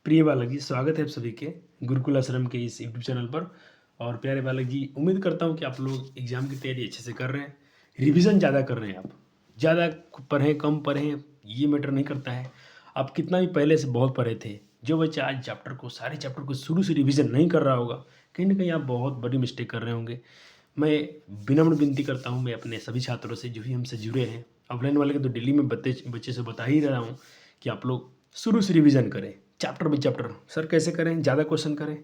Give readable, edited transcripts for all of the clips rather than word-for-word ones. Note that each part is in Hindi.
प्रिय बालक जी, स्वागत है आप सभी के गुरुकुल आश्रम के इस यूट्यूब चैनल पर। और प्यारे बालक जी, उम्मीद करता हूँ कि आप लोग एग्ज़ाम की तैयारी अच्छे से कर रहे हैं, रिवीजन ज़्यादा कर रहे हैं। आप ज़्यादा पढ़ें कम पढ़ें ये मैटर नहीं करता है। आप कितना भी पहले से बहुत पढ़े थे, जो बच्चा आज सारे चैप्टर को शुरू से रिवीजन नहीं कर रहा होगा, कहीं ना कहीं आप बहुत बड़ी मिस्टेक कर रहे होंगे। मैं विनम्र विनती करता हूँ, मैं अपने सभी छात्रों से जो भी हमसे जुड़े हैं, ऑफलाइन वाले के तो दिल्ली में बच्चे से बता ही रहा हूँ कि आप लोग शुरू से रिवीजन करें, चैप्टर बाई चैप्टर। सर कैसे करें? ज़्यादा क्वेश्चन करें,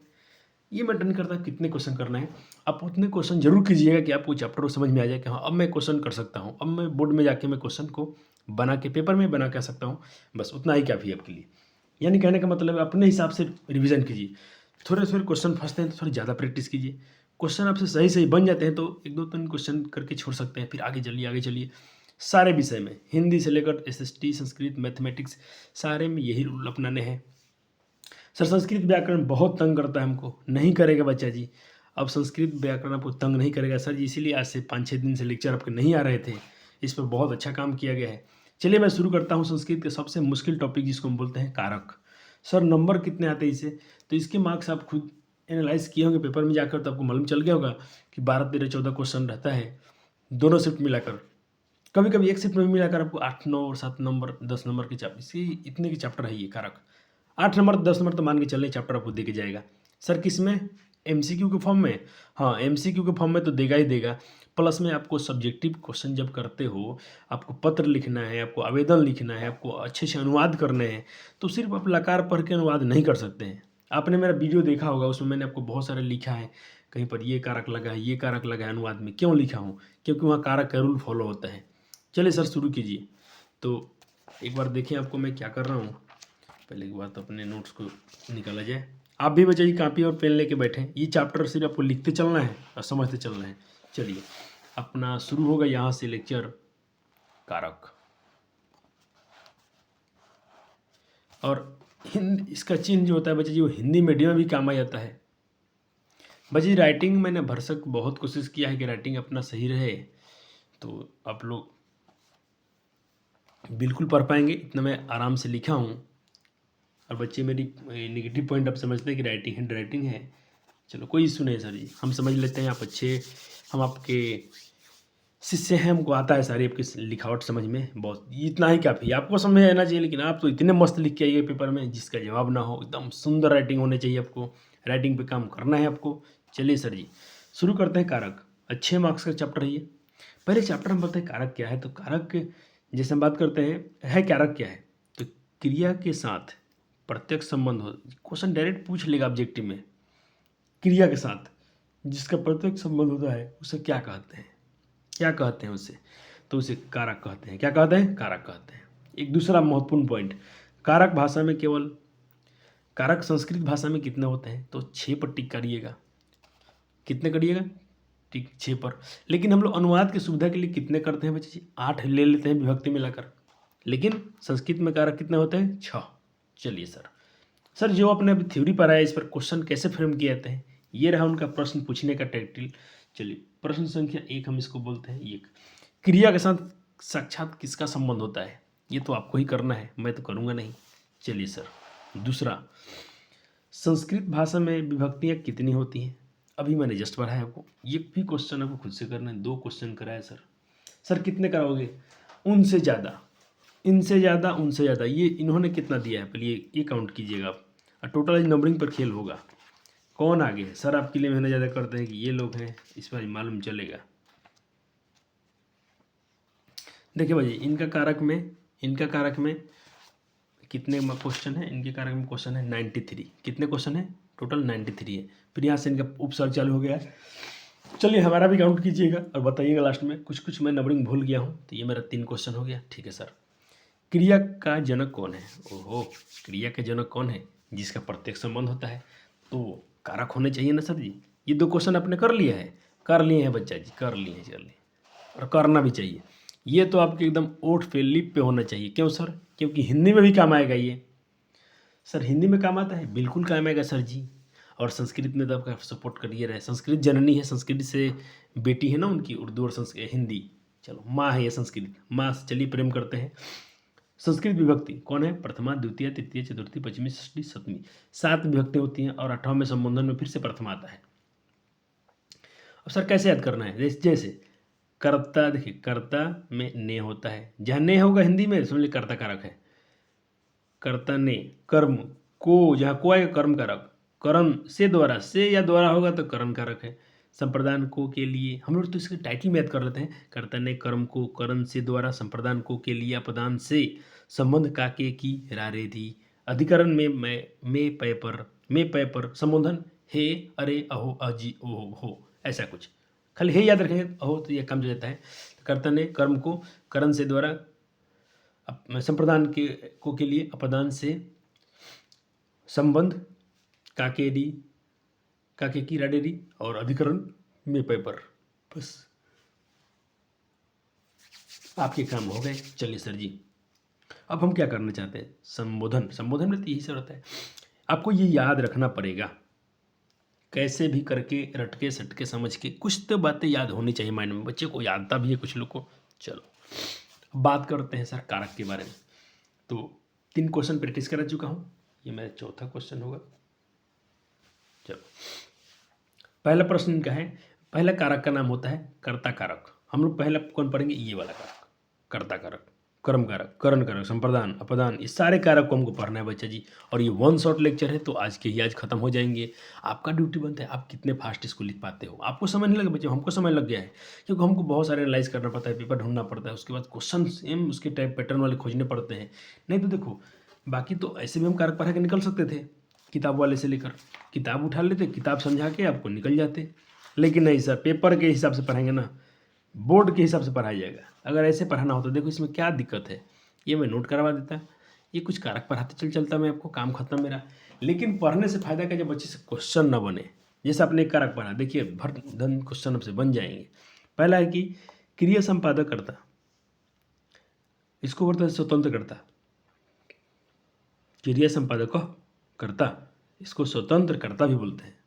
ये मैटर नहीं करता कितने क्वेश्चन करना है। आप उतने क्वेश्चन जरूर कीजिएगा कि आपको चैप्टर को समझ में आ जाए कि हाँ, अब मैं क्वेश्चन कर सकता हूँ, अब मैं बोर्ड में जाके मैं क्वेश्चन को बना के पेपर में बना के आ सकता हूँ। बस उतना ही काफ़ी है आपके लिए। यानी कहने का मतलब है अपने हिसाब से रिवीजन कीजिए। थोड़े थोड़े क्वेश्चन फंसते हैं तो थोड़ी ज़्यादा प्रैक्टिस कीजिए। क्वेश्चन आपसे सही सही बन जाते हैं तो 1-2-3 क्वेश्चन करके छोड़ सकते हैं, फिर आगे चलिए आगे चलिए। सारे विषय में, हिंदी से लेकर एसएसटी, संस्कृत, मैथमेटिक्स, सारे में यही रूल अपनाने हैं। सर संस्कृत व्याकरण बहुत तंग करता है हमको। नहीं करेगा बच्चा जी, अब संस्कृत व्याकरण आपको तंग नहीं करेगा सर जी, इसीलिए आज से 5-6 दिन से लेक्चर आपके नहीं आ रहे थे। इस पर बहुत अच्छा काम किया गया है। चलिए मैं शुरू करता हूँ संस्कृत के सबसे मुश्किल टॉपिक जिसको हम बोलते हैं कारक। सर नंबर कितने आते हैं इसे? तो इसके मार्क्स आप खुद एनालाइज किए होंगे पेपर में जाकर, तो आपको मालूम चल गया होगा कि 12, 13, 14 क्वेश्चन रहता है दोनों शिफ्ट मिलाकर। कभी कभी एक शिफ्ट में भी मिलाकर आपको 8, 9 और 7 नंबर, 10 नंबर के चैप्टर, इसकी इतने के चैप्टर है ये कारक। 8 नंबर 10 नंबर तो मान के चलने चैप्टर आपको दे के जाएगा। सर किस में? एमसीक्यू के फॉर्म में। हाँ, एमसीक्यू के फॉर्म में तो देगा ही देगा। प्लस में आपको सब्जेक्टिव क्वेश्चन जब करते हो, आपको पत्र लिखना है, आपको आवेदन लिखना है, आपको अच्छे से अनुवाद करने हैं, तो सिर्फ आप लकार पढ़ के अनुवाद नहीं कर सकते हैं। आपने मेरा वीडियो देखा होगा, उसमें मैंने आपको बहुत सारे लिखा है, कहीं पर ये कारक लगा है, ये कारक लगा है। अनुवाद में क्यों लिखा हूँ? क्योंकि वहाँ कारक का रूल फॉलो होता है। चलिए सर शुरू कीजिए। तो एक बार देखें आपको मैं क्या कर रहा हूँ। पहले एक बार तो अपने नोट्स को निकाला जाए। आप भी बच्चे कापी और पेन लेके बैठें। ये चैप्टर सिर्फ आपको लिखते चलना है और समझते चलना है। चलिए अपना शुरू होगा यहाँ से लेक्चर कारक। और हिंदी इसका चिन्ह जो होता है बच्चे जी, वो हिंदी मीडियम में भी काम आ जाता है। बच्चे राइटिंग मैंने भरसक बहुत कोशिश किया है कि राइटिंग अपना सही रहे, तो आप लोग बिल्कुल पढ़ पाएंगे, इतना मैं आराम से लिखा हूँ। और बच्चे मेरी नेगेटिव पॉइंट आप समझते हैं कि राइटिंग हैंड राइटिंग है। चलो कोई इशू नहीं सर जी, हम समझ लेते हैं। आप अच्छे, हम आपके शिष्य हैं, हमको आता है सारी आपकी लिखावट समझ में। बहुत इतना ही काफ़ी है, आपको समझ आना चाहिए। लेकिन आप तो इतने मस्त लिख के आइए पेपर में जिसका जवाब ना हो। एकदम सुंदर राइटिंग होनी चाहिए आपको, राइटिंग पे काम करना है आपको। चलिए सर जी शुरू करते हैं। कारक अच्छे मार्क्स का चैप्टर है ये। पहले चैप्टर हम बताएं कारक क्या है। तो कारक जैसे हम बात करते हैं, है कारक क्या है? तो क्रिया के साथ प्रत्यक्ष संबंध हो। क्वेश्चन डायरेक्ट पूछ लेगा ऑब्जेक्टिव में, क्रिया के साथ जिसका प्रत्यक्ष संबंध होता है उसे क्या कहते हैं? क्या कहते हैं उसे? तो उसे कारक कहते हैं। क्या कहते हैं? कारक कहते हैं। एक दूसरा महत्वपूर्ण पॉइंट, कारक भाषा में केवल, कारक संस्कृत भाषा में कितने होते हैं? तो 6 पर टिक करिएगा। कितने करिएगा? टिक 6 पर। लेकिन हम लोग अनुवाद की सुविधा के लिए कितने करते हैं बच्चे जी? 8 ले लेते हैं विभक्ति मिलाकर। लेकिन संस्कृत में कारक कितने होते हैं? 6। चलिए सर जो आपने अभी थ्योरी पढ़ा है, इस पर क्वेश्चन कैसे फ्रेम किए जाते हैं, ये रहा उनका प्रश्न पूछने का टाइटल। चलिए प्रश्न संख्या 1 हम इसको बोलते हैं। एक, क्रिया के साथ साक्षात किसका संबंध होता है? ये तो आपको ही करना है, मैं तो करूँगा नहीं। चलिए सर दूसरा, संस्कृत भाषा में विभक्तियाँ कितनी होती हैं? अभी मैंने जस्ट पढ़ा है आपको। ये भी क्वेश्चन आपको खुद से करना है। 2 क्वेश्चन कराए सर कितने कराओगे? उनसे ज़्यादा, इनसे ज़्यादा, उनसे ज़्यादा। ये इन्होंने कितना दिया है पहले ये काउंट कीजिएगा आप। और टोटल नंबरिंग पर खेल होगा। कौन आगे है? सर आपके लिए मेहनत ज़्यादा करते हैं कि ये लोग हैं, इस पर मालूम चलेगा। देखिए भाई इनका कारक में कितने क्वेश्चन है? इनके कारक में क्वेश्चन है 93। कितने क्वेश्चन है? टोटल 93 है। फिर यहाँ से इनका उपसर्ग चालू हो गया है। चलिए हमारा भी काउंट कीजिएगा और बताइएगा लास्ट में। कुछ मैं नंबरिंग भूल गया हूँ, तो ये मेरा 3 क्वेश्चन हो गया। ठीक है सर। क्रिया का जनक कौन है? ओहो, क्रिया का जनक कौन है? जिसका प्रत्यक्ष संबंध होता है, तो कारक होने चाहिए ना सर जी। ये 2 क्वेश्चन आपने कर लिया है, कर लिए हैं बच्चा जी, कर लिए हैं। चलिए, और करना भी चाहिए। ये तो आपके एकदम ओठ पे, लिप पे होना चाहिए। क्यों सर? क्योंकि हिंदी में भी काम आएगा ये। सर हिंदी में काम आता है, बिल्कुल काम आएगा सर जी। और संस्कृत में तो आपका सपोर्ट करिए रहे। संस्कृत जननी है, संस्कृत से बेटी है ना उनकी, उर्दू और संस्कृत हिंदी। चलो माँ है ये संस्कृत, माँ से चलिए प्रेम करते हैं। संस्कृत विभक्ति कौन है? प्रथमा, द्वितीय, तृतीय, चतुर्थी, पंचमी, षष्ठी, सप्तमी। 7 विभक्ति होती हैं और 8वें संबोधन में फिर से प्रथमा आता है। अब सर कैसे याद करना है? जैसे कर्ता, देखिए कर्ता में ने होता है, जहाँ ने होगा हिंदी में समझ लीजिए कर्ता कारक है। कर्ता ने, कर्म को, जहाँ को आएगा कर्म कारक, करण से द्वारा, से या द्वारा होगा तो करण कारक है। संप्रदान को के लिए, हम लोग तो इसके टाइटल में याद कर लेते हैं। कर्ता ने कर्म को करण से द्वारा, संप्रदान को के लिए, अपदान से, संबंध काके की रारे थी, अधिकरण में मैं पै पर, संबोधन हे, अरे, अहो, अजी, ओहो, हो, ऐसा कुछ। खाली हे याद रखेंगे, अहो तो यह कम हो जाता है। कर्ता ने कर्म को करण से द्वारा, संप्रदान के लिए, अपदान से, संबंध काके की राडेरी, और अधिकरण में पेपर। बस आपके काम हो गए। चलिए सर जी, अब हम क्या करना चाहते हैं? संबोधन में तो यही सब रहता है। आपको ये याद रखना पड़ेगा, कैसे भी करके, रटके सटके समझ के, कुछ तो बातें याद होनी चाहिए माइंड में। बच्चे को यादता भी है कुछ लोग को। चलो बात करते हैं सर कारक के बारे में। तो 3 क्वेश्चन प्रैक्टिस करा चुका हूँ, ये मेरा चौथा क्वेश्चन होगा। चलो पहला प्रश्न क्या है? पहला कारक का नाम होता है कर्ता कारक। हम लोग पहला कौन पढ़ेंगे? ये वाला कारक, कर्ता कारक, कर्म कारक, करण कारक, संप्रदान, अपदान, इस सारे कारक को हमको पढ़ना है बच्चा जी। और ये 1 शॉट लेक्चर है, तो आज के ही आज खत्म हो जाएंगे। आपका ड्यूटी बनता है आप कितने फास्ट इसको लिख पाते हो। आपको समझ नहीं लगा बच्चे, हमको समझ लग गया है, क्योंकि हमको बहुत सारे एनालाइज करना पड़ता है, पेपर ढूंढना पड़ता है, उसके बाद क्वेश्चन सेम उसके टाइप पैटर्न वाले खोजने पड़ते हैं। नहीं तो देखो, बाकी तो ऐसे भी हम कारक पढ़ा के निकल सकते थे, किताब वाले से लेकर, किताब उठा लेते, किताब समझा के आपको निकल जाते। लेकिन नहीं सर, पेपर के हिसाब से पढ़ाएंगे ना, बोर्ड के हिसाब से पढ़ाया जाएगा। अगर ऐसे पढ़ाना हो तो देखो इसमें क्या दिक्कत है, ये मैं नोट करवा देता, ये कुछ कारक पढ़ाते चलता मैं आपको, काम खत्म मेरा। लेकिन पढ़ने से फायदा क्या, जब बच्चे से क्वेश्चन ना बने। जैसे आपने एक कारक पढ़ा, देखिए भर धन क्वेश्चन आपसे बन जाएंगे। पहला है कि क्रिया संपादक करता, इसको बोलते हैं स्वतंत्र करता। क्रिया संपादक करता, इसको स्वतंत्र कर्ता भी बोलते हैं।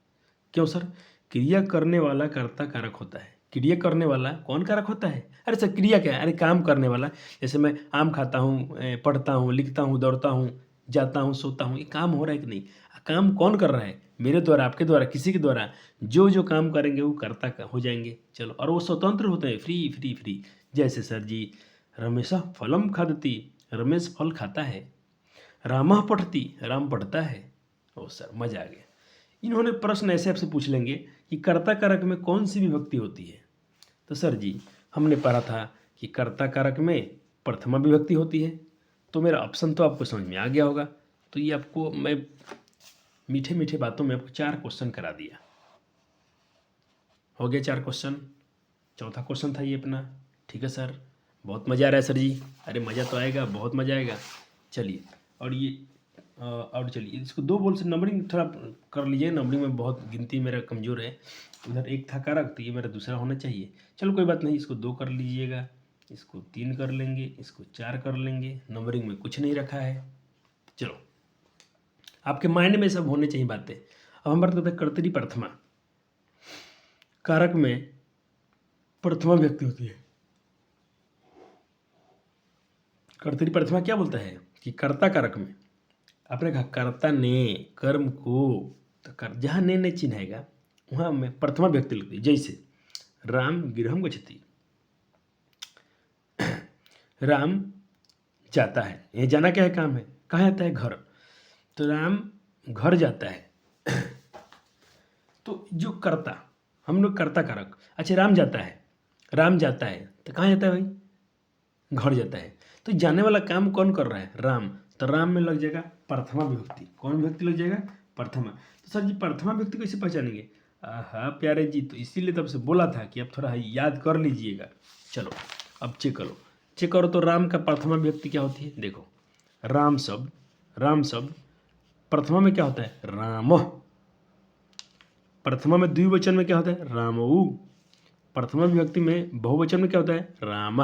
क्यों सर? क्रिया करने वाला कर्ता कारक होता है। क्रिया करने वाला कौन कारक होता है? अरे सर क्रिया क्या है? अरे काम करने वाला। जैसे मैं आम खाता हूँ, पढ़ता हूँ, लिखता हूँ, दौड़ता हूँ, जाता हूँ, सोता हूँ, ये काम हो रहा है कि नहीं? काम कौन कर रहा है? मेरे द्वारा, आपके द्वारा, किसी के द्वारा। जो जो काम करेंगे वो कर्ता हो जाएंगे। चलो, और वो स्वतंत्र होते हैं, फ्री फ्री फ्री। जैसे सर जी, रमेशा फलम खादती, रमेश फल खाता है। रामा पढ़ती, राम पढ़ता है। ओ सर मजा आ गया। इन्होंने प्रश्न ऐसे आपसे पूछ लेंगे कि कर्ता कारक में कौन सी विभक्ति होती है। तो सर जी हमने पढ़ा था कि कर्ता कारक में प्रथमा विभक्ति होती है। तो मेरा ऑप्शन तो आपको समझ में आ गया होगा। तो ये आपको मैं मीठे मीठे बातों में आपको 4 क्वेश्चन करा दिया। हो गया 4 क्वेश्चन। चौथा क्वेश्चन था ये अपना। ठीक है सर, बहुत मज़ा आ रहा है सर जी। अरे मज़ा तो आएगा, बहुत मज़ा आएगा। चलिए, और ये और चलिए इसको 2 बोल से नंबरिंग थोड़ा कर लीजिए। नंबरिंग में बहुत गिनती मेरा कमज़ोर है। उधर 1 था कारक, तो ये मेरा दूसरा होना चाहिए। चलो कोई बात नहीं, इसको 2 कर लीजिएगा, इसको 3 कर लेंगे, इसको 4 कर लेंगे। नंबरिंग में कुछ नहीं रखा है। चलो, आपके माइंड में सब होने चाहिए बातें। अब हम बात करते हैं कर्तरी प्रथमा। कारक में प्रथमा विभक्ति होती है। कर्तरी प्रथमा क्या बोलता है कि कर्ता कारक में आपने कहा कर्ता ने कर्म को, तो जहाँ ने चिन्हेगा वहाँ में प्रथमा विभक्ति लगती है। जैसे राम गृहम गच्छति, राम जाता है। ये जाना क्या है? काम है। कहाँ जाता है? घर। तो राम घर जाता है। तो जो कर्ता, हम लोग कर्ता कारक। अच्छा, राम जाता है, राम जाता है तो कहाँ जाता है भाई? घर जाता है। तो जाने वाला काम कौन कर रहा है? राम। तो राम में लग जाएगा प्रथमा विभक्ति। कौन विभक्ति लग जाएगा? प्रथमा। तो सर जी प्रथमा विभक्ति कैसे पहचानेंगे? हाँ प्यारे जी, तो इसीलिए तब से बोला था कि अब थोड़ा याद कर लीजिएगा। चलो अब चेक करो तो राम का प्रथमा विभक्ति क्या होती है? देखो, राम शब्द प्रथमा में क्या होता है? राम। प्रथमा में द्विवचन में क्या होता है? रामऊ। प्रथमा विभक्ति में बहुवचन में क्या होता है? राम।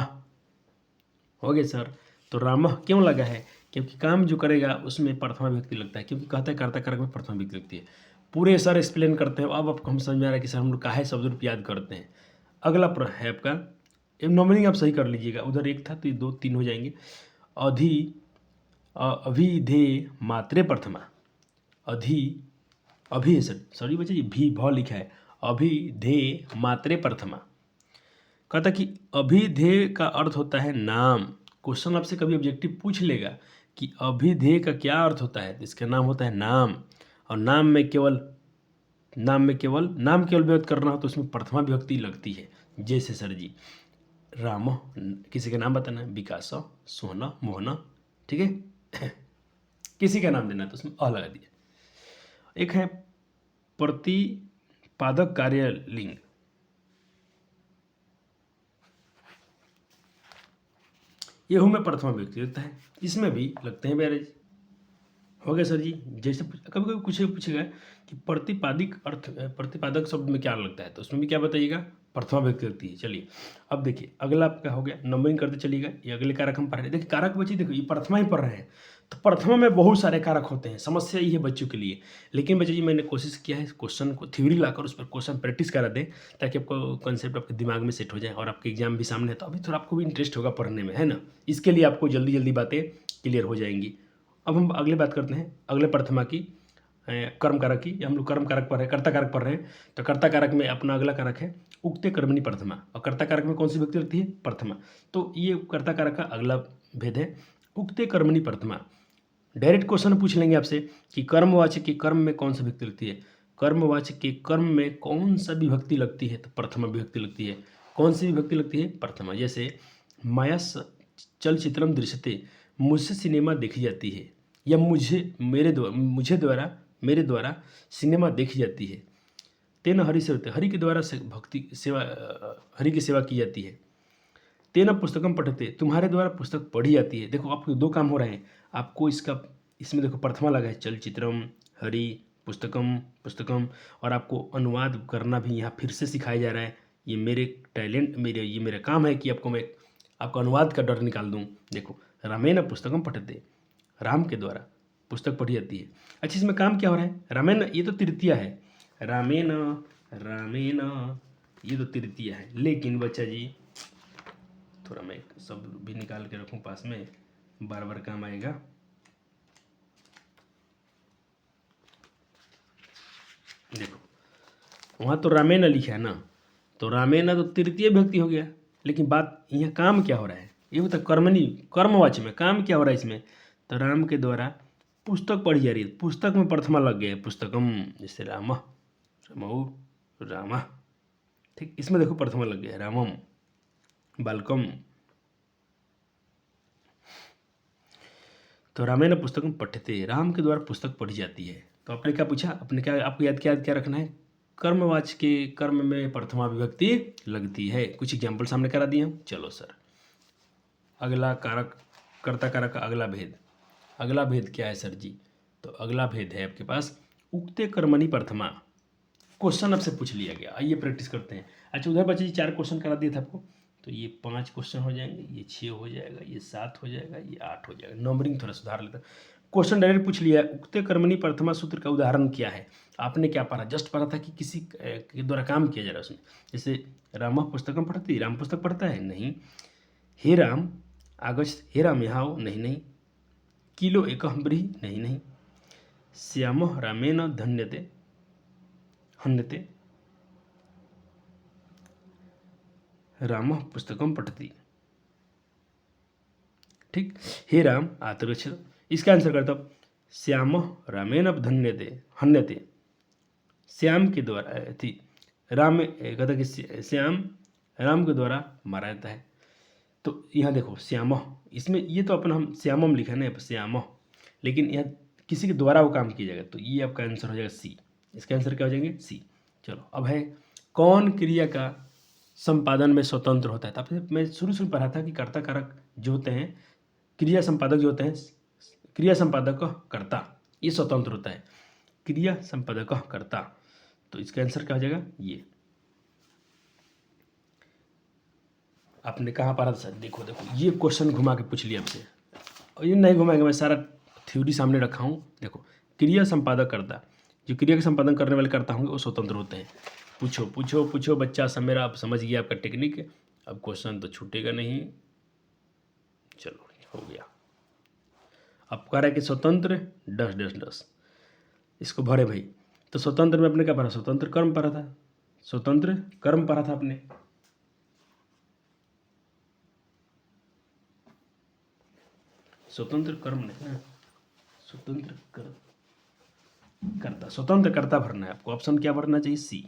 हो गया सर। तो राम क्यों लगा है? क्योंकि काम जो करेगा उसमें प्रथमा विभक्ति लगता है, क्योंकि कहता है कर्ता कारक में प्रथमा विभक्ति लगती है। पूरे सर एक्सप्लेन करते हैं। अब आपको हम समझ में आ रहा है कि सर हम लोग काहे शब्द रूप याद करते हैं। अगला है आपका नंबरिंग, आप सही कर लीजिएगा। उधर 1 था तो ये 2 3 हो जाएंगे। अभिधेय मात्रे प्रथमा। अभी है सर, सॉरी बच्चे जी, भी भ लिखा है, अभिधेय मात्रे प्रथमा। कहता कि अभिधेय का अर्थ होता है नाम। क्वेश्चन आपसे कभी ऑब्जेक्टिव पूछ लेगा कि अभिधेय का क्या अर्थ होता है, तो इसका नाम होता है नाम। और नाम में केवल व्यक्त करना हो तो उसमें प्रथमा विभक्ति लगती है। जैसे सर जी राम, किसी का नाम बताना है, विकास, सोहना, मोहना, ठीक है किसी का नाम देना है तो उसमें अ लगा दिया। एक है प्रतिपादक कार्यलिंग। ये हूँ में प्रथमा विभक्ति लगता है, इसमें भी लगते हैं बैरेज। हो गया सर जी। जैसे कभी कभी कुछ पूछेगा कि प्रतिपादक शब्द में क्या लगता है, तो उसमें भी क्या बताइएगा, प्रथमा विभक्ति लगती है। चलिए अब देखिए अगला आपका हो गया, नंबरिंग करते चलिएगा। ये अगले कारक हम पढ़ रहे हैं। देखिए कारक बच्चे, देखो ये प्रथमा ही पढ़ रहे हैं, तो प्रथमा में बहुत सारे कारक होते हैं। समस्या ये है बच्चों के लिए। लेकिन बच्चे जी मैंने कोशिश किया है क्वेश्चन को थ्योरी लाकर उस पर क्वेश्चन प्रैक्टिस करा दें, ताकि आपको कॉन्सेप्ट आपके दिमाग में सेट हो जाए और आपके एग्जाम भी सामने है, तो अभी थोड़ा आपको भी इंटरेस्ट होगा पढ़ने में, है ना। इसके लिए आपको जल्दी जल्दी बातें क्लियर हो जाएंगी। अब हम अगले बात करते हैं अगले प्रथमा की, कर्म कारक की। हम लोग कर्म कारक पढ़ रहे हैं, कर्ता कारक पढ़ रहे हैं। तो कर्ता कारक में अपना अगला कारक है उक्ते कर्मणि प्रथमा। और कर्ता कारक में कौन सी विभक्ति लगती है, प्रथमा। तो ये कर्ता कारक का अगला भेद है, उक्ते कर्मणि प्रथमा। डायरेक्ट क्वेश्चन पूछ लेंगे आपसे कि कर्मवाचक के कर्म में कौन सी विभक्ति लगती है। कर्मवाचक के कर्म में कौन सा विभक्ति लगती है, तो प्रथमा विभक्ति लगती है। कौन सी विभक्ति लगती है, प्रथमा। जैसे माया चलचित्रम दृश्यते, मुझसे सिनेमा देखी जाती है, या मेरे द्वारा सिनेमा देखी जाती है। तेना हरि सेवते, हरि के द्वारा भक्ति सेवा, हरि की सेवा की जाती है। तेना पुस्तकम पढ़ते, तुम्हारे द्वारा पुस्तक पढ़ी जाती है। देखो आपको दो काम हो रहे हैं, आपको इसमें देखो प्रथमा लगा है, चलचित्रम, हरि, पुस्तकम, और आपको अनुवाद करना भी यहाँ फिर से सिखाया जा रहा है। ये मेरा काम है कि आपको अनुवाद का डर निकाल दूँ। देखो रामेण पुस्तकम पठते, राम के द्वारा पुस्तक पढ़ी जाती है। अच्छा इसमें काम क्या हो रहा है, रामेण, ये तो तृतीया है, रामेण ये तो तृतीया है। लेकिन बच्चा जी थोड़ा मैं सब भी निकाल के रखूं पास में, बार बार काम आएगा। देखो वहाँ तो रामेण लिखा है ना, तो रामेण तो तृतीय विभक्ति हो गया। लेकिन बात यहाँ काम क्या हो रहा है, ये बता कर्मवाची में काम क्या हो रहा है इसमें, तो राम के द्वारा पुस्तक पढ़ी जा रही है। पुस्तक में प्रथमा लग गया है, पुस्तकम, जैसे राम, ठीक, इसमें देखो प्रथमा लग गया है, रामम, बालकम। तो रामेण पुस्तकम पठ्यते, राम के द्वारा पुस्तक पढ़ी जाती है। तो आपने क्या पूछा, आपको याद क्या रखना है, कर्मवाच के कर्म में प्रथमा विभक्ति लगती है। कुछ एग्जाम्पल सामने करा दिए हम। चलो सर अगला कारक, कर्ता कारक का अगला भेद क्या है सर जी, तो अगला भेद है आपके पास उक्ते कर्मणि प्रथमा। क्वेश्चन आपसे पूछ लिया गया, आइए प्रैक्टिस करते हैं। अच्छा उधर बच्चे जी 4 क्वेश्चन करा दिए थे आपको, तो ये 5 क्वेश्चन हो जाएंगे, ये 6 हो जाएगा, ये 7 हो जाएगा, ये 8 हो जाएगा। नंबरिंग थोड़ा सुधार लेता। क्वेश्चन डायरेक्ट पूछ लिया, उक्ते कर्मणि प्रथमा सूत्र का उदाहरण क्या है। आपने क्या पढ़ा, जस्ट पढ़ा था कि किसी के द्वारा काम किया जा रहा है उसमें। जैसे राम पुस्तकम पढ़ती, राम पुस्तक पढ़ता है, नहीं। हे राम आगस्त, हे राम यहाँ आओ, नहीं। किलो एक ब्रीहि, नहीं। श्याम रामेण हन्यते, राम पुस्तकम पठति, ठीक। हे राम आतगच्छ, इसका आंसर करता हूँ, श्याम रामेण हन्यते, श्याम के द्वारा थी राम, कहता कि श्याम राम के द्वारा मारा जाता है। तो यहाँ देखो श्याम, इसमें ये तो अपना हम श्यामम लिखा है ना, श्याम, लेकिन यहाँ किसी के द्वारा वो काम किया जाएगा, तो ये आपका आंसर हो जाएगा सी। इसका आंसर क्या हो जाएंगे, सी। चलो अब है कौन क्रिया का संपादन में स्वतंत्र होता है। तो आपने मैं शुरू पढ़ा था कि कर्ता कारक जो होते हैं, क्रिया संपादक जो होते हैं, क्रिया संपादक कर्ता, ये स्वतंत्र होता है, क्रिया संपादक कर्ता। तो इसका आंसर क्या हो जाएगा, ये। आपने कहाँ पढ़ा था सर, देखो ये क्वेश्चन घुमा के पूछ लिया आपसे, और ये नहीं घुमाएंगे, मैं सारा थ्योरी सामने रखा हूँ। देखो क्रिया संपादक कर्ता, जो क्रिया का संपादन करने वाले कर्ता होंगे वो स्वतंत्र होते हैं। पूछो बच्चा सब मेरा, आप समझ गया आपका टेक्निक। अब क्वेश्चन तो छूटेगा नहीं। चलो हो गया। अब कह रहा है कि स्वतंत्र डस डस डस, इसको भरे भाई। तो स्वतंत्र में अपने क्या पढ़ा, स्वतंत्र कर्म पढ़ा था, स्वतंत्र कर्म पढ़ा था आपने। स्वतंत्र कर्म नहीं ना, स्वतंत्र करता, स्वतंत्र करता भरना है आपको। ऑप्शन क्या भरना चाहिए, सी।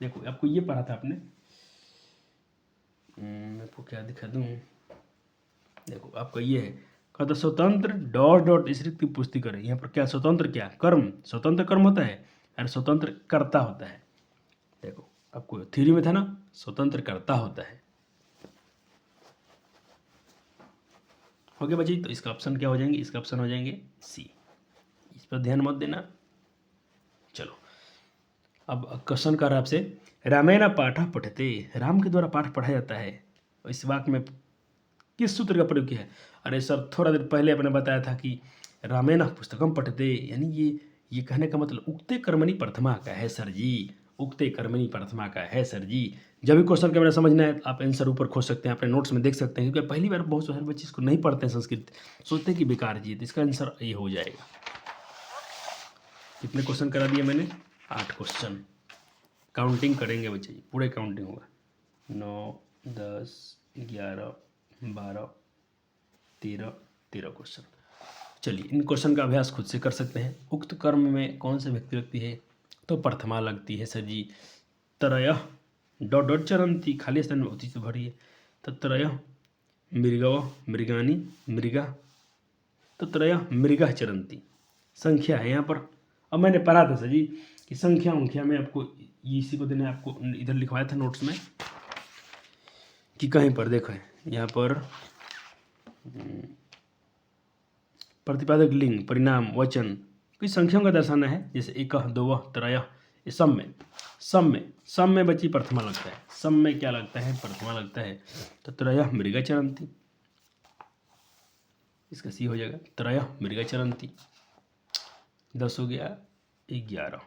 देखो आपको ये पढ़ा था आपने, आपको क्या दिखा दूँ, देखो आपका ये है, कहता स्वतंत्र डॉट डॉट इस रिक्त की पुष्टि करें। यहाँ पर क्या स्वतंत्र, क्या कर्म, स्वतंत्र कर्म होता है और स्वतंत्र कर्ता होता है। देखो आपको थ्योरी में था ना, स्वतंत्र कर्ता होता है। हो गया बच्चे, तो इसका ऑप्शन क्या हो जाएंगे, इसका ऑप्शन हो जाएंगे सी। इस पर ध्यान मत देना। चलो अब क्वेश्चन कर रहा है आपसे, रामेण पाठ पठते, राम के द्वारा पाठ पढ़ाया जाता है, इस वाक्य में किस सूत्र का प्रयोग किया है। अरे सर थोड़ा देर पहले आपने बताया था कि रामेण पुस्तकम पठते, यानी ये कहने का मतलब उक्ते कर्मणि प्रथमा का है सर जी, उक्ते कर्मणि प्रथमा का है सर जी। जब भी क्वेश्चन का मेरा समझना है आप आंसर ऊपर खोज सकते हैं, अपने नोट्स में देख सकते हैं, क्योंकि पहली बार बहुत सारे बच्चे इसको नहीं पढ़ते हैं संस्कृत, सोचते हैं कि बेकार जी है, तो इसका आंसर ये हो जाएगा। कितने क्वेश्चन करा दिए मैंने, 8 क्वेश्चन। काउंटिंग करेंगे बच्चे, पूरे काउंटिंग होगा, 9 10 11 12 13 क्वेश्चन। चलिए इन क्वेश्चन का अभ्यास खुद से कर सकते हैं। उक्त कर्म में कौन से व्यक्ति लगती है, तो प्रथमा लगती है सर जी। त्रयः डॉट डॉट चरंती, खाली स्थान में होती तो भरिए, तो त्रयः मृगव मृगानी मृगा, तो त्रयः मृगा चरंती, संख्या है यहाँ पर। अब मैंने पढ़ा था सर जी कि संख्या उंख्या में आपको इसी को देना है, आपको इधर लिखवाया था नोट्स में कि कहीं पर देखो यहाँ पर प्रतिपादक लिंग परिणाम वचन कोई संख्याओं का दर्शाना है, जैसे एक दो त्रय, ये सब में बच्ची प्रथमा लगता है, सब में क्या लगता है, प्रथमा लगता है। तो त्रय मृगा चरंती, इसका सी हो जाएगा, त्रय मृगा चरंती। 10 हो गया, 11।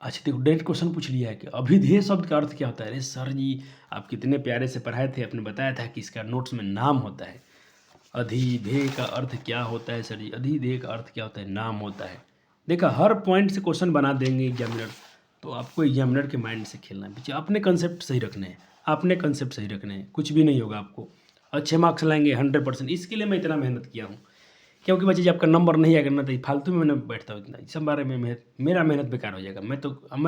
अच्छा देखो नेक्स्ट क्वेश्चन पूछ लिया है कि अभिधेय शब्द का अर्थ क्या होता है। अरे सर जी आप कितने प्यारे से पढ़ाए थे, आपने बताया था कि इसका नोट्स में नाम होता है। अधिधेय का अर्थ क्या होता है सर जी, अधिधेय का अर्थ क्या होता है, नाम होता है। देखा हर पॉइंट से क्वेश्चन बना देंगे एग्जामिनर, तो आपको एग्जामिनर के माइंड से खेलना है पीछे, अपने कंसेप्ट सही रखने हैं, अपने कंसेप्ट सही रखने हैं, कुछ भी नहीं होगा आपको। अच्छे मार्क्स लाएंगे 100%, इसके लिए मैं इतना मेहनत किया हूँ, क्योंकि बच्चे जब आपका नंबर नहीं आएगा ना तो फालतू में मैं बैठता हूँ इतना, इस सब बारे में मेरा मेहनत बेकार हो जाएगा। मैं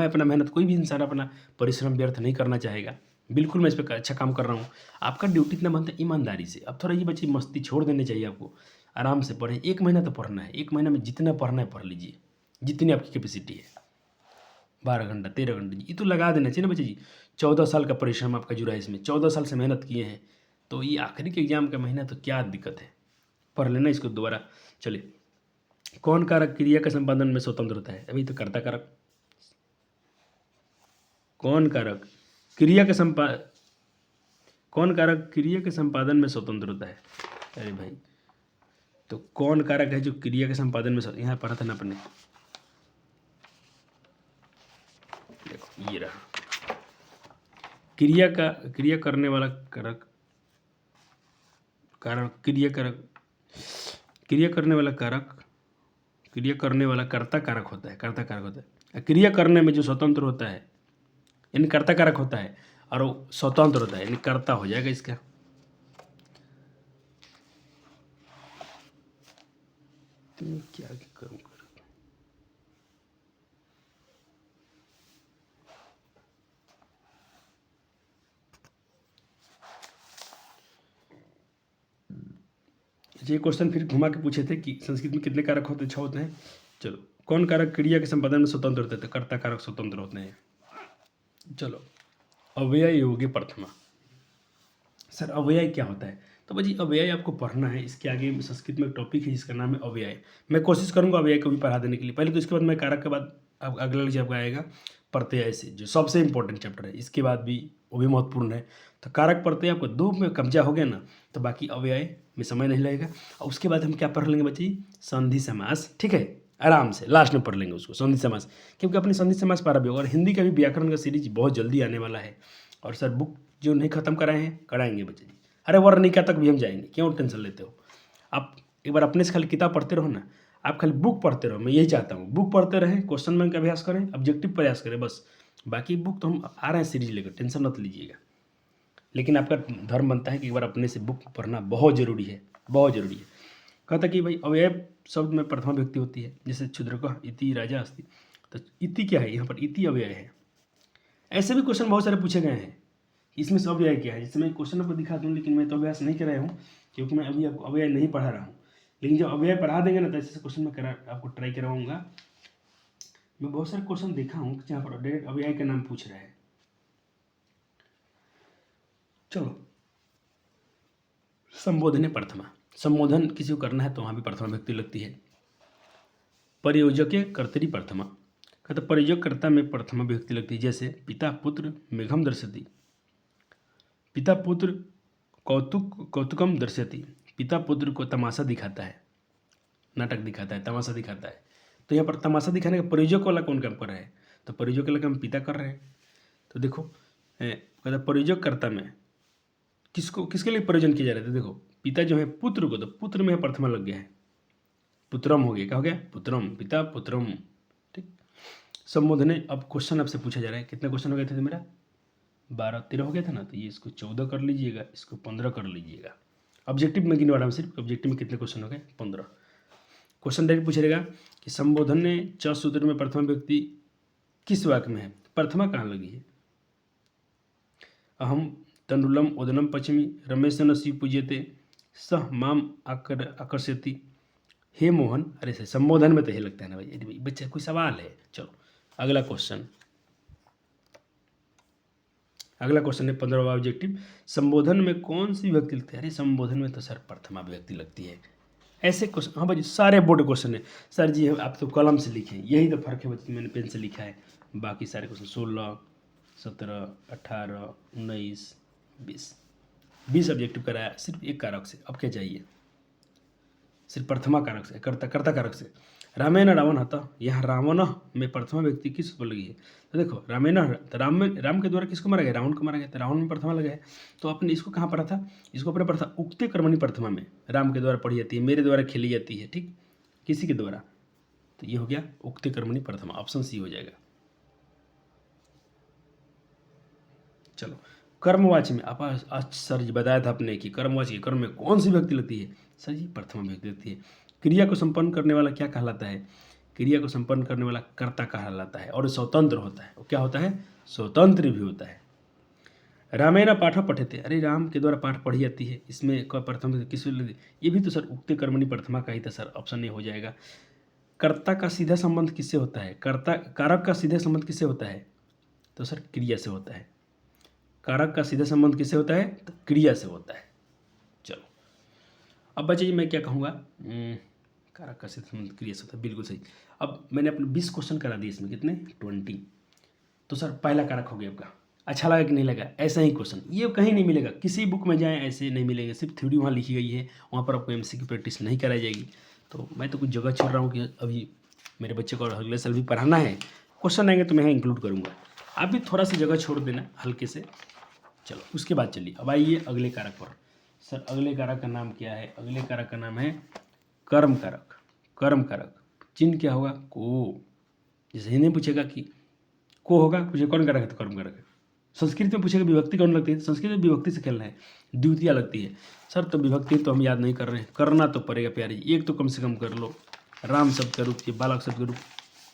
अपना मेहनत, कोई भी इंसान अपना परिश्रम व्यर्थ नहीं करना चाहेगा। बिल्कुल मैं इस पर अच्छा काम कर रहा हूँ। आपका ड्यूटी इतना बनता है ईमानदारी से। अब थोड़ा ये बच्चे मस्ती छोड़ देने चाहिए आपको, आराम से पढ़ें। 1 महीना तो पढ़ना है, 1 महीना में जितना पढ़ना है पढ़ लीजिए, जितनी आपकी कैपेसिटी है। 12 घंटा 13 घंटे ये तो लगा देना चाहिए ना बच्चे जी। 14 साल का परिश्रम आपका जुड़ा है इसमें, 14 साल से मेहनत किए हैं, तो ये आखिरी के एग्जाम का महीना, तो क्या दिक्कत है, पढ़ लेना इसको दोबारा। चलिए कौन कारक क्रिया के संपादन में स्वतंत्र होता है, अभी तो कर्ता कारक। कौन कारक क्रिया के संपादन में स्वतंत्र होता है। अरे भाई तो कौन कारक है जो क्रिया के संपादन में यहाँ पढ़ा था ना अपने, देखो ये रहा, क्रिया करने वाला कारक, क्रिया करने वाला कर्ता कारक होता है, कर्ता कारक होता है। क्रिया करने में जो स्वतंत्र होता है यानी कर्ता कारक होता है, और वो स्वतंत्र होता है यानी कर्ता हो जाएगा इसका। क्या करूँ, ये क्वेश्चन फिर घुमा के पूछे थे कि संस्कृत में कितने कारक होते हैं, 6 होते हैं। चलो कौन कारक क्रिया के संपादन में स्वतंत्र होते हैं, तो कर्ता कारक स्वतंत्र होते हैं। चलो अव्यय योगी प्रथमा, सर अव्यय क्या होता है, तो भाई अव्यय आपको पढ़ना है। इसके आगे संस्कृत में एक टॉपिक है जिसका नाम है अव्यय, मैं कोशिश करूंगा अव्यय को भी पढ़ा देने के लिए। पहले तो इसके बाद मैं कारक के बाद अब अगला जब आएगा प्रत्यय से, जो सबसे इंपॉर्टेंट चैप्टर है, इसके बाद भी वो भी महत्वपूर्ण है। तो कारक प्रत्यय आपको 2 में कब्जा हो गया ना, तो बाकी अव्यय में समय नहीं लगेगा। और उसके बाद हम क्या पढ़ लेंगे बच्चे, संधि समास। ठीक है आराम से लास्ट में पढ़ लेंगे उसको, संधि समास, क्योंकि अपनी संधि समास पारा भी होगा। और हिंदी का भी व्याकरण का सीरीज बहुत जल्दी आने वाला है। और सर बुक जो नहीं खत्म कराए हैं कराएंगे बच्चे जी, अरे वर्णिका तक भी हम जाएंगे, क्यों टेंशन लेते हो आप। एक बार अपने से खाली किताब पढ़ते रहो ना, आप खाली बुक पढ़ते रहो, मैं यही चाहता हूँ। बुक पढ़ते रहें, क्वेश्चन बैंक का अभ्यास करें, ऑब्जेक्टिव प्रयास करें, बस। बाकी बुक तो हम आ रहे हैं सीरीज लेकर, टेंशन मत लीजिएगा। लेकिन आपका धर्म बनता है कि एक बार अपने से बुक पढ़ना बहुत ज़रूरी है, बहुत ज़रूरी है। कहता कि भाई अव्यय शब्द में प्रथमा व्यक्ति होती है, जैसे क्षुद्रकः इति राजा अस्ति, तो इति क्या है, यहाँ पर इति अव्यय है। ऐसे भी क्वेश्चन बहुत सारे पूछे गए हैं, इसमें से अव्यय क्या है। जैसे मैं क्वेश्चन आपको दिखा दूँ, लेकिन मैं तो अभ्यास नहीं कर रहा हूँ क्योंकि मैं अभी आपको अव्यय नहीं पढ़ा रहा हूँ। लेकिन जब अव्यय पढ़ा देंगे ना, तो ऐसे क्वेश्चन मैं आपको ट्राई करवाऊँगा। मैं बहुत सारे क्वेश्चन देखा हूँ जहाँ पर डायरेक्ट अव्यय का नाम पूछ रहा है। चलो, संबोधन प्रथमा, संबोधन किसी को करना है तो वहाँ भी प्रथमा व्यक्ति लगती है। प्रयोजके कर्तरी प्रथमा, कहते प्रयोजकर्ता में प्रथमा व्यक्ति लगती है। जैसे पिता पुत्र मेघम दर्शति, पिता पुत्र कौतुकम दर्शति, पिता पुत्र को तमाशा दिखाता है, नाटक दिखाता है, तमाशा दिखाता है। तो यहाँ पर तमाशा दिखाने का प्रयोजक वाला कौन काम कर रहा है, तो प्रयोजक वाला काम पिता कर रहे हैं। तो देखो कहता प्रयोजकर्ता में किसके लिए प्रयोजन किया जा रहा है। तो देखो पिता जो है पुत्र को, तो पुत्र में प्रथमा लग गया है, पुत्रम हो गया, क्या हो गया, पुत्रम, पिता पुत्रम। ठीक, संबोधन। अब क्वेश्चन आपसे पूछा जा रहा है, कितने क्वेश्चन हो गए थे मेरा, 12-13 हो गया था ना, तो ये इसको 14 कर लीजिएगा, इसको 15 कर लीजिएगा। ऑब्जेक्टिव में गिनवा रहा हूँ सिर्फ, ऑब्जेक्टिव में कितने क्वेश्चन हो गए, 15 क्वेश्चन। डायरेक्ट पूछेगा कि संबोधन ने च सूत्र में प्रथमा व्यक्ति किस वाक्य में है, प्रथमा कहाँ लगी है। अहम तंडुलम ओदनम पश्चिमी रमेश नसी पूज्यते सह माम आकर्षति, हे मोहन। अरे से संबोधन में तो ये लगता है ना भाई, बच्चे कोई सवाल है। चलो अगला क्वेश्चन, अगला क्वेश्चन है 15वां ऑब्जेक्टिव, संबोधन में कौन सी विभक्ति लगती है। अरे संबोधन में तो सर प्रथमा विभक्ति लगती है। ऐसे क्वेश्चन, हाँ भाई सारे बोर्ड क्वेश्चन है सर जी, आप तो कलम से लिखे, यही तो फर्क है बच्चे, मैंने पेन से लिखा है। बाकी सारे क्वेश्चन 16, 17, 18, 19, 20 ऑब्जेक्टिव कराया सिर्फ एक कारक से। अब क्या चाहिए, सिर्फ प्रथमा कारक से, कर्ता कारक से। रामेण रावण हता, यहाँ रावण में प्रथमा व्यक्ति किस पर लगी है। तो देखो रामेण, तो राम के द्वारा किसको मारा गया, रावण को मारा गया, तो रावण में प्रथमा लगा है। तो आपने इसको कहाँ पढ़ा था, इसको अपने पढ़ा था उक्ते कर्मणि प्रथमा में, राम के द्वारा पढ़ी जाती है, मेरे द्वारा खेली जाती है। ठीक, किसी के द्वारा, तो ये हो गया उक्ते कर्मणि प्रथमा, ऑप्शन सी हो जाएगा। चलो कर्मवाची में, आप सर जी बताया था आपने कि कर्मवाची कर्म में कौन सी व्यक्ति लगती है, सर जी प्रथमा व्यक्ति लगती है। क्रिया को संपन्न करने वाला क्या कहलाता है, क्रिया को संपन्न करने वाला कर्ता कहलाता है, और स्वतंत्र होता है। वो क्या होता है, स्वतंत्र भी होता है। रामेण पाठ पठेते, अरे राम के द्वारा पाठ पढ़ी जाती है, इसमें प्रथम किस, ये भी तो सर उक्ते कर्मणि प्रथमा का ही था सर, ऑप्शन ए हो जाएगा। कर्ता का सीधा संबंध किससे होता है, कर्ता कारक का सीधा संबंध किससे होता है, तो सर क्रिया से होता है। कारक का सीधा संबंध किससे होता है, तो क्रिया से होता है। चलो अब बच्चे जी मैं क्या कहूँगा, कारक का सीधा संबंध क्रिया से होता है, बिल्कुल सही। अब मैंने अपने 20 क्वेश्चन करा दिए, इसमें कितने, 20। तो सर पहला कारक हो गया आपका। अच्छा लगा कि नहीं लगा, ऐसा ही क्वेश्चन ये कहीं नहीं मिलेगा, किसी बुक में जाएँ ऐसे नहीं मिलेगा, सिर्फ थ्योरी वहाँ लिखी गई है, वहाँ पर आपको एमसीक्यू प्रैक्टिस नहीं कराई जाएगी। तो मैं तो कुछ जगह छोड़ रहा हूँ कि अभी मेरे बच्चे को अगले साल भी पढ़ाना है, क्वेश्चन आएंगे तो मैं यहाँ इंक्लूड करूँगा, आप भी थोड़ा सा जगह छोड़ देना हल्के से। चलो उसके बाद चलिए, अब आइए अगले कारक पर। सर अगले कारक का नाम क्या है, अगले कारक का नाम है कर्म कारक। कर्म कारक चिन्ह क्या होगा, को। जैसे हिंदी में पूछेगा कि को होगा, पूछे कौन कारक है, तो कर्म कारक है। संस्कृत में पूछेगा विभक्ति कौन लगती है, संस्कृत में विभक्ति से खेलना है, द्वितीया लगती है। सर तो विभक्ति तो हम याद नहीं कर रहे हैं, करना तो पड़ेगा प्यारे, एक तो कम से कम कर लो। राम शब्द का रूप, ये बालक शब्द का रूप,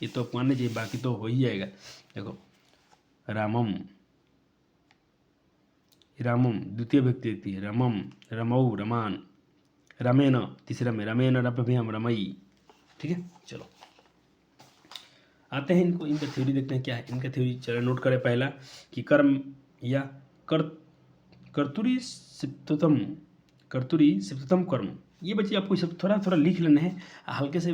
ये तो आपको आने चाहिए, बाकी तो हो ही जाएगा। देखो रामम, रामम द्वितीय व्यक्ति लगती है, रमम, रमऊ, रमान, रमेन तीसरा में, रमेन रभ्यम रमई। ठीक है, चलो आते हैं इनको, इनका थ्योरी देखते हैं क्या है इनका थ्योरी। चलो नोट करें पहला कि कर्म या कर्तुरी सिप्ततम कर्म, ये बच्चे आपको सब थोड़ा थोड़ा लिख लेना है, हल्के से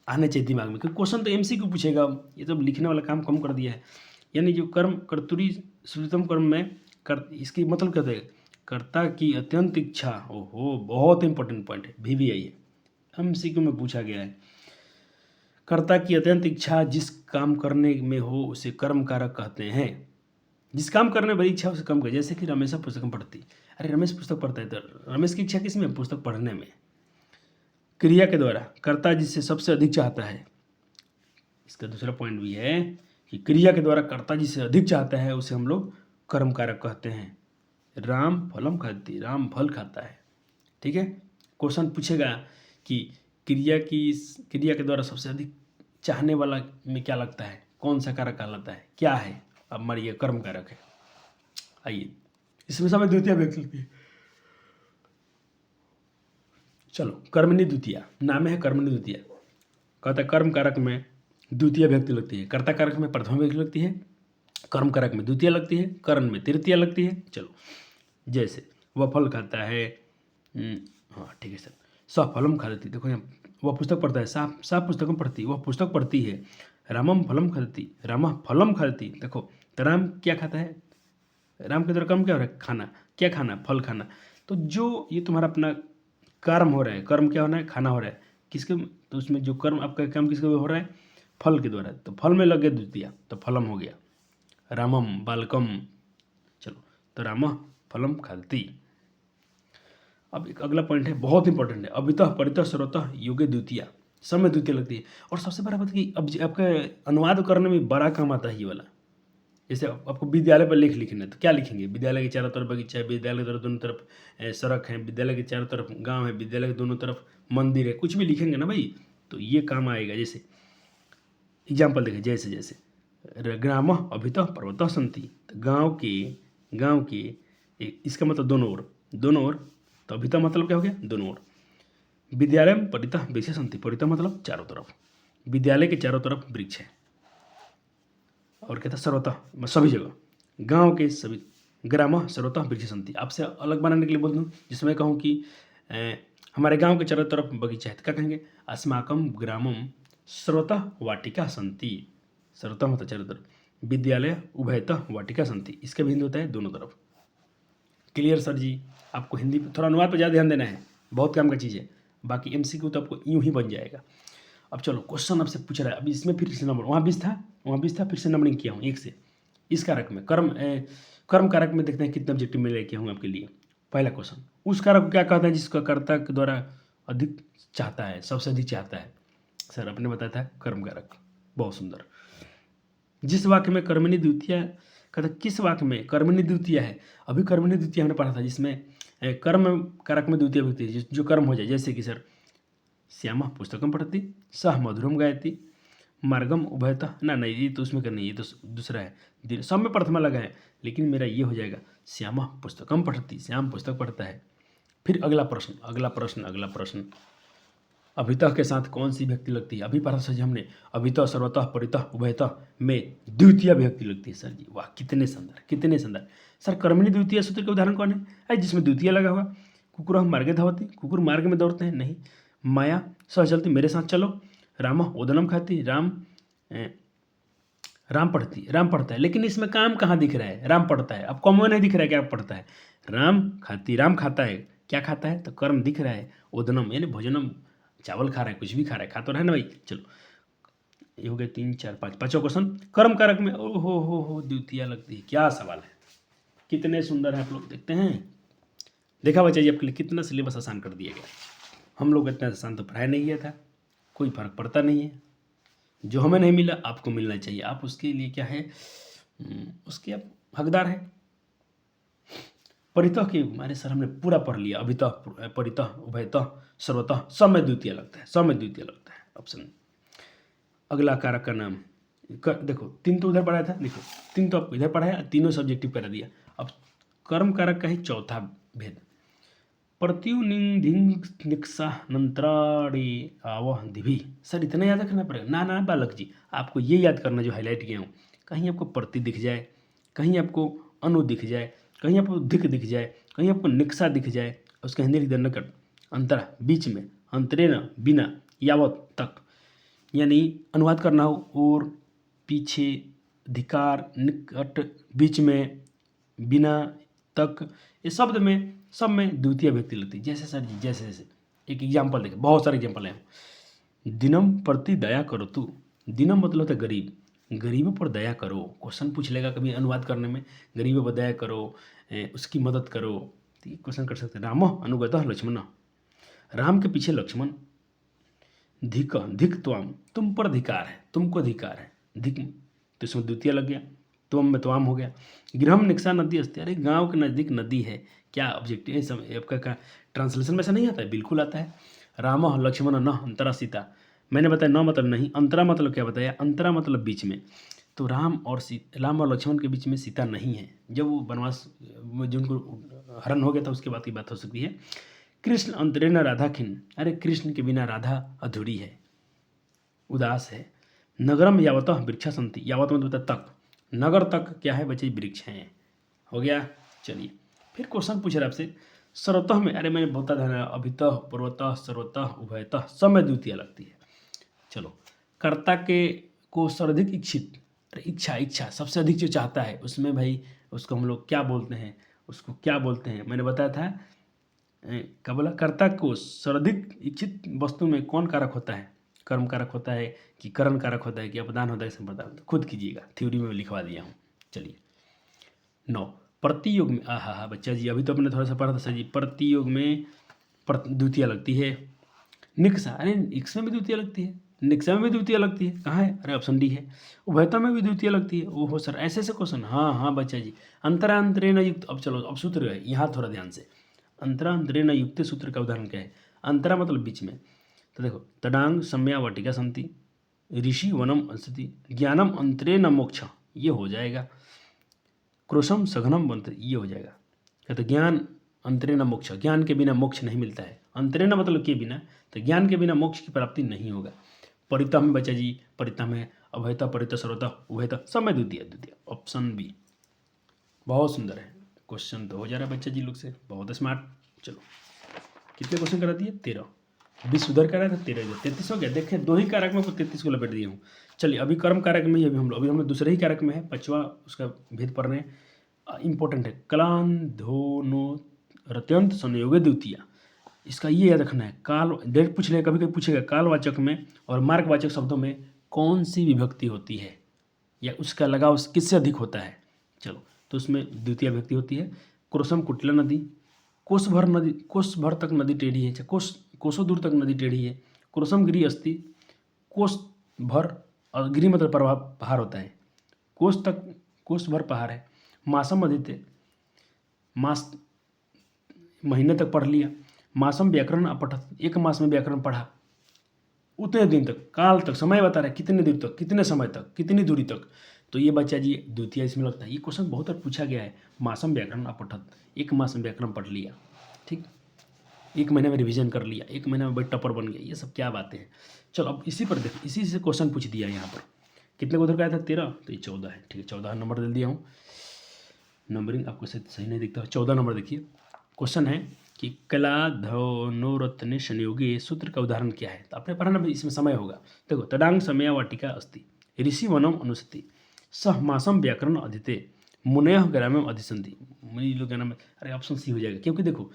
आने चाहिए दिमाग में, क्योंकि क्वेश्चन तो एमसीक्यू पूछेगा, ये तो लिखने वाला काम कम कर दिया है। यानी जो कर्म कर्तुरी सिप्ततम कर्म में इसकी मतलब क्या होता है, कर्ता की अत्यंत इच्छा। ओहो बहुत इंपॉर्टेंट पॉइंट है, VVI है, एमसीक्यू में पूछा गया है। कर्ता की अत्यंत इच्छा जिस काम करने में हो उसे कर्म कारक कहते हैं। जिस काम करने में बड़ी इच्छा उसे कम कर, जैसे कि रमेशा पुस्तक पढ़ती, अरे रमेश पुस्तक पढ़ता है तो रमेश की इच्छा किस में, पुस्तक पढ़ने में। क्रिया के द्वारा कर्ता जिससे सबसे अधिक चाहता है, इसका दूसरा पॉइंट भी है कि क्रिया के द्वारा कर्ता जिससे अधिक चाहता है उसे हम लोग कर्म कारक कहते हैं। राम फलम खाती, राम फल खाता है। ठीक है, क्वेश्चन पूछेगा कि क्रिया के द्वारा सबसे अधिक चाहने वाला में क्या लगता है, कौन सा कारक कहलाता है, क्या है? अब मानिए कर्म कारक है। आइए इसमें समय द्वितीय व्यक्ति लगती है। चलो कर्मणि द्वितीय, नाम है कर्मणि द्वितीय। कहता है कर्म कारक में द्वितीय व्यक्ति लगती है, कर्ता कारक में प्रथम व्यक्ति लगती है, कर्म कारक में द्वितीय लगती है, करण में तृतीय लगती है। चलो जैसे वह फल खाता है, हाँ ठीक है सर, सफलम खाती। देखो यहाँ वह पुस्तक पढ़ता है, साफ पुस्तकम पढ़ती, वह पुस्तक पढ़ती है। रामम फलम खाती, राम फलम खाती। देखो तो राम क्या खाता है, राम के द्वारा कर्म क्या हो रहा है, खाना। क्या खाना, फल खाना। तो जो ये तुम्हारा अपना कर्म हो रहा है, कर्म क्या हो रहा है, खाना हो रहा है। किसके, तो उसमें जो कर्म आपका काम किसके हो रहा है, फल के द्वारा। तो फल में लग गया द्वितीय, तो फलम हो गया। रामम बालकम, चलो तो राम फलम खाती। अब एक अगला पॉइंट है, बहुत इंपॉर्टेंट है, अभितः परितः सर्वतः योगे द्वितीय, सब में द्वितीय लगती है। और सबसे बड़ा बात कि अब आपका अनुवाद करने में बड़ा काम आता है ये वाला। जैसे आपको विद्यालय पर लेख लिखना है तो क्या लिखेंगे, विद्यालय के चारों तरफ बगीचा है, विद्यालय के दोनों तरफ सड़क है, विद्यालय के चारों तरफ गांव है, विद्यालय के दोनों तरफ मंदिर है, कुछ भी लिखेंगे ना भाई तो ये काम आएगा। जैसे एग्जाम्पल देखें, जैसे जैसे ग्राम अभितः पर्वतः संति, तो गाँव के इसका मतलब दोनों ओर, तो अभितः मतलब क्या हो गया, दोनों ओर। विद्यालय में परितः वृक्ष संति, परितः मतलब चारों तरफ, विद्यालय के चारों तरफ वृक्ष है। और कहता है सर्वतः सभी जगह, गांव के सभी, ग्राम सर्वतः वृक्ष संति। आपसे अलग बनाने के लिए बोल दूँ, जिसमें कहूँ कि हमारे गांव के चारों तरफ बगीचा है, तो क्या कहेंगे, अस्माकम ग्रामम सर्वतः वाटिका संति। सर्वतः मतलब चारों तरफ, विद्यालय उभयतः वाटिका संति, इसका भी हिंदी होता है दोनों तरफ। क्लियर सर जी? आपको हिंदी पर थोड़ा अनुवाद पर ज़्यादा ध्यान देना है, बहुत काम का चीज़ है। बाकी MCQ तो आपको यूँ ही बन जाएगा। अब चलो क्वेश्चन आपसे पूछ रहा है, अब इसमें फिर से नंबर वहाँ 20 था, फिर से नंबरिंग किया हूँ 1 से। इस कारक में कर्म कारक में देखते हैं कितने ऑब्जेक्टिव में लेके हूँ आपके लिए। पहला क्वेश्चन, उस कारक को क्या कहते हैं जिसका कर्ता के द्वारा अधिक चाहता है, सबसे अधिक चाहता है? सर आपने बताया था कर्म कारक। बहुत सुंदर। जिस वाक्य में कर्मणि द्वितीय, कहता किस वाक्य में कर्मणि द्वितीय है? अभी कर्मणि द्वितीय हमने पढ़ा था, जिसमें कर्म कारक में द्वितीय व्यक्ति है जो कर्म हो जाए। जैसे कि सर श्यामा पुस्तकम पढ़ती, सह मधुरम गायती, मार्गम उभयतः, ना नहीं ये तो उसमें करनी, ये तो दूसरा है, सब में प्रथमा लगा है, लेकिन मेरा ये हो जाएगा श्यामा पुस्तकम पढ़ती, श्याम पुस्तक पढ़ता है। फिर अगला प्रश्न, अभितः के साथ कौन सी व्यक्ति लगती है? अभी पढ़ा सर हमने, अभितः सर्वतः परितः उभयतः में द्वितीय व्यक्ति लगती है। सर जी वाह, कितने सुंदर। सर कर्मणि द्वितीय सूत्र का उदाहरण कौन है जिसमें द्वितीय लगा हुआ? कुकुर मार्गे धावती, कुकुर मार्ग में दौड़ते हैं, नहीं। माया सह चलती, मेरे साथ चलो। राम ओदनम खाती, राम पढ़ता है, लेकिन इसमें काम कहाँ दिख रहा है? राम पढ़ता है। अब कॉमन नहीं दिख रहा है क्या पढ़ता है? राम खाता है, क्या खाता है? तो कर्म दिख रहा है। ओदनम यानी भोजनम, चावल खा रहा है, कुछ भी खा रहा है, खा तो रहा है ना भाई। चलो ये हो गए 3 4 5, पाँचों क्वेश्चन कर्म कारक में हो द्वितीय लगती है। क्या सवाल है, कितने सुंदर है आप लोग, देखते हैं। देखा बच्चा जी आपके लिए कितना सिलेबस आसान कर दिया गया। हम लोग इतना आसान तो पढ़ाया नहीं गया था, कोई फर्क पड़ता नहीं है। जो हमें नहीं मिला आपको मिलना चाहिए, आप उसके लिए क्या है, उसके आप हकदार हैं। परितः के हमारे सर हमने पूरा पढ़ लिया। अभितः परितः उभयतः सर्वतः, सब में द्वितीय लगता है। ऑप्शन अगला कारक का नाम देखो, 3 तो उधर पढ़ाया था, देखो 3 तो आपको इधर पढ़ाया, तीनों सब्जेक्टिव करा दिया। अब कर्म कारक का ही चौथा भेद, प्रत्युनिधिक्षा नंत्राणी आवह दिभी। सर इतना याद रखना पड़ेगा ना बालक जी, आपको ये याद करना जो हाईलाइट किया हूँ। कहीं आपको प्रति दिख जाए, कहीं आपको अनु दिख जाए, कहीं आपको धिक दिख जाए, कहीं आपको निक्षा दिख जाए, उसका हिंदी लिख देना निकट, अंतरा बीच में, अंतरेण बिना, यावत तक, यानी अनुवाद करना हो, और पीछे, धिकार, निकट, बीच में, बिना, तक, ये शब्द में सब में द्वितीय व्यक्ति लगती है। जैसे सर जी जैसे एक एग्जाम्पल देखें, बहुत सारे एग्जाम्पल हैं। दिनम प्रति दया करो तू, दिनम मतलब होता है गरीब, गरीबों पर दया करो। क्वेश्चन पूछ लेगा कभी अनुवाद करने में, गरीबों पर दया करो, उसकी मदद करो, तो ये क्वेश्चन कर सकते हैं। राम अनुगतः लक्ष्मण, राम के पीछे लक्ष्मण, धिक धिक त्वाम, तुम पर अधिकार है, तुमको अधिकार है। धिक तो इसमें द्वितीय लग गया, त्वम में त्वाम हो गया। गृहम निक्षा नदी अस्ति, अरे गांव के नज़दीक नदी है, क्या ऑब्जेक्टिव है समय आपका ट्रांसलेशन में ऐसा नहीं आता है, बिल्कुल आता है। राम लक्ष्मण न अंतरा सीता, मैंने बताया न मतलब नहीं, अंतरा मतलब क्या बताया, अंतरा मतलब बीच में। तो राम और लक्ष्मण के बीच में सीता नहीं है। जब वो वनवास में जिनको हरण हो गया था उसके बाद की बात हो सकती है। कृष्ण अंतरे न राधा खिन, अरे कृष्ण के बिना राधा अधूरी है, उदास है। नगरम यावतः वृक्षा संति, यावत मतलब तक, नगर तक क्या है बच्चे, वृक्ष हैं। हो गया। चलिए फिर क्वेश्चन पूछ रहा है आपसे, सर्वतः में, अरे मैंने बहुत ध्यान है, अभितः पूर्वतः सर्वतः उभयतः सब में द्वितीय लगती है। चलो कर्ता के को सर्वाधिक इच्छित, अरे इच्छा इच्छा सबसे अधिक जो चाहता है उसमें भाई उसको हम लोग क्या बोलते हैं, उसको क्या बोलते हैं, मैंने बताया था क्या बोला, कर्ता को सर्वाधिक इच्छित वस्तु में कौन कारक होता है, कर्म कारक होता है कि करण कारक होता है कि अपदान होता है, संप्रदान, खुद कीजिएगा, थ्योरी में लिखवा दिया हूँ। चलिए 9 प्रतियोग में, हाँ बच्चा जी अभी तो अपने थोड़ा सा पढ़ा था सर जी, प्रतियोग में द्वितीय लगती है। निक्सा, अरे निक्सा में द्वितीय लगती है, निक्सा में भी द्वितीय लगती है, कहाँ है, अरे ऑप्शन डी है। उभयता में भी द्वितीय लगती है, ओहो सर ऐसे ऐसे क्वेश्चन, हाँ बच्चा जी। अंतरांतरे न युक्त, अब चलो अब सूत्र है यहाँ थोड़ा ध्यान से, अंतरांतरे न युक्त सूत्र का उदाहरण क्या है, अंतरा मतलब बीच में, तो देखो तडांग सम्या वाटिका संति, ऋषि वनम असति, ज्ञानम अंतरे न मोक्ष, ये हो जाएगा। क्रोशम सघनम बनते, ये हो जाएगा। कहते ज्ञान अंतरे न मोक्ष, ज्ञान के बिना मोक्ष नहीं मिलता है, अंतरे न मतलब के बिना, तो ज्ञान के बिना मोक्ष की प्राप्ति नहीं होगा। परिता में बच्चा जी, परिता में अभयता परिता सर्वता उभयता सब में द्वितीय द्वितीय, ऑप्शन बी। बहुत सुंदर है क्वेश्चन, तो हो जा रहा है बच्चा जी लोग से, बहुत स्मार्ट। चलो कितने क्वेश्चन करा दिए, 13, 20 उधर करा था, 13 33 हो गया। देखें 2 ही कारक में 33 को लपेट दिया हूँ। चलिए अभी कर्म कारक में ही अभी हम लोग दूसरे ही कारक में है, 5वां उसका भेद पढ़ रहे हैं, इंपॉर्टेंट है। कलान धोनो रत्यंत संयोग द्वितीय, इसका ये याद रखना है। काल डेट पूछ ले, कभी कभी पूछेगा कालवाचक में और मार्गवाचक शब्दों में कौन सी विभक्ति होती है या उसका लगाव किससे अधिक होता है। चलो तो उसमें द्वितीय विभक्ति होती है। क्रोशम कुटिला नदी, कोस भर तक नदी टेढ़ी है, कोसों दूर तक नदी टेढ़ी है। क्रोशम गिरी अस्ति, कोस भर, और गिरी मतलब पहाड़ होता है, कोस भर पहाड़ है। मासम अदित्य, मास महीने तक पढ़ लिया। मासम व्याकरण अपठत, एक मास में व्याकरण पढ़ा, उतने दिन तक, काल तक, समय बता रहा है कितने दिन तक, कितने समय तक, कितनी दूरी तक, तो ये बच्चा जी द्वितीय इसमें लगता है। ये क्वेश्चन बहुत बार पूछा गया है। मासम व्याकरण अपठत, एक मास में व्याकरण पढ़ लिया, ठीक, एक महीने में रिवीजन कर लिया, एक महीने में बड़े टॉपर बन गया, ये सब क्या बातें हैं। चलो अब इसी पर देखो, इसी से क्वेश्चन पूछ दिया यहाँ पर, कितने को उधर का आया था 13, तो ये 14 है, ठीक है 14 नंबर दे दिया हूँ। नंबरिंग आपको सही नहीं दिखता, 14 नंबर देखिए। क्वेश्चन है कि कला धनोरत्न संयोगी सूत्र का उदाहरण क्या है, तो आपने पढ़ा ना, इसमें समय होगा। देखो तडांग समय वाटिका अस्ति, ऋषि वनम अनुसति, सह मासम व्याकरण अधीते, मुनय ग्राम्यम अधिसंधि, मुनि लोग ग्राम, अरे ऑप्शन सी हो जाएगा, क्योंकि देखो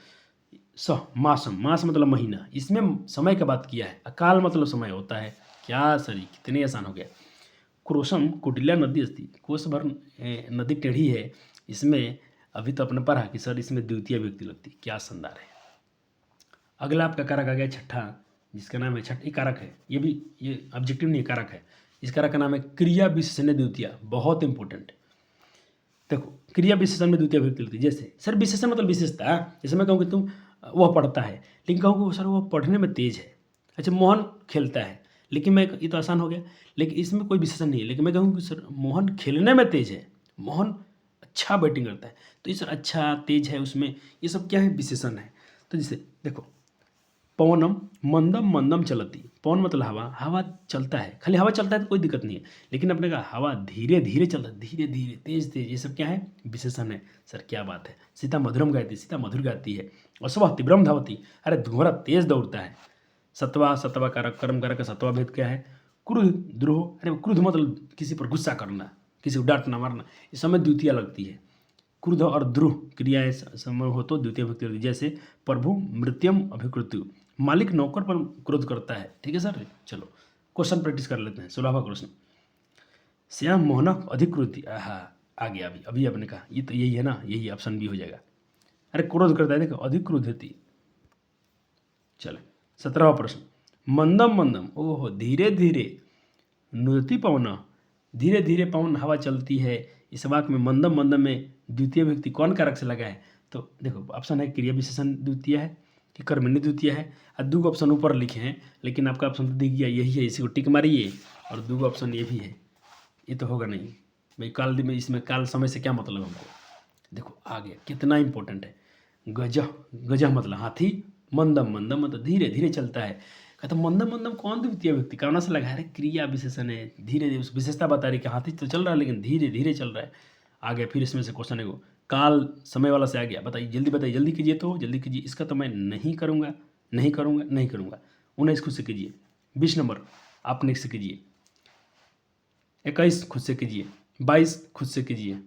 सह मासम, मास मतलब महीना, इसमें समय का बात किया है, अकाल मतलब समय होता है, क्या सर कितने आसान हो गया। क्रोशम कुटिला नदी अस्ति, कोस भर नदी टेढ़ी है, इसमें अभी तो अपने पढ़ा कि सर इसमें द्वितीय विभक्ति लगती, क्या शानदार है। अगला आपका कारक आ गया छठा, जिसका नाम है छठ, कारक है, ये ऑब्जेक्टिव नहीं कारक है। इस कारक का नाम है क्रिया विशेषण द्वितीय, बहुत इंपॉर्टेंट। देखो क्रिया विशेषण में द्वितीय विभक्ति लगती है, जैसे सर विशेषण मतलब विशेषता, जैसे मैं कहूँ कि तुम वह पढ़ता है, लेकिन कहूँ कि सर वह पढ़ने में तेज है। अच्छा मोहन खेलता है, लेकिन मैं, ये तो आसान हो गया, लेकिन इसमें कोई विशेषण नहीं है, लेकिन मैं कहूँ कि सर मोहन खेलने में तेज है, मोहन अच्छा बैटिंग करता है, तो ये सर अच्छा तेज है उसमें, ये सब क्या है, विशेषण है। तो जैसे देखो पवनम मंदम मंदम चलती, पवन मतलब हवा, हवा चलता है, खाली हवा चलता है तो कोई दिक्कत नहीं है, लेकिन अपने का हवा धीरे धीरे चलता है, धीरे धीरे तेज तेज, ये सब क्या है, विशेषण है। सर क्या बात है। सीता मधुरम गाती, सीता मधुर गाती है। अश्वः तीव्रम धावती, अरे घोड़ा तेज दौड़ता है। सत्वा कारक कर्म कारक का सत्वा भेद क्या है। क्रुद्ध द्रोह, अरे क्रुद्ध मतलब किसी पर गुस्सा करना, किसी को डांटना मारना, इस समय द्वितीय लगती है। क्रुद्ध और द्रुह क्रियाएं समय हो तो द्वितीय विभक्ति लगती है, जैसे प्रभु मृत्यम अभिकृत्यु, मालिक नौकर पर क्रोध करता है, ठीक है सर। चलो क्वेश्चन प्रैक्टिस कर लेते हैं। 16वां क्वेश्चन, श्याम मोहनक अधिकृति, आ गया अभी आपने कहा, ये तो यही है ना, यही ऑप्शन बी हो जाएगा। अरे क्रोध करता है, देखो अधिक्रुद्धति। चलो 17वां प्रश्न, मंदम मंदम, ओहो धीरे धीरे, नुदती पवन, धीरे धीरे पवन हवा चलती है। इस वाक्य में मंदम मंदम में द्वितीय व्यक्ति कौन कारक से लगा है? तो देखो ऑप्शन है क्रिया विशेषण द्वितीय है कि कर्मण्य द्वितीय है, और दो ऑप्शन ऊपर लिखे हैं, लेकिन आपका ऑप्शन तो दिख गया यही है, इसी को टिक मारिए। और दो ऑप्शन ये भी है, ये तो होगा नहीं भाई। काल में इसमें काल समय से क्या मतलब हमको? देखो आ गया, कितना इंपॉर्टेंट है। गजह, गजह मतलब हाथी, मंदम मंदम मतलब धीरे धीरे चलता है। कहता मंदम मंदम कौन द्वितीय व्यक्ति, कौन से लगा है? क्रिया विशेषण है, धीरे धीरे, उस विशेषता बता रही कि हाथी तो चल रहा है लेकिन धीरे धीरे चल रहा है। आ गया फिर इसमें से क्वेश्चन है वो, काल समय वाला से आ गया। बताइए जल्दी बताइए, जल्दी कीजिए, तो जल्दी कीजिए। इसका तो मैं नहीं करूँगा, नहीं करूँगा, नहीं करूँगा। 19 खुद से कीजिए, 20 नंबर आप नेक्स्ट से कीजिए, 21 खुद से कीजिए, 22 खुद से कीजिए।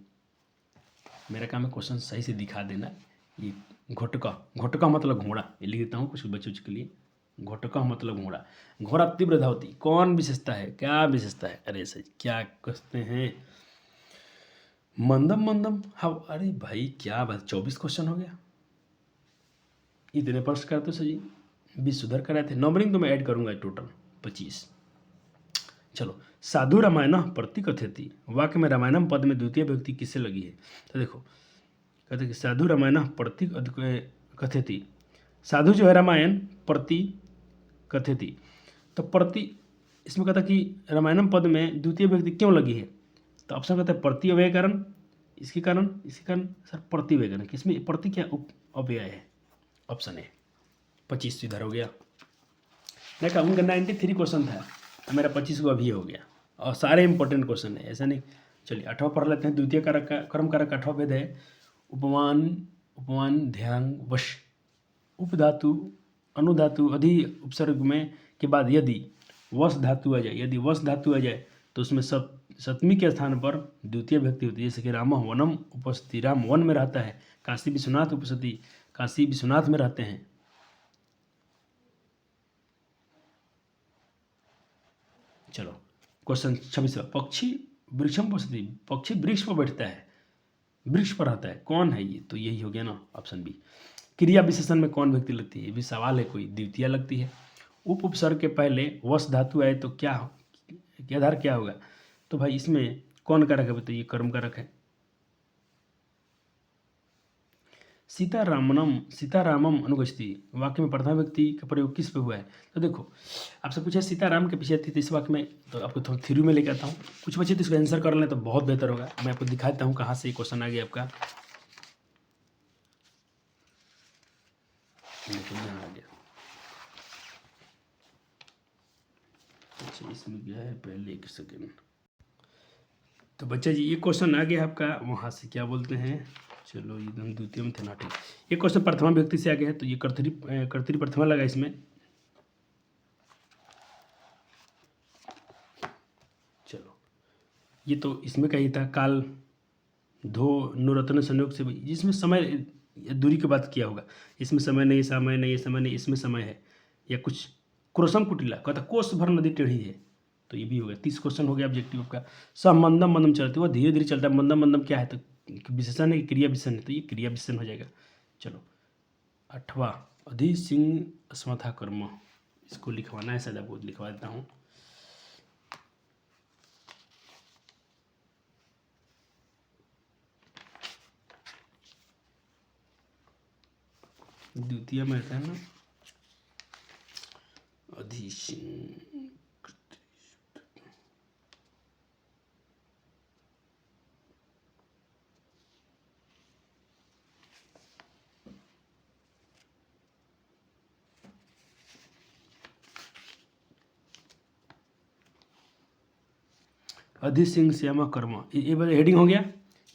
मेरा काम है क्वेश्चन सही से दिखा देना। ये घोटका, घोटका मतलब घोड़ा, ये लिख देता हूँ कुछ बच्चों के लिए। घोटका मतलब घोड़ा, घोड़ा तीव्र धावती, कौन विशेषता है, क्या विशेषता है? अरे सही, क्या कहते हैं? मंदम मंदम, हाँ। अरे भाई क्या बात, 24 क्वेश्चन हो गया। इतने प्रश्न करते सही, 20 सुधर कर आए थे। नंबरिंग तो मैं ऐड करूँगा टोटल 25। चलो, साधु रामायण प्रतिकथयति, वाक्य में रामायणम पद में द्वितीय व्यक्ति किससे लगी है? तो देखो कहते कि साधु रामायण प्रति कथयति, साधु जो है रामायण प्रति कथयति, तो प्रति इसमें कहता कि रामायणम पद में द्वितीय व्यक्ति क्यों लगी है? तो ऑप्शन कहता है प्रति अव्यय कारण, इसके कारण, इसके कारण। सर प्रति अव्यय कारण, किसमें प्रति क्या अव्यय है? ऑप्शन है। 25 इधर हो गया। देखा उनका 93 क्वेश्चन था, मेरा 25 को अभी हो गया, और सारे इंपॉर्टेंट क्वेश्चन है, ऐसा नहीं। चलिए 8वां पढ़ लेते हैं। द्वितीय कारक का कर्म कारक का 8वां भेद है उपमान, उपमान ध्यान वश, उपधातु अनुधातु अधि उपसर्ग में के बाद यदि वश धातु आ जाए, यदि वश धातु आ जाए तो उसमें सप्तमी के स्थान पर द्वितीय व्यक्ति होती है। जैसे कि राम वनम उपस्थिति, राम वन में रहता है। काशी विश्वनाथ उपस्थिति, काशी विश्वनाथ में रहते हैं। चलो क्वेश्चन 26, पक्षी वृक्षम उपस्थिति, पक्षी वृक्ष पर बैठता है, वृक्ष पर रहता है, कौन है ये? तो यही हो गया ना ऑप्शन बी। क्रिया विशेषण में कौन व्यक्ति लगती है? ये भी सवाल है, कोई द्वितीय लगती है। उप उपसर्ग के पहले वश धातु आए तो क्या आधार क्या होगा? तो भाई इसमें कौन कारक है? तो ये कर्म कारक है। सीतारामम अनुगच्छति, वाक्य में प्रथम व्यक्ति का प्रयोग किस पे हुआ है? तो देखो आपसे पूछा सीताराम के पीछे थी, तो इस वाक्य में तो आपको थोड़ा थ्योरी में लेके आता हूँ। कुछ बच्चे तो इसको आंसर कर लें तो बहुत बेहतर होगा। मैं आपको दिखाता हूँ कहाँ से क्वेश्चन आ गया आपका। यहाँ आ गया। अच्छा इसमें क्या है, पहले एक सेकेंड। तो बच्चा जी ये क्वेश्चन आ गया आपका वहाँ से, क्या बोलते हैं, चलो एकदम द्वितीय में थे ना, ठीक। ये क्वेश्चन प्रथमा व्यक्ति से आ गया है, तो ये कर्तरी प्रथमा लगा इसमें। चलो ये तो इसमें का ही था, काल धो नुरत्न संयोग से, जिसमें समय दूरी की बात किया होगा। इसमें समय नहीं, समय नहीं, समय नहीं, इसमें समय है। या कुछ क्रोशम कुटिला कहता कोष भर नदी टेढ़ी है, तो ये भी हो गया। 30 क्वेश्चन हो गया ऑब्जेक्टिव का। सब मंदम मंदम चलते, वो धीरे धीरे चलता है। मंदम मंदम क्या है? तो विशेषण है, क्रिया विशेषण है, तो ये क्रिया विशेषण हो जाएगा। चलो 8वां अधि सिंह अस्मथा कर्म, इसको लिखवाना है, शायद आपको लिखवा देता हूँ। द्वितीय में रहता है ना, अधि सिंह, अधि सिंह श्यामा कर्म, ये हेडिंग हो गया।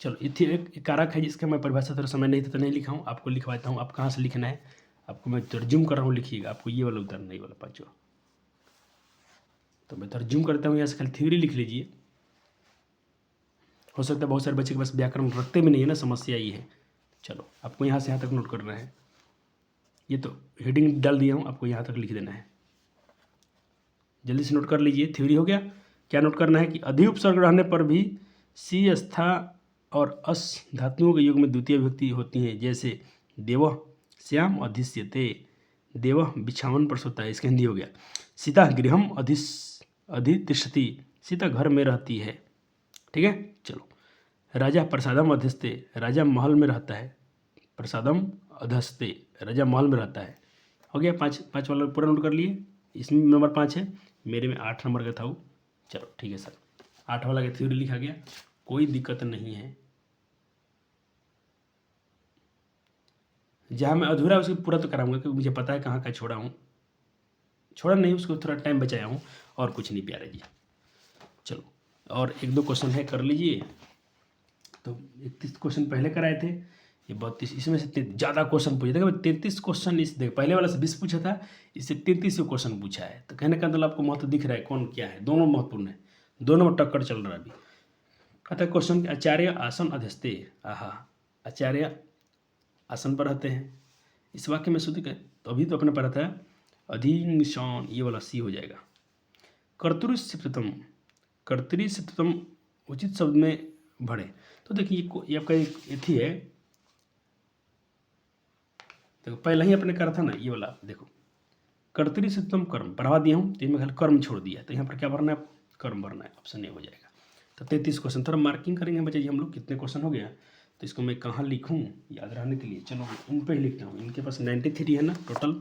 चलो इथे एक कारक है जिसका मैं परिभाषा थोड़ा समय नहीं था तो नहीं लिखा हूँ, आपको लिखवाता हूँ। आप कहाँ से लिखना है, आपको मैं तर्जुम कर रहा हूँ, लिखिएगा। आपको ये वाला उतारना, नहीं वाला 5वां, तो मैं तर्जुम करता हूँ। यहाँ से खाली थ्योरी लिख लीजिए। हो सकता है बहुत सारे बच्चे के पास व्याकरण रखते भी नहीं है ना, समस्या ये है। चलो आपको यहाँ से यहाँ तक नोट करना है। ये तो हेडिंग डाल दिया हूँ, आपको यहाँ तक लिख देना है। जल्दी से नोट कर लीजिए। थ्योरी हो गया। क्या नोट करना है कि अधि उपसर्ग रहने पर भी सी स्था और अस धातुओं के योग में द्वितीय विभक्ति होती हैं। जैसे देव श्याम अधिष्यते, देवः बिछावन पर सोता है, इसका हिंदी हो गया। सीता गृहम अधितिष्ठति, सीता घर में रहती है। ठीक है, चलो। राजा प्रसादम अध्यस्ते, राजा महल में रहता है। प्रसादम अधस्ते, राजा महल में रहता है। हो गया, पाँच वाला पूरा नोट कर लिए। इसमें नंबर 5 है, मेरे में 8 नंबर का था वो। चलो ठीक है सर, 8 वाला का थ्योरी लिखा गया, कोई दिक्कत नहीं है। जहाँ मैं अधूरा उसको पूरा तो कराऊंगा, क्योंकि मुझे पता है कहाँ का छोड़ा हूँ। छोड़ा नहीं, उसको थोड़ा टाइम बचाया हूँ, और कुछ नहीं प्यारे जी। चलो, और 1-2 क्वेश्चन है, कर लीजिए। तो 31 क्वेश्चन पहले कराए थे, ये 32, इसमें से ज़्यादा क्वेश्चन पूछे। देखो 33 क्वेश्चन इस पहले वाला से 20 पूछा था, इससे 33 क्वेश्चन पूछा है। तो कहने का मतलब आपको महत्व दिख रहा है कौन क्या है, दोनों महत्वपूर्ण है, दोनों में टक्कर चल रहा है अभी। कहता है क्वेश्चन, आचार्य आसन अध्यस्ते, आहा, आचार्य आसन पर रहते हैं। इस वाक्य में शुद्ध करें तो अभी तो अपने पढ़ा था अधिशौन, ये वाला सी हो जाएगा। कर्तृसिप्ततम उचित शब्द में भरे। तो देखिए ये आपका एक एथी है, देखो पहले ही अपने करा था ना ये वाला, देखो कर्तृसिप्तम कर्म बढ़ावा दिया हूँ, तो इसमें कर्म छोड़ दिया, तो यहाँ पर क्या भरना है, कर्म भरना है, ऑप्शन ए हो जाएगा। तो 33 क्वेश्चन, थोड़ा मार्किंग करेंगे बच्चे जी हम लोग, कितने क्वेश्चन हो गया, तो इसको मैं कहाँ लिखूँ याद रहने के लिए। चलो इन पर ही लिखता हूँ, इनके पास 93 है ना टोटल,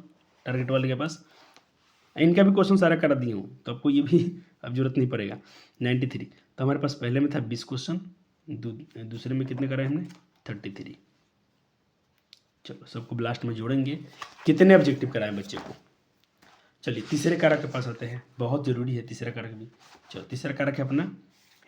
टारगेट वाले के पास। इनका भी क्वेश्चन सारा करा दिया हूँ, तो आपको ये भी अब जरूरत नहीं पड़ेगा। 93, तो हमारे पास पहले में था 20 क्वेश्चन, दूसरे में कितने कराए हमने, 33। चलो सबको लास्ट में जोड़ेंगे, कितने ऑब्जेक्टिव कराए बच्चे को। चलिए तीसरे कारक के पास आते हैं, बहुत जरूरी है तीसरा कारक भी। चलो तीसरा कारक है अपना,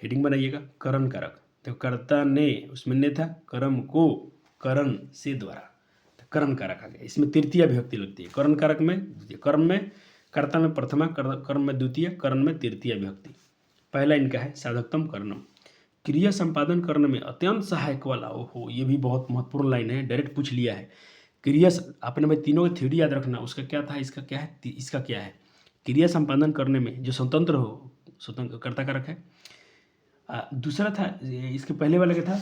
हेडिंग बनाइएगा, करण कारक। तो कर्ता ने, उसमें ने था, कर्म को करण से द्वारा, तो करण कारक आ गया। इसमें तृतीया विभक्ति लगती है, करण कारक में द्वितीय, कर्म में कर्ता में प्रथमा, कर्म में द्वितीय, करण में तृतीय विभक्ति। पहला इनका है साधकतम कर्णम, क्रिया संपादन करने में अत्यंत सहायक वाला। ओहो, ये भी बहुत महत्वपूर्ण लाइन है, डायरेक्ट पूछ लिया है। क्रिया, आपने भाई तीनों की थ्योरी याद रखना, उसका क्या था, इसका क्या है, इसका क्या है। क्रिया संपादन करने में जो स्वतंत्र हो, स्वतंत्र कर्ता कारक है। दूसरा था, इसके पहले वाले का था,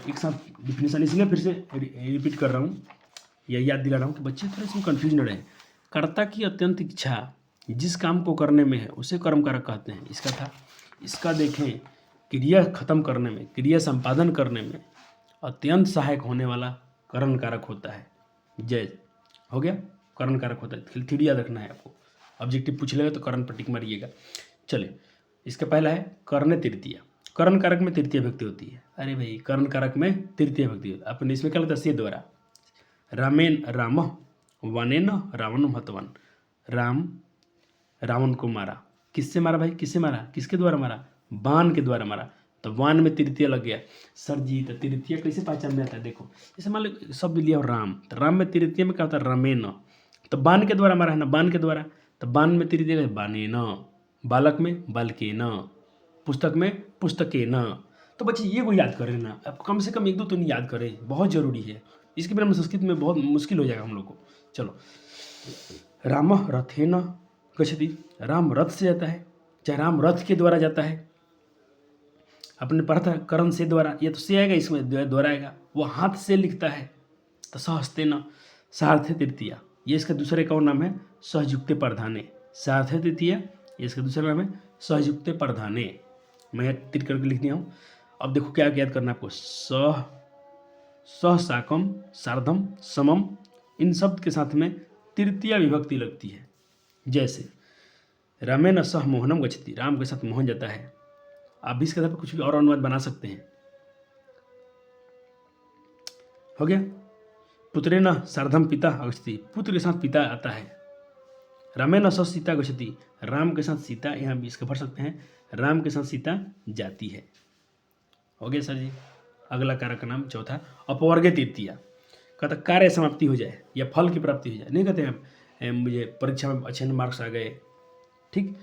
एक साथ डिफिनेशन, इसलिए फिर से रिपीट कर रहा हूँ, या याद दिला रहा हूँ कि बच्चे थोड़ा इसमें कन्फ्यूज न रहे। कर्ता की अत्यंत इच्छा जिस काम को करने में है उसे कर्म कारक कहते हैं, इसका था। इसका देखें, क्रिया खत्म करने में, क्रिया संपादन करने में अत्यंत सहायक होने वाला करण कारक होता है। जय हो गया, करण कारक होता है, थ्योरी याद रखना है आपको, ऑब्जेक्टिव पूछ लेगा तो करण पर टिक मारिएगा। चलिए, इसका पहला है कर्ण तृतीया, करण कारक में तृतीय विभक्ति होती है। अरे भाई, कर्ण कारक में तृतीय विभक्ति होती है, अपने इसमें क्या लगता है, से द्वारा। रामेन राम वनेन रावण हतवन, राम रावण को मारा, किससे मारा भाई, किससे मारा, किसके द्वारा मारा, बाण के द्वारा मारा, तो बाण में तृतीय लग गया। सर जी तो तृतीय कैसे पहचान में आता है, देखो जैसे मान लो शब्द लिया हो राम, तो राम में तृतीय में क्या होता है, रामेन, तो बाण के द्वारा मारा है ना, बाण के द्वारा, तो बाण में तृतीय बानेन, बालक में बालकेन, पुस्तक में पुस्तकेन। तो बच्चे ये को याद करें ना, अब कम से कम 1-2 तो नहीं याद करें, बहुत जरूरी है, इसके बिना संस्कृत में बहुत मुश्किल हो जाएगा हम लोग को। चलो, राम रथेन गच्छति, राम रथ से जाता है, चाहे राम रथ के द्वारा जाता है। आपने पढ़ा था करण से द्वारा, ये तो से आएगा, इसमें द्वारा आएगा। वो हाथ से लिखता है तो सहस्तेन, सार्थे तृतीया, ये इसका दूसरे का नाम है सहयुक्ते प्रधाने, सार्थे तृतीया ये इसका दूसरा नाम है सहयुक्ते प्रधाने। मैं तिर करके लिख दिया हूँ। अब देखो क्या याद करना है आपको, सह साकम सार्धम समम, इन शब्द के साथ में तृतीया विभक्ति लगती है। जैसे रामेन सह मोहनम गच्छति, राम के साथ मोहन जाता है। आप भी इसके साथ कुछ भी और अनुवाद बना सकते हैं। हो गया, पुत्रेन सार्धम पिता गच्छति, पुत्र के साथ पिता आता है। रामेन सह सीता गच्छति, राम के साथ सीता, यहाँ भी इसका पढ़ सकते हैं, राम के साथ सीता जाती है। हो गया सर जी। अगला कारक का नाम चौथा, अपवर्गे तृतीया, कहता कार्य समाप्ति हो जाए या फल की प्राप्ति हो जाए, नहीं कहते हैं मुझे परीक्षा में अच्छे मार्क्स आ गए, ठीक।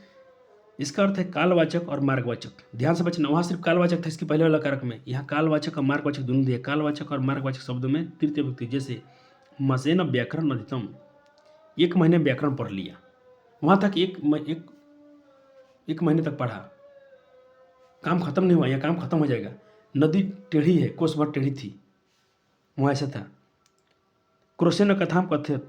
इसका अर्थ है कालवाचक और मार्गवाचक। ध्यान से बचना, वहाँ सिर्फ कालवाचक था इसके पहले वाला कारक में, यहाँ कालवाचक और मार्गवाचक दोनों दिए। कालवाचक और मार्गवाचक शब्दों में तृतीय व्यक्ति, जैसे मसेन व्याकरण अधितम, 1 महीने व्याकरण पढ़ लिया, वहाँ तक एक महीने तक पढ़ा, काम खत्म नहीं हुआ, यहाँ काम खत्म हो जाएगा। नदी टेढ़ी है, कोस भर टेढ़ी थी, वहाँ ऐसा था। क्रोशेन कथाम कथ्यत,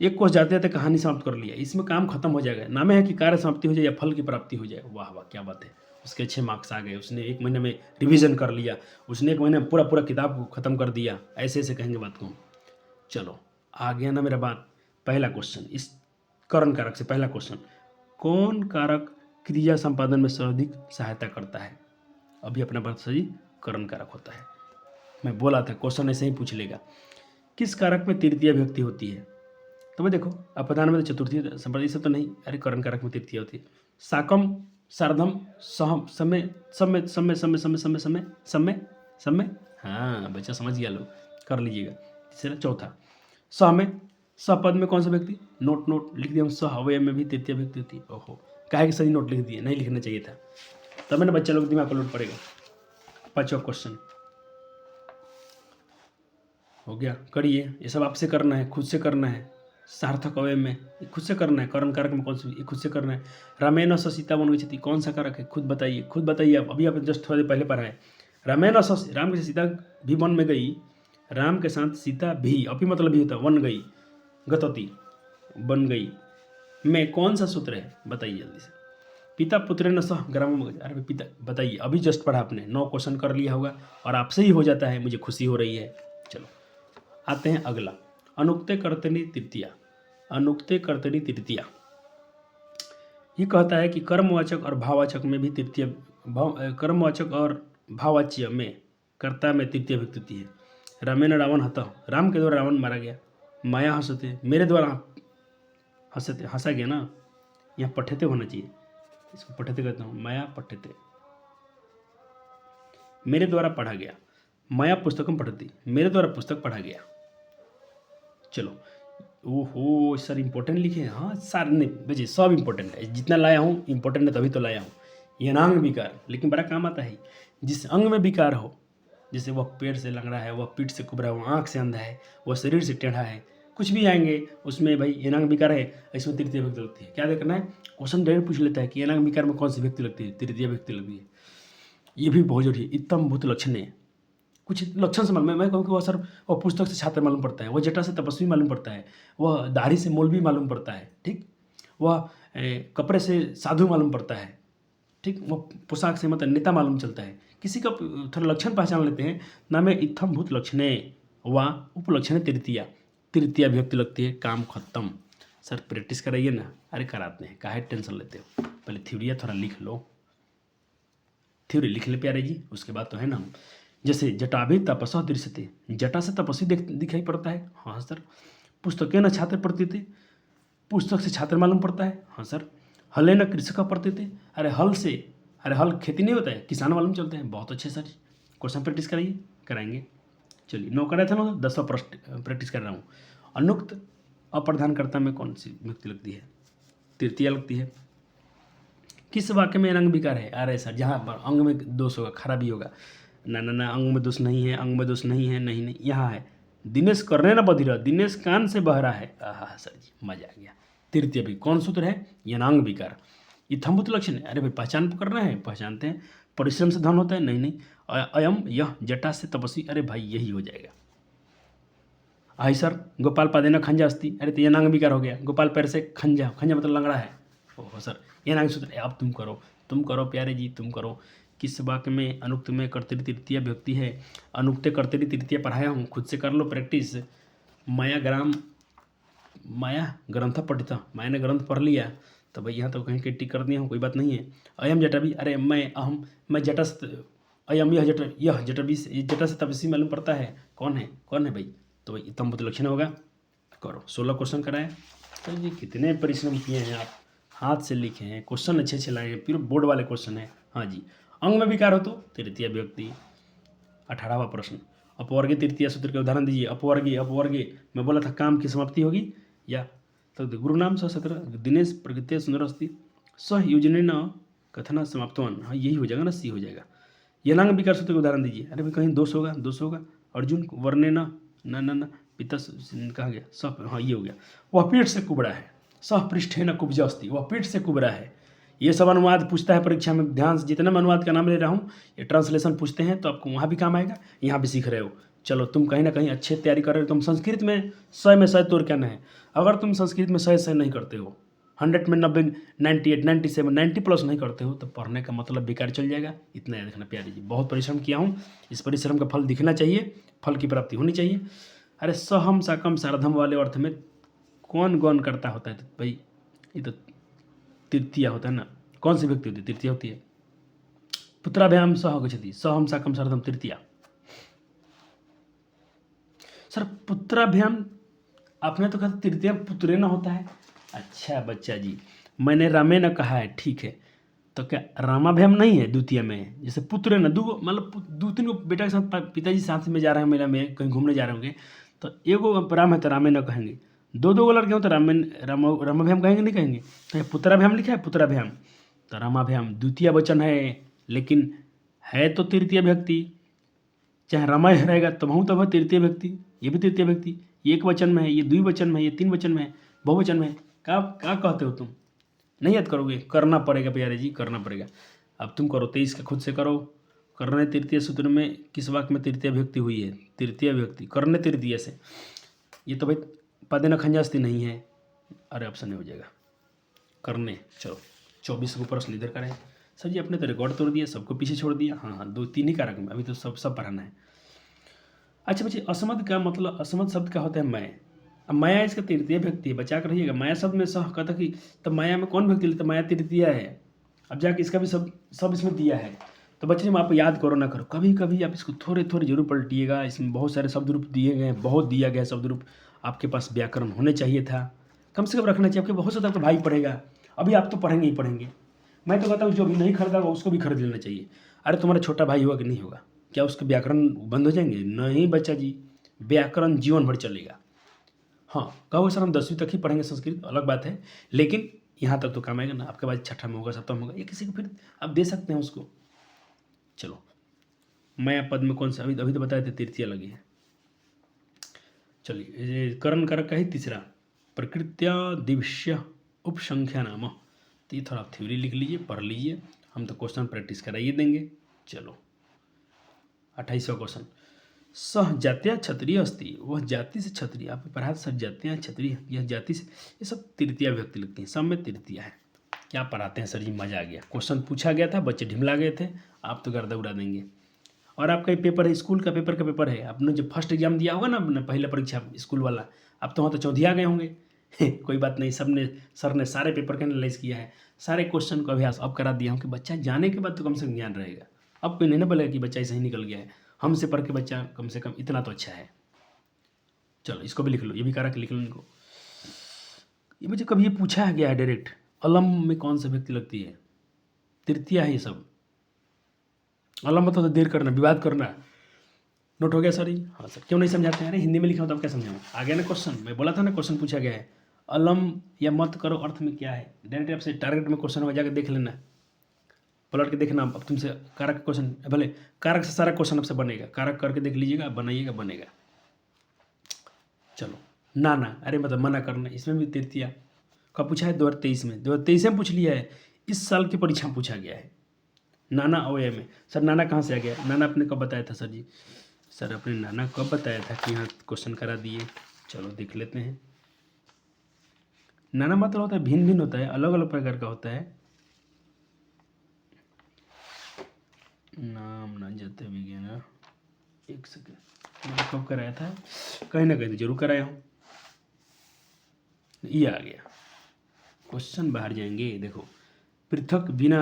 एक कोष जाते जाते कहानी समाप्त कर लिया, इसमें काम खत्म हो जाएगा। नामे है कि कार्य समाप्ति हो जाए या फल की प्राप्ति हो जाए। वाह वाह, क्या बात है। उसके अच्छे मार्क्स आ गए, उसने 1 महीने में रिवीजन कर लिया, उसने 1 महीने में पूरा पूरा किताब को ख़त्म कर दिया। ऐसे ऐसे कहेंगे बात को। चलो आ गया ना मेरा बात। पहला क्वेश्चन, इस करण कारक से पहला क्वेश्चन, कौन कारक क्रिया संपादन में सर्वाधिक सहायता करता है? अभी अपना बात सही, करण कारक होता है। मैं बोला था क्वेश्चन ऐसे ही पूछ लेगा। किस कारक में तृतीय विभक्ति होती है? तो भाई देखो, अपदान में तो चतुर्थी संप्रदाय से तो नहीं, अरे करण कारक में तृतीय होती है। साकम, सार्धम, सहम, समय, समय समय समय समय समय समय समय समय। हाँ बच्चा समझ गया, लोग कर लीजिएगा। तीसरा, चौथा, स में, सपद में कौन सा व्यक्ति? नोट नोट लिख दिया हम, स अवयव में भी तृतीय व्यक्ति होती है। ओहो, काहे कि सही नोट लिख दिए, नहीं लिखना चाहिए था, तब मैंने बच्चा लोग दिमाग पर लोड पड़ेगा। 5वां क्वेश्चन हो गया, करिए। ये सब आपसे करना है, खुद से करना है। सार्थक अवयव में खुद से करना है। करण कारक में कौन सी? ये खुद से करना है। रामेण स सीता बन गई, कौन सा कारक है? खुद बताइए, खुद बताइए। आप अभी आप जस्ट थोड़ी देर पहले पढ़ा है। रामेण स, राम के सीता भी वन में गई, राम के साथ सीता भी, अभी मतलब भी होता है वन गई, गतवती बन गई, में कौन सा सूत्र है? बताइए जल्दी से। पिता पुत्र न सह ग्राम। अरे पिता बताइए, अभी जस्ट पढ़ा आपने, 9 क्वेश्चन कर लिया होगा और आपसे ही हो जाता है, मुझे खुशी हो रही है। चलो आते हैं अगला, अनुक्ते कर्तनी तृतीया। अनुक्ते कर्तनी तृतीया ये कहता है कि कर्मवाचक और भाववाचक में भी तृतीय, कर्मवाचक और भाववाच्य में कर्ता में तृतीय विभक्ति होती है। रामेण रावण हतः, राम के द्वारा रावण मारा गया। माया हंसते, मेरे द्वारा हंसते, हंसा गया ना, यहाँ पठ्यते होना चाहिए, इसको पठ्यते कहता हूँ। माया पठ्यते, मेरे द्वारा पढ़ा गया। माया पुस्तकम पठती, मेरे द्वारा पुस्तक पढ़ा गया। चलो, ओहो सर इंपॉर्टेंट लिखे हैं। हाँ सर, नहीं बजे सब इंपॉर्टेंट है, जितना लाया हूँ इंपॉर्टेंट है, तभी तो लाया हूँ। यनांग विकार, लेकिन बड़ा काम आता है। जिस अंग में विकार हो, जैसे वह पेड़ से लंगड़ा है, वह पीठ से कुबरा है, वह आँख से अंधा है, वह शरीर से टेढ़ा है, कुछ भी आएंगे उसमें भाई यनांग विकार है, इसमें तृतीय व्यक्ति लगती है। क्या देखना है? क्वेश्चन डायरेक्ट पूछ लेता है कि यनांग विकार में कौन सी व्यक्ति लगती है? तृतीय व्यक्ति लगती है। ये भी बहुत जरूरी है। इत्तम भूत लक्षण है, कुछ लक्षण से मालूम। मैं कहूँ कि वह सर वह पुस्तक से छात्र मालूम पड़ता है, वह जटा से तपस्वी मालूम पड़ता है, वह दाढ़ी से मौलवी मालूम पड़ता है, ठीक, वह कपड़े से साधु मालूम पड़ता है, ठीक, वह पोशाक से मतलब नेता मालूम चलता है। किसी का थोड़ा लक्षण पहचान लेते हैं। नाम है इत्थम भूत लक्षणे व उपलक्षण तृतीया, तृतीया विभक्ति लगती है, काम खत्म। सर प्रैक्टिस कराइए ना। अरे कराते हैं, काहे टेंशन लेते हो, पहले थ्योरिया थोड़ा लिख लो, थ्योरी लिख ले प्यारे जी, उसके बाद तो है ना। जैसे जटाभि तपस्या दृश्यते, जटा से तपस्वी दिखाई पड़ता है। हाँ सर। पुस्तकें न छात्र पढ़ते थे, पुस्तक से छात्र मालूम पड़ता है। हाँ सर। हले न कृषक पढ़ते थे, अरे हल से, अरे हल खेती नहीं होता है, किसान मालूम चलते हैं। बहुत अच्छे सर, क्वेश्चन प्रैक्टिस कराइए, कराएंगे। चलिए 9 कराया था ना, 10वां प्रैक्टिस कर रहा हूँ। अनुक्त अप्रधानकर्ता में कौन सी विभक्ति लगती है? तृतीया लगती है। किस वाक्य में अंग विकार है? अरे सर जहाँ पर अंग में दोष होगा, खराबी होगा, ना ना ना, अंग में दोष नहीं है, अंग में दोष नहीं है, नहीं नहीं, यहाँ है। दिनेश करने ना बधिरा, दिनेश कान से बह रहा है। आहा सर जी मजा आ गया। तृतीय भी कौन सूत्र है? यनांग विकार। इत्थम्भूत लक्षण है, अरे भाई पहचान करना है, पहचानते हैं। परिश्रम से धन होता है, नहीं नहीं। अयम यह जटा से तपस्वी, अरे भाई यही हो जाएगा। आई सर गोपाल पादेना खंजा अस्ति, अरे तो यनांग विकार हो गया। गोपाल पैर से खंजा, खंजा मतलब लंगड़ा है। ओहो सर यनांग सूत्र, अब तुम करो प्यारे जी, तुम करो। किस वाक्य में अनुक्त में कर्तरी तृतीय विभक्ति है? अनुक्ते कर्तरी तृतीय पढ़ाया हूँ, खुद से कर लो प्रैक्टिस। माया ग्रंथ पढ़ता, माया ने ग्रंथ पढ़ लिया, तो भाई यहाँ तो कहीं के टिक कर दिया हूँ, कोई बात नहीं है। अयम जटा भी, अरे मैं जटा से, अयम यह जटा भी, जटा से तपस्वी मालूम पड़ता है। कौन है भाई? तो भाई इतम बुद्ध लक्षण होगा। करो, 16 क्वेश्चन कराए। तो जी कितने परिश्रम किए हैं आप, हाथ से लिखे हैं, क्वेश्चन अच्छे अच्छे लाए हैं, फिर बोर्ड वाले क्वेश्चन है। हाँ जी, अंग में विकार हो तो तृतीय विभक्ति। 18वां प्रश्न, अपवर्गीय तृतीय सूत्र के उदाहरण दीजिए। अपवर्गीय मैं बोला था काम की समाप्ति होगी या, तो गुरु नाम सत्र दिनेश प्रकृत्य सुंदर अस्ति सह योजने न कथना समाप्तवन। हाँ यही हो जाएगा ना, सी हो जाएगा। यनांग विकार सूत्र के उदाहरण दीजिए। अरे भाई कहीं दोष होगा। अर्जुन वर्णे न पिता कहा गया सब, हाँ ये हो गया। वह पीठ से कुबड़ा है, सह पृष्ठे न कुब्ज अस्ति, वह पीठ से कुबड़ा है। ये सब अनुवाद पूछता है परीक्षा में, ध्यान से। जितना मैं अनुवाद का नाम ले रहा हूँ ये ट्रांसलेशन पूछते हैं, तो आपको वहाँ भी काम आएगा, यहाँ भी सीख रहे हो। चलो तुम कहीं ना कहीं अच्छे तैयारी कर रहे हो, तुम संस्कृत में 100 में 100 तोड़ के आना है। अगर तुम संस्कृत में 100 नहीं करते हो, 100 में 90, 98, 97, 90 प्लस नहीं करते हो, तो पढ़ने का मतलब बेकार चल जाएगा। इतना याद रखना प्यारे जी, बहुत परिश्रम किया हूँ, इस परिश्रम का फल दिखना चाहिए, फल की प्राप्ति होनी चाहिए। अरे सहम साकम सारधम वाले अर्थ में कौन गौन करता होता है? तो भाई ये तो तृतीया होता है ना, कौन सी व्यक्ति होती है? तृतीया होती है। पुत्राभ्याम सह गच्छति, सहम साकम सारधम तृतीया। सर पुत्राभ्याम आपने तो कहा तृतीया पुत्रे न होता है। अच्छा बच्चा जी, मैंने रामे न कहा है, ठीक है, तो क्या रामाभ्याम नहीं है द्वितीय में? जैसे पुत्र न दो, मतलब दो तीन को बेटा के साथ पिताजी साथ में जा रहे हैं, मेला में कहीं घूमने जा रहे होंगे, तो एगो राम है तो रामे न कहेंगे, दो दो लड़के हो तो रामाभ्याम कहेंगे, नहीं कहेंगे। तो ये पुत्राभ्याम लिखा है, पुत्राभ्याम, तो रामाभ्याम द्वितीय वचन है, लेकिन है तो तृतीय व्यक्ति। चाहे रामाय रहेगा तो वहाँ तो वह तृतीय व्यक्ति, ये भी तृतीय व्यक्ति, एक वचन में है, ये द्विवचन में है, ये तीन वचन में है, बहुवचन में है। क्या क्या कहते हो तुम? नहीं याद करोगे? करना पड़ेगा प्यारे जी, करना पड़ेगा। अब तुम करो 23 का खुद से करो। करने तृतीय सूत्र में किस वाक्य में तृतीय व्यक्ति हुई है? तृतीय व्यक्ति करने तृतीय से, ये तो भाई पदेन खंजास्ती नहीं है। अरे ऑप्शन नहीं हो जाएगा करने। चलो 24 को प्रश्न इधर करें। सर जी अपने तो रिकॉर्ड तोड़ दिया, सबको पीछे छोड़ दिया। हाँ हाँ, 2-3 ही कारक में, अभी तो सब पढ़ाना है। अच्छा बच्चे, असमत का मतलब, असमत शब्द का होता है मैं। अब माया इसका तृतीय व्यक्ति है, बचा कर रहिएगा। माया शब्द में सह कहता कि तब माया में कौन व्यक्ति लेता? माया तृतीय है। अब जाके इसका भी सब इसमें दिया है। तो बच्चे आप याद करो ना करो, कभी कभी आप इसको थोड़े थोड़े जरूर पलटिएगा। इसमें बहुत सारे शब्द रूप दिए गए हैं, बहुत दिया गया शब्द रूप। आपके पास व्याकरण होने चाहिए था, कम से कम रखना चाहिए। आपके बहुत ज़्यादा आपका भाई पढ़ेगा, अभी आप तो पढ़ेंगे ही पढ़ेंगे। मैं तो कहता हूँ जो भी नहीं खरीदा होगा उसको भी खरीद लेना चाहिए। अरे तुम्हारा छोटा भाई होगा कि नहीं होगा, क्या उसके व्याकरण बंद हो जाएंगे? नहीं बच्चा जी, व्याकरण जीवन भर चलेगा। हाँ कहो सर हम 10वीं तक ही पढ़ेंगे संस्कृत, अलग बात है, लेकिन यहाँ तक तो काम आएगा ना। आपके बाद छठा में होगा, सप्तम में होगा, या किसी को फिर आप दे सकते हैं उसको। चलो मैं पद में कौन सा, अभी तो बताए थे तृतीय लगी है। चलिए करण कारक का ही तीसरा, प्रकृत्या दिव्य उपसंख्या नाम। तो ये थोड़ा थ्योरी लिख लीजिए, पढ़ लीजिए, हम तो क्वेश्चन प्रैक्टिस कराइए देंगे। चलो 28वां क्वेश्चन, सह जात्या क्षत्रिय अस्ति, वह जाति से क्षत्रिय। आप पढ़ा सह जात्या क्षत्रिय, यह जाति से, ये सब तृतीया व्यक्ति लगती हैं, सब में तृतीया है। क्या पढ़ाते हैं सर जी, मजा आ गया। क्वेश्चन पूछा गया था, बच्चे ढिमला गए थे, आप तो गर्दा उड़ा देंगे। और आपका ये पेपर है, स्कूल का पेपर है। आपने जो फर्स्ट एग्जाम दिया होगा ना अपना पहला परीक्षा स्कूल वाला, अब तो वहाँ तो चौधिया गए होंगे। कोई बात नहीं, सर ने सारे पेपर का एनालाइज किया है, सारे क्वेश्चन का अभ्यास अब करा दिया हूँ कि बच्चा जाने के बाद तो कम से कम ज्ञान रहेगा। अब कोई नहीं ना बोलेगा कि बच्चा ऐसे ही निकल गया है, हमसे पढ़ के बच्चा कम से कम इतना तो अच्छा है। चलो इसको भी लिख लो, ये भी कारक लिख लो इनको। ये मुझे कभी ये पूछा गया है डायरेक्ट, अलम में कौन सा व्यक्ति लगती है? तृतीया है ये सब। अलम मतलब तो देर करना, विवाद करना। नोट हो गया सर? हाँ सर, क्यों नहीं समझाते हैं? अरे हिंदी में लिखा हो तो आप क्या समझाऊँ? आ गया ना क्वेश्चन, मैं बोला था ना क्वेश्चन पूछा गया है। अलम या मत करो अर्थ में क्या है? डायरेक्ट आपसे टारगेट में क्वेश्चन हो, जाकर देख लेना, पलट के देखना। अब तुमसे कारक क्वेश्चन, भले कारक से सारा क्वेश्चन आपसे बनेगा, कारक करके देख लीजिएगा, बनाइएगा, बनेगा। चलो नाना, अरे मतलब मना करना, इसमें भी तृतीया। कब पूछा है? 2023 में, 2023 में पूछ लिया है, इस साल की परीक्षा में पूछा गया है। नाना अवयव में। सर नाना कहाँ से आ गया? नाना आपने कब बताया था सर जी? सर आपने नाना कब बताया था कि यहाँ क्वेश्चन करा दिए? चलो देख लेते हैं। नाना मतलब होता है भिन्न भिन्न होता है, अलग अलग प्रकार का होता है। नाम ना जाते विज्ञान, एक सेकेंड, मैंने कब कराया था? कहीं ना कहीं तो जरूर कराया हूँ। ये आ गया क्वेश्चन, बाहर जाएंगे। देखो पृथक बिना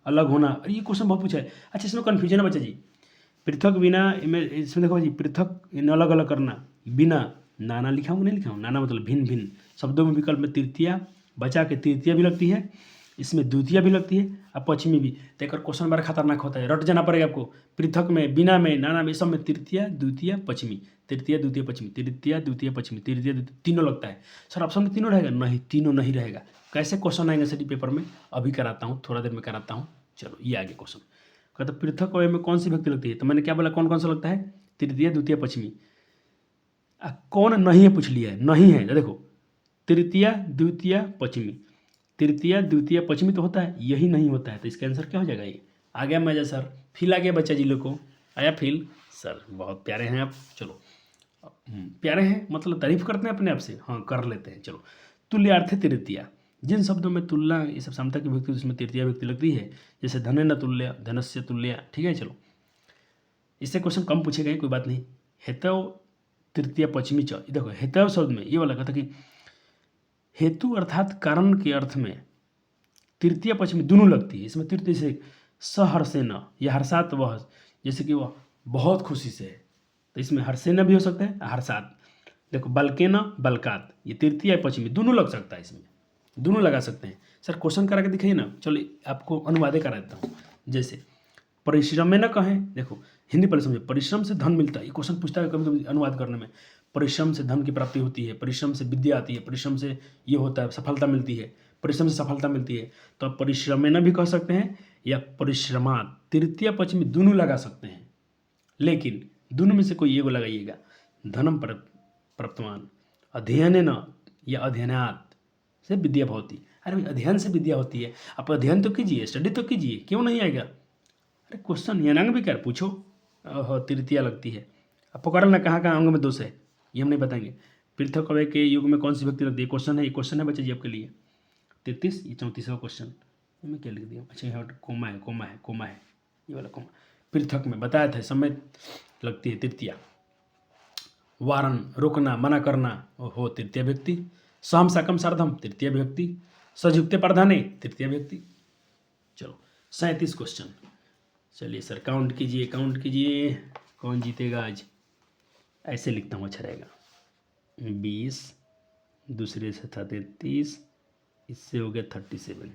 अलग होना, अरे ये क्वेश्चन बहुत पूछा है। अच्छा इसमें कन्फ्यूजन है बच्चा जी, पृथक बिना, इसमें देखो जी, पृथक अलग अलग करना, बिना, नाना लिखा हूँ नहीं लिखा हूँ? नाना मतलब भिन्न भिन्न, शब्दों में विकल्प में तृतीया बचा के तृतीया भी लगती है, इसमें द्वितीय भी लगती है, और पश्चिमी भी। तो एक क्वेश्चन बड़ा खतरनाक होता है, रट जाना पड़ेगा आपको। पृथक में, बिना में, नाना में, सब में तृतीया द्वितीय पश्चिमी, तृतीय द्वितीय पश्चिमी, तृतीय द्वितीय पश्चिमी, तृतीय द्वितीय, तीनों लगता है। सर ऑप्शन में तीनों रहेगा? नहीं, तीनों नहीं रहेगा। कैसे क्वेश्चन आएंगे सर पेपर में? अभी कराता हूँ, थोड़ा देर में कराता हूँ। चलो ये आगे क्वेश्चन कहते पृथक अवयव में कौन सी व्यक्ति लगती है? तो मैंने क्या बोला, कौन कौन सा लगता है? तृतीय द्वितीय पश्चिमी। कौन नहीं है पूछ लिया है, नहीं है। देखो तृतीय द्वितीय पश्चिमी, तृतीय द्वितीय पश्चिमी तो होता है, यही नहीं होता है, तो इसका आंसर क्या हो जाएगा? ये आ गया मजा सर, फील आ गया बच्चा जी लोग को, आया फील? सर बहुत प्यारे हैं आप। चलो प्यारे हैं मतलब तारीफ करते हैं अपने आप से, हाँ कर लेते हैं। चलो तुल्यार्थे तृतीया, जिन शब्दों में तुलना ये सब समता की व्यक्ति उसमें तृतीया व्यक्ति लगती है, जैसे धने न तुल्य, धनस्य तुल्य, ठीक है। चलो इससे क्वेश्चन कम पूछे गए, कोई बात नहीं। हेतव तृतीया पश्चिमी च, देखो हेतव शब्द में ये वाला कहता कि हेतु अर्थात कारण के अर्थ में तृतीय पश्चिमी दोनों लगती है। इसमें तृतीय से सहर्षेन या हर्षात वह, जैसे कि वह बहुत खुशी से है, तो इसमें हर्षेन भी हो सकता है हर्षात। देखो बलकेन बलकात, ये तृतीय पश्चिमी दोनों लग सकता है, इसमें दोनों लगा सकते हैं। सर क्वेश्चन करा के दिखाइए ना। चलो आपको अनुवादे करा देता हूँ। जैसे परिश्रम में न कहें, देखो हिंदी पहले समझे, परिश्रम से धन मिलता है, ये क्वेश्चन पूछता है कभी कभी अनुवाद करने में। परिश्रम से धन की प्राप्ति होती है, परिश्रम से विद्या आती है, परिश्रम से ये होता है सफलता मिलती है, परिश्रम से सफलता मिलती है। तो आप परिश्रम में न भी कह सकते हैं या परिश्रमात, तृतीय पक्ष में दोनों लगा सकते हैं, लेकिन दोनों में से कोई एगो लगाइएगा। धनम प्रवर्तमान अध्ययन न या अध्ययनात से विद्या भवती। अरे भाई अध्ययन से विद्या होती है, आप अध्ययन तो कीजिए, स्टडी तो कीजिए, क्यों नहीं आएगा। अरे क्वेश्चन यनांग भी क्या पूछो, तृतीया लगती है। अब पकड़ ना कहाँ कहाँ अंग में दोष है, ये हम नहीं बताएंगे। पृथक अवय के युग में कौन सी व्यक्ति लगती है, क्वेश्चन है, ये क्वेश्चन है बच्चे जी आपके लिए। 33, ये 34वां क्वेश्चन। मैं क्या लिख दिया, अच्छा यहाँ कोमा है, कोमा है, कोमा है, ये वाला कोमा। पृथक में बताया था समय लगती है तृतीया। वारन रोकना मना करना हो तृतीय व्यक्ति। सहम सकम सार्धम तृतीय व्यक्ति। सजुक्ते प्रधाने तृतीय व्यक्ति। चलो 37 क्वेश्चन। चलिए सर काउंट कीजिए, काउंट कीजिए, कौन जीतेगा आज। ऐसे लिखता हूँ अच्छा रहेगा। 20, दूसरे से था 33, इससे हो गया 37।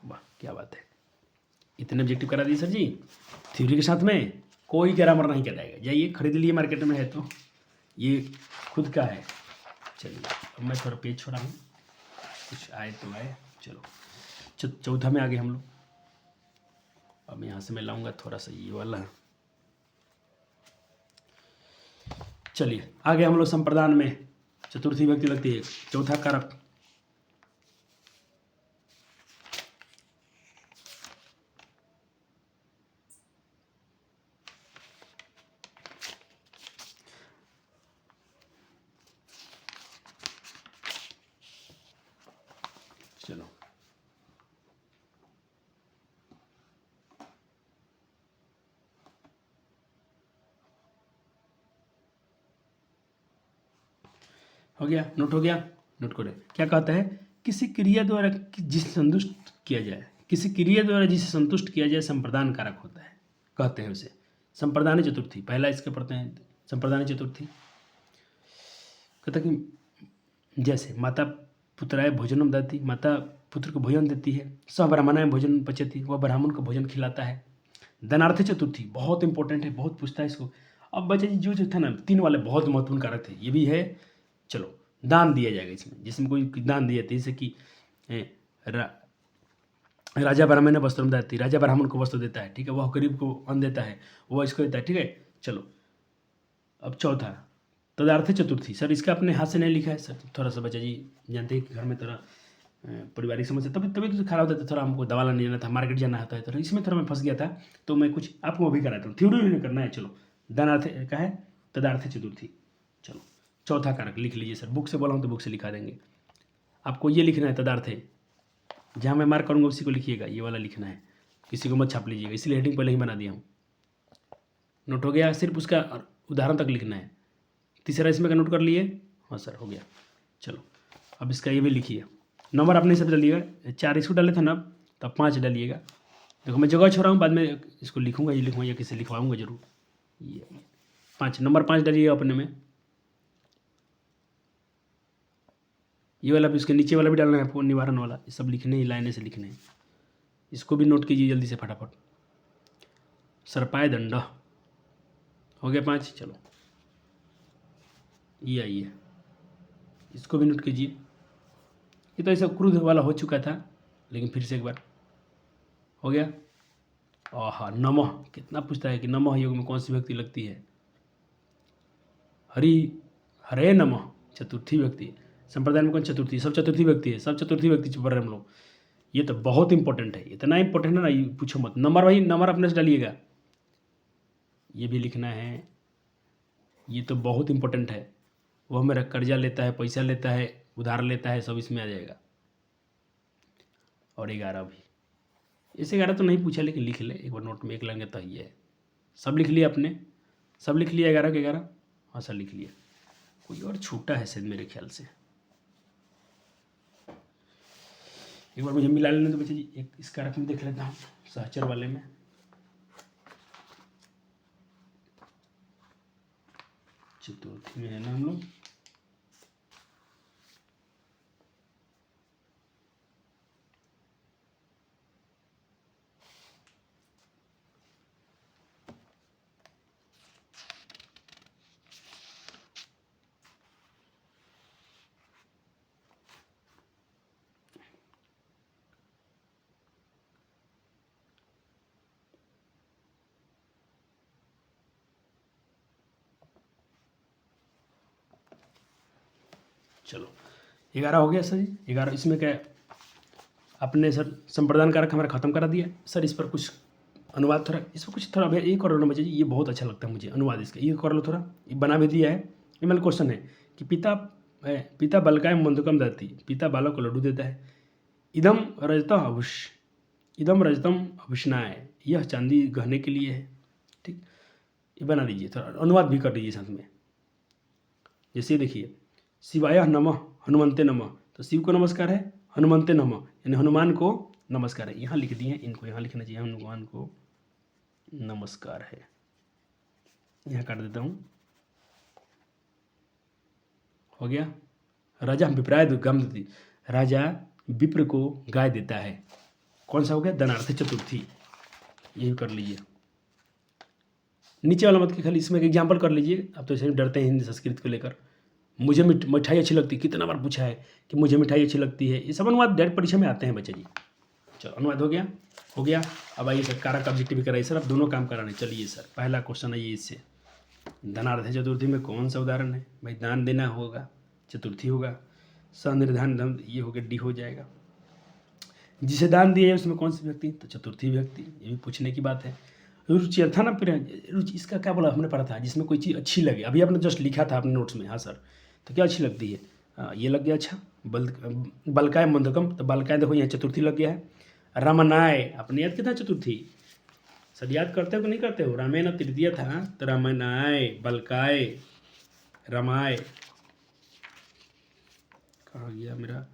वाह क्या बात है, इतने ऑब्जेक्टिव करा दिए सर जी थ्योरी के साथ में। कोई ग्रामर नहीं कराएगा, जाइए खरीद लिए मार्केट में है तो, ये खुद का है। चलिए अब मैं थोड़ा पेज छोड़ा हूँ, कुछ आए तो आए। चलो चौथा में आगे हम लोग। अब यहाँ से मैं लाऊंगा थोड़ा सा ये वाला। चलिए आगे हम लोग संप्रदान में चतुर्थी व्यक्ति लगती है, चौथा कारक। चलो हो गया, नोट हो गया, नोट करें। क्या कहता है, किसी क्रिया द्वारा जिसे संतुष्ट किया जाए, किसी क्रिया द्वारा जिसे संतुष्ट किया जाए संप्रदान कारक होता है, कहते हैं उसे संप्रदान चतुर्थी। पहला इसके पढ़ते हैं संप्रदान चतुर्थी। कहता कि जैसे माता पुत्राय भोजनम दत्ती, माता पुत्र को भोजन देती है। सह ब्राह्मणाय भोजन पचती, वह ब्राह्मण को भोजन खिलाता है। धनार्थ चतुर्थी बहुत इंपॉर्टेंट है, बहुत पूछता है इसको। अब बच्चा जी जो था ना 3 वाले बहुत महत्वपूर्ण कारक थे, ये भी है। चलो दान दिया जाएगा इसमें, जिसमें कोई दान दिया जाता है, जैसे कि राजा ब्राह्मण ने वस्त्र देती, राजा ब्राह्मण को वस्त्र देता है, ठीक है, वह गरीब को अन्न देता है, वह इसको देता है, ठीक है। चलो अब चौथा तदार्थ चतुर्थी। सर इसका अपने हाथ से नहीं लिखा है सर, थोड़ा सा बच्चा जी जानते हैं कि घर में थोड़ा पारिवारिक समस्या, तभी तो खराब होता था, थोड़ा हमको दवा लाने जाना था, मार्केट जाना होता है, तो इसमें थोड़ा मैं फंस गया था, तो मैं कुछ आपको अभी कराता हूँ, थ्योरी नहीं करना है। चलो दानार्थ का है तदार्थ चतुर्थी। चलो चौथा कारक लिख लीजिए सर, बुक से बोला हूँ तो बुक से लिखा देंगे। आपको ये लिखना है तदार्थ है, जहाँ मैं मार्क करूँगा उसी को लिखिएगा, ये वाला लिखना है, किसी को मत छाप लीजिएगा, इसलिए हेडिंग पहले ही बना दिया हूँ। नोट हो गया, सिर्फ उसका उदाहरण तक लिखना है। तीसरा इसमें का नोट कर लिए, हाँ सर हो गया। चलो अब इसका ये भी लिखिए, नंबर अपने हिसाब से डालिएगा, 4 इसको डाले थे ना, तब 5 डालिएगा। देखो मैं जगह छोड़ा हूँ, बाद में इसको लिखूँगा, ये लिखूँगा या किसी लिखवाऊँगा जरूर। ये 5 नंबर 5 डालिएगा अपने में। ये वाला भी, इसके नीचे वाला भी डालना है आपको, निवारण वाला, ये सब लिखने ही लाइने से लिखने हैं। इसको भी नोट कीजिए जल्दी से फटाफट। सरपाय दंड हो गया 5। चलो ये आइए, इसको भी नोट कीजिए। ये तो ऐसा क्रोध वाला हो चुका था, लेकिन फिर से एक बार हो गया। आहा नमः, कितना पूछता है कि नमः योग में कौन सी व्यक्ति लगती है। हरे नमः चतुर्थी व्यक्ति, संप्रदाय में कौन चतुर्थी, सब चतुर्थी व्यक्ति है, सब चतुर्थी व्यक्ति पढ़ रहे हैं हम लोग। ये तो बहुत इंपॉर्टेंट है, इतना इंपॉर्टेंट है ना, ये पूछो मत। नंबर भाई नंबर अपने से डालिएगा, ये भी लिखना है, ये तो बहुत इंपॉर्टेंट है। वह मेरा कर्जा लेता है, पैसा लेता है, उधार लेता है, सब इसमें आ जाएगा। और 11 भी, इसे 11 तो नहीं पूछा, लेकिन लिख ले एक बार नोट में, एक लाइन तो ये है। सब लिख लिया आपने, सब लिख लिया 11 के 11? हाँ सर लिख लिया। कोई और छूटा है शायद मेरे ख्याल से, एक बार मुझे मिला लेने तो बच्चे जी। एक इस कारक में देख लेता हूँ, सहचर वाले में। चतुर्थी में है ना हम लोग। चलो 11 हो गया सर जी। 11 इसमें क्या है, अपने सर संप्रदान कारक हमारा खत्म करा दिया सर। इस पर कुछ अनुवाद थोड़ा, इस पर कुछ थोड़ा भैया एक और बच्चे जी, ये बहुत अच्छा लगता है मुझे अनुवाद इसका। ये कर लो थोड़ा, ये बना भी दिया है। ये मतलब क्वेश्चन है कि पिता बलकाय मंदुकम दत्ती, पिता बालक को लड्डू देता है। इदम रजतम अभूषणाय, यह चांदी गहने के लिए है। ठीक, ये बना दीजिए थोड़ा, अनुवाद भी कर दीजिए साथ में। जैसे देखिए, शिवाय नमः हनुमंते नमः, तो शिव को नमस्कार है, हनुमंते नमः यानी हनुमान को नमस्कार है। यहाँ लिख दिए, इनको यहाँ लिखना चाहिए, हनुमान को नमस्कार है। यहाँ काट देता हूँ, हो गया। राजा विप्राय गम देती, राजा विप्र को गाय देता है। कौन सा हो गया, धनार्थ चतुर्थी। यही कर लीजिए। नीचे वाला मत के खाली इसमें एक एग्जाम्पल कर लीजिए। आप तो ऐसे डरते हैं हिंदी संस्कृत को लेकर। मुझे मिठाई अच्छी लगती है, कितना बार पूछा है कि मुझे मिठाई अच्छी लगती है। ये सब अनुवाद डायरेक्ट परीक्षा में आते हैं बच्चे जी। चलो अनुवाद हो गया, हो गया। अब आइए सर, कारक ऑब्जेक्टिव भी कराइए सर, अब दोनों काम कराने। चलिए सर, पहला क्वेश्चन है ये, इससे धनार्थ चतुर्थी में कौन सा उदाहरण है भाई। दान देना होगा, चतुर्थी होगा। सनिर्धान धन, ये हो गया, डी हो जाएगा। जिसे दान दिए उसमें कौन सी व्यक्ति, तो चतुर्थी व्यक्ति। ये भी पूछने की बात है। रुचि था ना, रुचि इसका क्या बोला हमने पढ़ा था, जिसमें कोई चीज़ अच्छी लगे। अभी आपने जस्ट लिखा था अपने नोट्स में। हाँ सर, तो क्या अच्छी लगती है, ये लग गया। अच्छा, बलकाय मंदकम, तो बलकाय देखो यहाँ चतुर्थी लग गया है। रमनाय, आपने याद किया था चतुर्थी, सर याद करते हो कि नहीं करते हो। रामायण तृतीय था, तो रमनाय, बलकाय, रमाय। कहाँ गया मेरा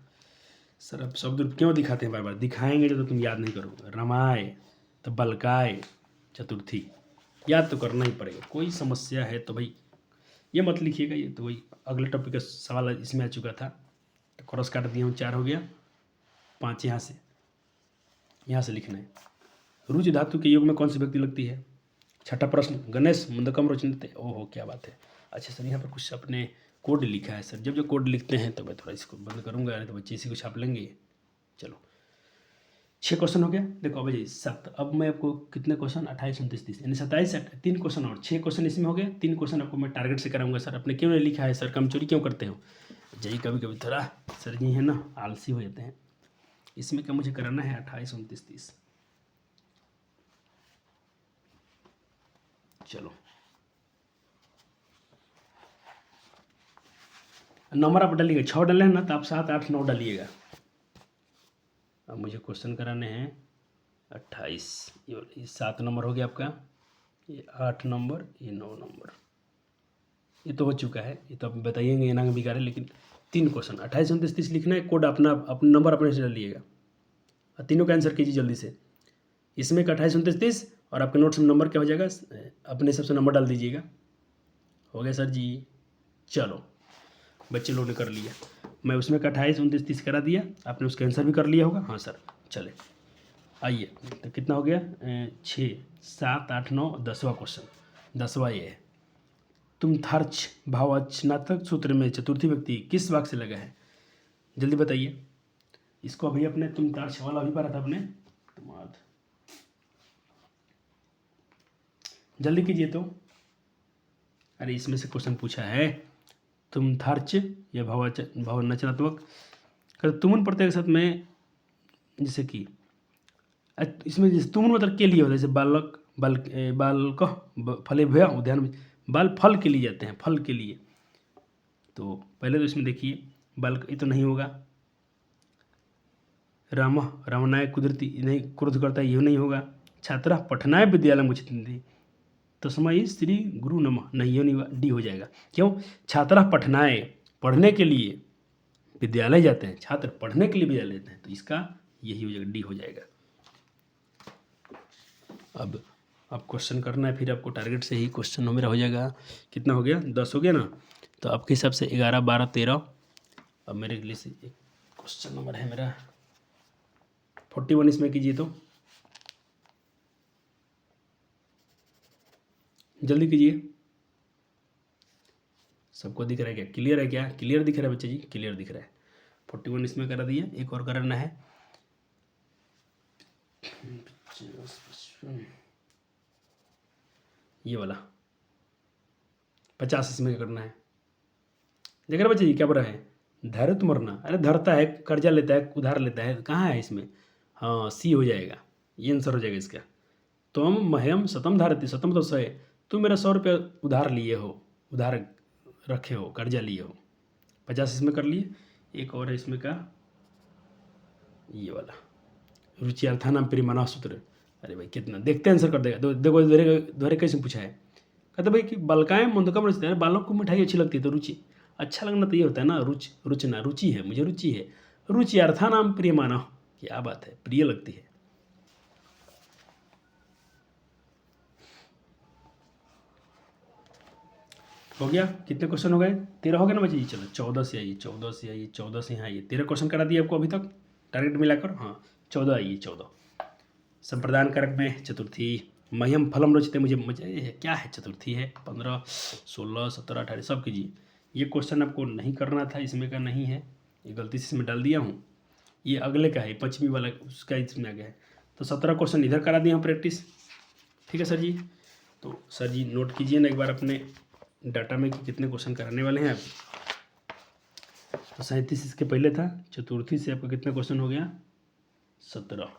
सर, अब शब्द क्यों दिखाते हैं बार बार, दिखाएंगे तो तुम याद नहीं करोगे। रमाय, तो बलकाय, चतुर्थी। याद तो करना ही पड़ेगा। कोई समस्या है तो भाई ये मत लिखिएगा, ये तो वही अगले टॉपिक का सवाल इसमें आ चुका था। तो क्रॉस काट दिया हूँ, 4 हो गया, 5 यहाँ से लिखना है। रुचि धातु के योग में कौन सी व्यक्ति लगती है। छठा प्रश्न, गणेश मुंदकम रोचनते। ओहो क्या बात है। अच्छा सर, यहाँ पर कुछ अपने कोड लिखा है सर। जब जो कोड लिखते हैं तो मैं थोड़ा इसको बंद करूँगा, नहीं तो बच्चे इसी को छाप लेंगे। चलो 6 क्वेश्चन हो गया। देखो अब जी 7, अब मैं आपको कितने क्वेश्चन, 28, 29, 30 यानी 27, 3 क्वेश्चन और 6 क्वेश्चन इसमें हो गए। 3 क्वेश्चन आपको मैं टारगेट से कराऊंगा। सर आपने क्यों नहीं लिखा है सर, कमचोरी क्यों करते हो जी। कभी कभी थोड़ा सर जी है ना, आलसी हो जाते हैं। इसमें क्या मुझे कराना है, 28, 29, 30। चलो नंबर आप डालिएगा, 6 डाले हैं ना, तो आप 7, 8, 9 डालिएगा। अब मुझे क्वेश्चन कराने हैं 28। ये 7 नंबर हो गया आपका, ये 8 नंबर, ये 9 नंबर। ये तो हो चुका है, ये तो आप बताइएंगे ये ना बिगाड़े। लेकिन 3 क्वेश्चन 28, 29, 30 लिखना है। कोड अपना नंबर अपने से डालिएगा और तीनों का आंसर कीजिए जल्दी से। इसमें का 28, 29, 30 और आपके नोट्स में नंबर क्या हो जाएगा, अपने सबसे नंबर डाल दीजिएगा। हो गया सर जी। चलो बच्चे लोग ने कर लिया। मैं उसमें का 28, 29, 30 करा दिया, आपने उसका आंसर भी कर लिया होगा। हाँ सर चले आइए, तो कितना हो गया, 6, 7, 8, 9, 10वां क्वेश्चन। 10वां ये है, तुम थार्च भाववाचनात्मक सूत्र में चतुर्थी व्यक्ति किस वाक्य से लगा है, जल्दी बताइए। इसको अभी अपने तुम तार्च वाला अभी पढ़ा था अपने, जल्दी कीजिए तो। अरे इसमें से क्वेश्चन पूछा है, तुम थार्च या भावनाचनात्मक तुमन प्रत्येक साथ में, जैसे कि इसमें जैसे तुमन मतलब के लिए होता है, जैसे बालक फले भया उद्यान में बाल फल के लिए जाते हैं, फल के लिए। तो पहले तो इसमें देखिए बाल, ये तो नहीं होगा। राम रामनाय कुदरती नहीं, क्रोध करता है, ये नहीं होगा। छात्रा पठनाय विद्यालय उचित तस्मै श्री गुरु नमः, नहीं ये नहीं होगा, डी हो जाएगा। क्यों? छात्रा पठनाय, पढ़ने के लिए विद्यालय जाते हैं, छात्र पढ़ने के लिए विद्यालय जाते हैं, तो इसका यही हो जाएगा, डी हो जाएगा। अब आप क्वेश्चन करना है, फिर आपको टारगेट से ही क्वेश्चन मेरा हो जाएगा। कितना हो गया? 10 हो गया ना। तो आपके हिसाब से 11, 12, 13। अब मेरे लिए से एक क्वेश्चन नंबर है मेरा 41, इसमें कीजिए तो जल्दी कीजिए। सबको दिख रहा है क्या? क्लियर है क्या? क्लियर दिख रहा है बच्चे जी? क्लियर दिख रहा है। 41 इसमें करा दिया, एक और करना है। ये वाला 50 इसमें क्या करना है? देख रहे बच्चे जी क्या बोल रहा है? धैर्य तो मरना, अरे धरता है, कर्जा लेता है, उधार लेता है, कहाँ है इसमें? हाँ, सी हो जाएगा, ये आंसर हो जाएगा इसका। तुम मह्यम शतम धारती, शतम तो 100 है, तुम मेरा 100 रुपया उधार लिए हो, उधार रखे हो, कर्जा लिए हो। 50 इसमें कर लिए। एक और है इसमें का, ये वाला रुचि अर्थानाम प्रियमाना सूत्र। अरे भाई कितना देखते हैं, आंसर कर देगा। देखो दोहरे कैसे पूछा है। कहते भाई कि बलकाएं मुंदकम रुचि है, बालों को मिठाई अच्छी लगती है तो रुचि, अच्छा लगना तो ये होता है ना, रुचना, रुचि है, मुझे रुचि है। रुचि अर्थानाम प्रियमाना, क्या बात है, प्रिय लगती है। हो गया? कितने क्वेश्चन हो गए? 13 हो गए ना बच्चे जी। चलो 14 से आइए, 14 से आइए, 14 से यहाँ आइए। 13 क्वेश्चन करा दिए आपको अभी तक टारगेट मिलाकर। हाँ 14 आइए, 14। संप्रदान कारक में चतुर्थी, मह्यम फलम रोचते, मुझे क्या है, चतुर्थी है। 15, 16, 17, 18 सब कीजिए। ये क्वेश्चन आपको नहीं करना था, इसमें का नहीं है, ये गलती से इसमें डाल दिया हूँ। ये अगले का है, पश्चिमी वाला, उसका इसमें आ गया है। तो 17 क्वेश्चन इधर करा दिए हम प्रैक्टिस। ठीक है सर जी। तो सर जी नोट कीजिए ना एक बार अपने डाटा में कि कितने क्वेश्चन कराने वाले हैं आप। तो 37 इसके पहले था, चतुर्थी से आपका कितना क्वेश्चन हो गया? 17।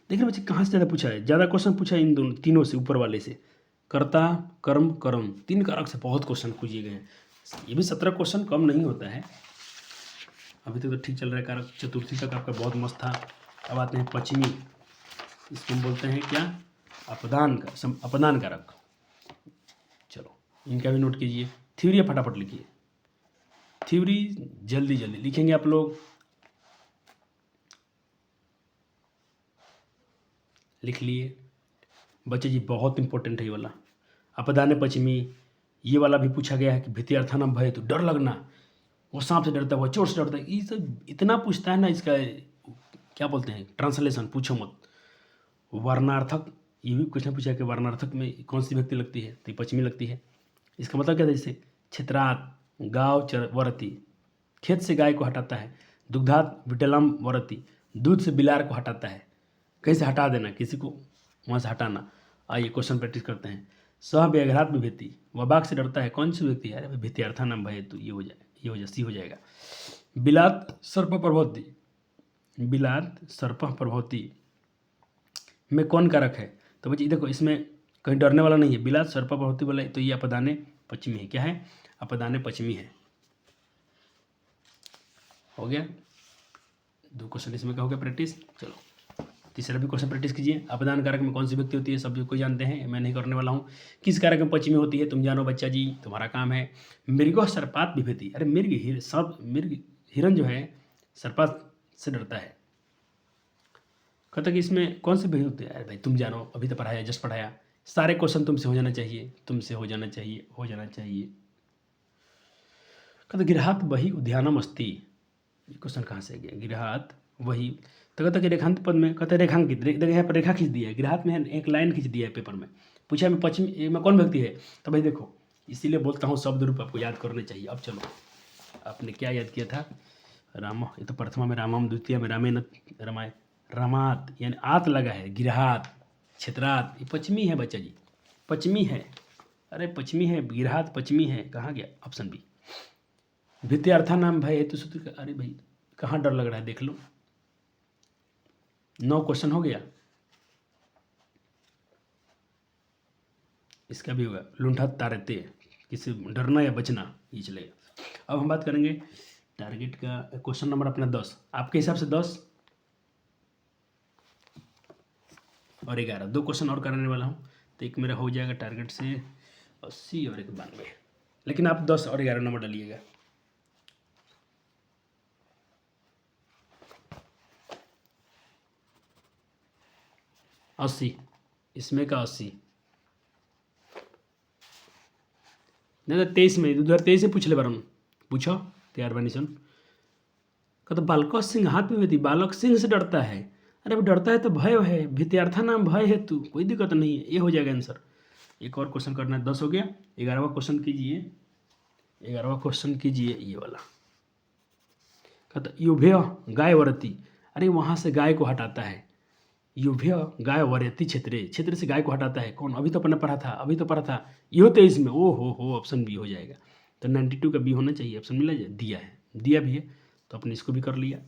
देखिए बच्चे कहाँ से ज़्यादा पूछा है? ज़्यादा क्वेश्चन पूछा है इन दोनों, तीनों से, ऊपर वाले से। कर्ता, कर्म, कर्म, 3 कारक से बहुत क्वेश्चन पूछे गए हैं। ये भी 17 क्वेश्चन कम नहीं होता है। अभी तक तो ठीक चल रहा है कारक, चतुर्थी तक आपका बहुत मस्त था। अब आते हैं पश्चिमी, इसको हम बोलते हैं क्या? अपदान कारक। चलो इनका भी नोट कीजिए। थ्योरी फटाफट लिखिए, थ्योरी जल्दी जल्दी लिखेंगे आप लोग। लिख लिए बच्चे जी, बहुत इंपॉर्टेंट है ये वाला। अपदाने पश्चिमी, ये वाला भी पूछा गया है कि भित्ति अर्थानम भय, तो डर लगना, वो सांप से डरता है, वो चोट से डरता है, ये सब इतना पूछता है ना। इसका क्या बोलते हैं ट्रांसलेशन, पूछो मत। वर्णार्थक, ये भी क्वेश्चन पूछा है कि वर्णार्थक में कौन सी व्यक्ति लगती है, तो पश्चिमी लगती है। इसका मतलब क्या था? जैसे क्षेत्रात गाँव वरती, खेत से गाय को हटाता है। दुग्धात विटलम वरती, दूध से बिलार को हटाता है। कहीं से हटा देना, किसी को वहाँ से हटाना। आइए क्वेश्चन प्रैक्टिस करते हैं। सह व्याघ्रात विभीति, वबाक से डरता है, कौन सी व्यक्ति है? अरे भित्ति अर्थानम भय, तो ये हो जाए, सी हो जाएगा। बिलात सर्प प्रभवती, बिलात सर्प प्रभवती में कौन कारक है? तो बच्चे देखो इसमें कहीं डरने वाला नहीं है। बिलात सर्प प्रभवती वाला, तो ये अपदाने पश्चिमी है। क्या है? अपदाने पश्चिमी है। हो गया 2 क्वेश्चन इसमें क्या हो गया प्रैक्टिस। चलो तीसरा भी क्वेश्चन प्रैक्टिस कीजिए। अपदान कारक में कौन सी व्यक्ति होती है? सब कोई जानते हैं, मैं नहीं करने वाला हूँ। किस कारक में पश्चिमी होती है? तुम जानो बच्चा जी, तुम्हारा काम है। मृगो सर्पात विभेति, अरे मृग हिरन जो है सर्पात से डरता है। कहता कि इसमें कौन से होते हैं? अरे भाई तुम जानो, अभी तो पढ़ाया, जस्ट पढ़ाया। सारे क्वेश्चन तुमसे हो जाना चाहिए, तुमसे हो जाना चाहिए, हो जाना चाहिए। कहता गृहात वही उद्यानम अस्ति, ये क्वेश्चन कहाँ से गया? गृहात वही, तो कहता कि रेखांत पद में, कहता रेखांकित, देखिए यहाँ पर रेखा खींच दिया है। गृहात में एक लाइन खींच दिया है पेपर में। पूछा मैं पश्चिमी में कौन व्यक्ति है? तो भाई देखो, इसीलिए बोलता हूँ शब्द रूप आपको याद करने चाहिए। अब चलो, आपने क्या याद किया था? राम, ये तो प्रथमा में रामम, द्वितीय में रामेण रमाय, रमात यानी आत लगा है। गिरहात, क्षेत्रात, ये पश्चिमी है बच्चा जी, पश्चिमी है। अरे पश्चिमी है, गिरहात पश्चिमी है। कहाँ गया? Option B. भित्ति अर्थानाम भय हेतु सूत्र, अरे भाई कहाँ डर लग रहा है देख लो। 9 क्वेश्चन हो गया। इसका भी होगा लूंठा तारते, किसी डरना या बचना ये चलेगा। अब हम बात करेंगे टारगेट का। क्वेश्चन नंबर अपना 10, आपके हिसाब से 10 और 11, 2 क्वेश्चन और कराने वाला हूँ, तो एक मेरा हो जाएगा टारगेट से 80 और एक 92, लेकिन आप 10 और 11 नंबर डालिएगा। अस्सी, इसमें का 80 नहीं तो 23 में 2023 से पूछ ले बार पूछो तैयार बनी सुन। कहता बालक सिंह हाथ में थी, बालक सिंह से डरता है। अरे अब डरता है तो भय है, भित्यार्था नाम भय है तू, कोई दिक्कत नहीं है, ये हो जाएगा आंसर। एक और क्वेश्चन करना है, 10 हो गया। 11वां क्वेश्चन कीजिए, 11वां क्वेश्चन कीजिए ये वाला। कहता युभ्य गाय वरती, अरे वहाँ से गाय को हटाता है। युभ्य गाय वरती क्षेत्र, क्षेत्र से गाय को हटाता है कौन? अभी तो अपने पढ़ा था, अभी तो पढ़ा था, ये होते इसमें। ओ हो ऑप्शन बी हो जाएगा। तो 92 का बी होना चाहिए, ऑप्शन मिला जाए, दिया है, दिया भी है, तो अपने इसको भी कर लिया,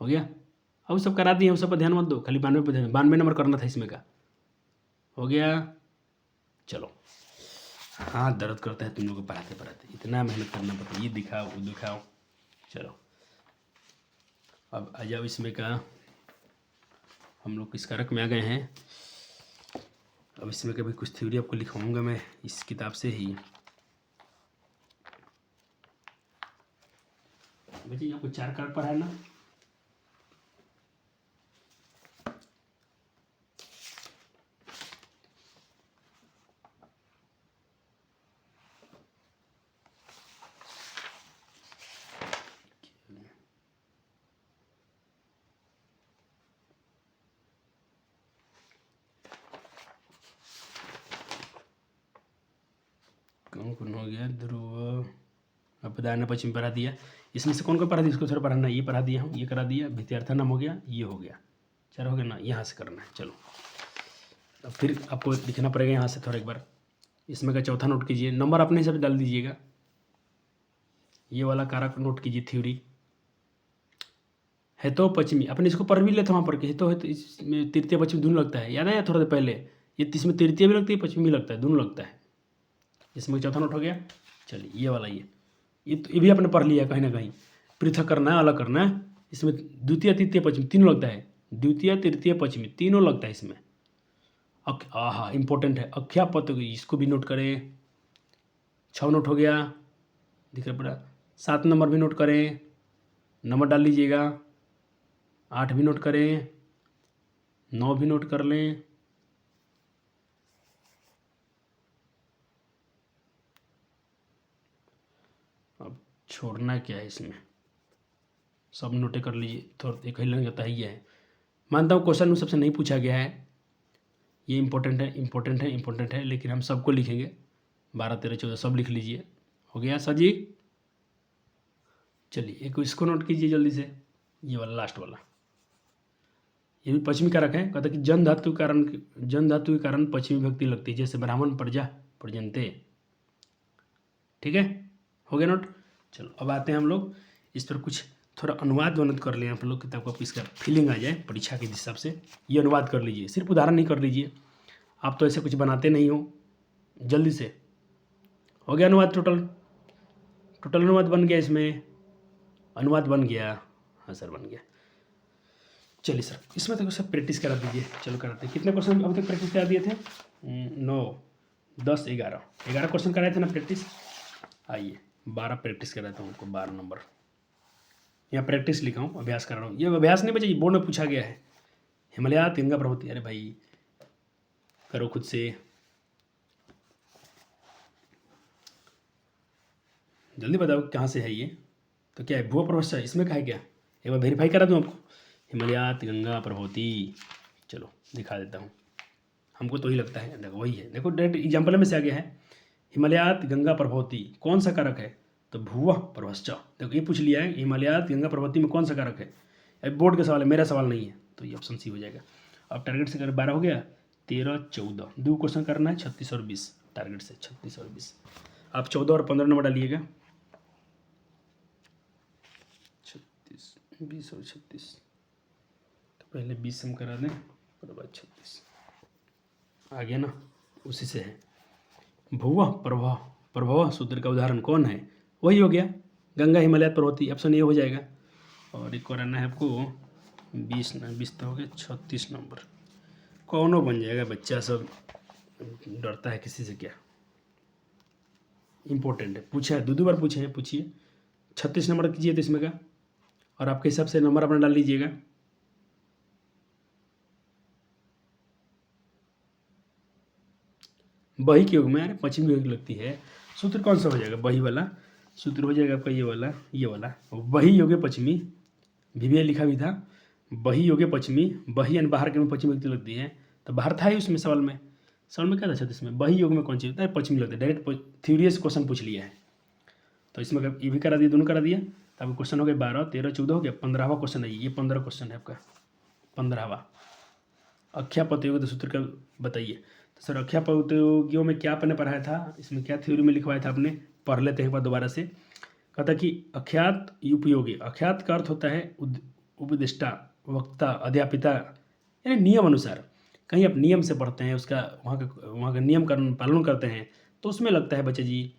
हो गया। अब सब करा दिए, उस सब पर ध्यान मत दो, खाली 92 पर ध्यान, 92 नंबर करना था इसमें का, हो गया। चलो, हाँ दर्द करता है तुम लोग को पढ़ाते पढ़ाते, इतना मेहनत करना पड़ता है, ये दिखाओ वो दिखाओ। चलो अब आ जाओ इसमें का, हम लोग किस कारक में आ गए हैं। अब इसमें कभी कुछ थ्योरी आपको लिखवाऊंगा मैं इस किताब से ही। बच्चे आपको 4 कारक पढ़ा है ना, कौन कौन हो गया, ध्रुव, अपदान पश्चिम पढ़ा दिया। इसमें से कौन कौन पढ़ा दिया, इसको थोड़ा पढ़ाना, ये पढ़ा दिया हूँ, ये करा दिया, भित्यार्था नाम हो गया, ये हो गया, 4 हो गया ना, यहाँ से करना है। चलो अब फिर आपको लिखना पड़ेगा यहाँ से थोड़ा एक बार। इसमें का चौथा नोट कीजिए, नंबर अपने हिसाब से डाल दीजिएगा। ये वाला कारक नोट कीजिए, थ्योरी है तो पश्चिमी, अपने इसको पढ़ भी लेते वहाँ पर के, तो इसमें तृतीय पश्चिमी दोनों लगता है, याद है थोड़ा देर पहले, ये इसमें तृतीय भी लगती है पश्चिमी भी लगता है, दोनों लगता है। इसमें चौथा नोट हो गया। चलिए ये वाला, ये भी आपने पढ़ लिया कहीं ना कहीं, पृथक करना है, अलग करना है। इसमें द्वितीय तृतीय पश्चिमी तीनों लगता है, द्वितीय तृतीय पश्चिमी तीनों लगता है इसमें। हाँ इंपॉर्टेंट है, अख्यापत्र, इसको भी नोट करें। 6 नोट हो गया, दिख रहा पड़ा। 7 नंबर भी नोट करें, नंबर डाल लीजिएगा। 8 भी नोट करें, 9 भी नोट कर लें। अब छोड़ना क्या है इसमें, सब नोटे कर लीजिए, थोड़ा एक ही लग जाता है, ये है। मानता हूँ क्वेश्चन में सबसे नहीं पूछा गया है, ये इंपॉर्टेंट है, इंपॉर्टेंट है, इंपॉर्टेंट है, लेकिन हम सबको लिखेंगे, 12 13 14 सब लिख लीजिए, हो गया सर जी। चलिए एक इसको नोट कीजिए जल्दी से, ये वाला लास्ट वाला, ये भी पश्चिमी कारक है। कहता है कि जन धातु के कारण पश्चिमी विभक्ति लगती है, जैसे ब्राह्मण प्रजा प्रजनते, ठीक है, हो गया नोट। चलो अब आते हैं हम लोग इस पर कुछ थोड़ा अनुवाद वनुवाद कर लें आप लोग, किताब को इसका फीलिंग आ जाए परीक्षा के हिसाब से, ये अनुवाद कर लीजिए, सिर्फ उदाहरण नहीं कर लीजिए, आप तो ऐसे कुछ बनाते नहीं हो, जल्दी से। हो गया अनुवाद, टोटल अनुवाद बन गया, इसमें अनुवाद बन गया, हाँ सर बन गया। चलिए सर इसमें तक सब प्रैक्टिस करा दीजिए, चलो कराते हैं। कितने क्वेश्चन अभी तक प्रैक्टिस करा दिए थे? 9 10 11 क्वेश्चन कराए थे ना प्रैक्टिस। आइए 12 प्रैक्टिस कराता हूँ आपको, 12 नंबर यहाँ प्रैक्टिस लिखा हूँ, अभ्यास कर रहा हूँ। ये अभ्यास नहीं बचा, ये बोर्ड में पूछा गया है। हिमालय गंगा प्रभुति, अरे भाई करो खुद से, जल्दी बताओ कहाँ से है ये। तो क्या है, भूआ प्रवश्य, इसमें का है क्या, एक बार वेरीफाई करा दूँ आपको। हिमालयात गंगा प्रभुति, चलो दिखा देता हूँ, हमको तो ही लगता है, देखो वही है, देखो डायरेक्ट एग्जाम्पल में से आ गया है। हिमालयात गंगा प्रभुति कौन सा कारक है, तो भूव प्रवश्च, देखो ये पूछ लिया है, हिमालयात गंगा प्रभुति में कौन सा कारक है। अब बोर्ड का सवाल है, मेरा सवाल नहीं है, तो ये ऑप्शन सी हो जाएगा। अब टारगेट से कर 12 हो गया, 13 14 2 क्वेश्चन करना है, 36 और 20 टारगेट से, 36 और 20 आप 14 और 15 नंबर डालिएगा, 36 20 और 36, तो पहले 20 हम करा दें, उसके बाद 36। आ गया ना, उसी से है। भुवः प्रभव, प्रभव सूत्र का उदाहरण कौन है? वही हो गया गंगा हिमालय पर्वती, ऑप्शन ए हो जाएगा। और एक और आना है आपको 20 तो हो गया, 36 नंबर कौनो बन जाएगा। बच्चा सब डरता है किसी से क्या, इम्पोर्टेंट है, पूछा है, दो बार पूछे हैं, पूछिए। 36 नंबर कीजिए तो इसमें का, और आपके हिसाब से नंबर अपना डाल लीजिएगा। बही के योग में यार पश्चिमी योग लगती है। सूत्र कौन सा हो जाएगा? बही वाला सूत्र हो जाएगा आपका, ये वाला बही योगे पश्चिमी। भी लिखा भी था, बही योगे पश्चिमी, बही यानी बाहर के में पश्चिमी व्यक्ति लगती है, तो बाहर था ही उसमें सवाल में क्या था? छत्तीस में बही योग में कौन सी होता है? पश्चिमी लगता है। डायरेक्ट थ्योरी से क्वेश्चन पूछ लिया है, तो इसमें ये भी करा दिया, दोनों करा दिया। तो आपको क्वेश्चन हो गया 12, 13, 14 हो गया, 15वां क्वेश्चन है ये। 15 क्वेश्चन है आपका, 15वां। अख्यापतयोग सूत्र का बताइए। तो सर अख्यापतयोगियों में क्या आपने पढ़ाया था, इसमें क्या थ्योरी में लिखवाया था आपने? पढ़ लेते हैं एक बार दोबारा से। कहता कि अख्यात उपयोगी, अख्यात का अर्थ होता है उपदिष्टा, वक्ता, अध्यापिता, यानी नियम अनुसार। कहीं आप नियम से पढ़ते हैं, उसका वहाँ का नियम का पालन करते हैं, तो उसमें लगता है बच्चे जी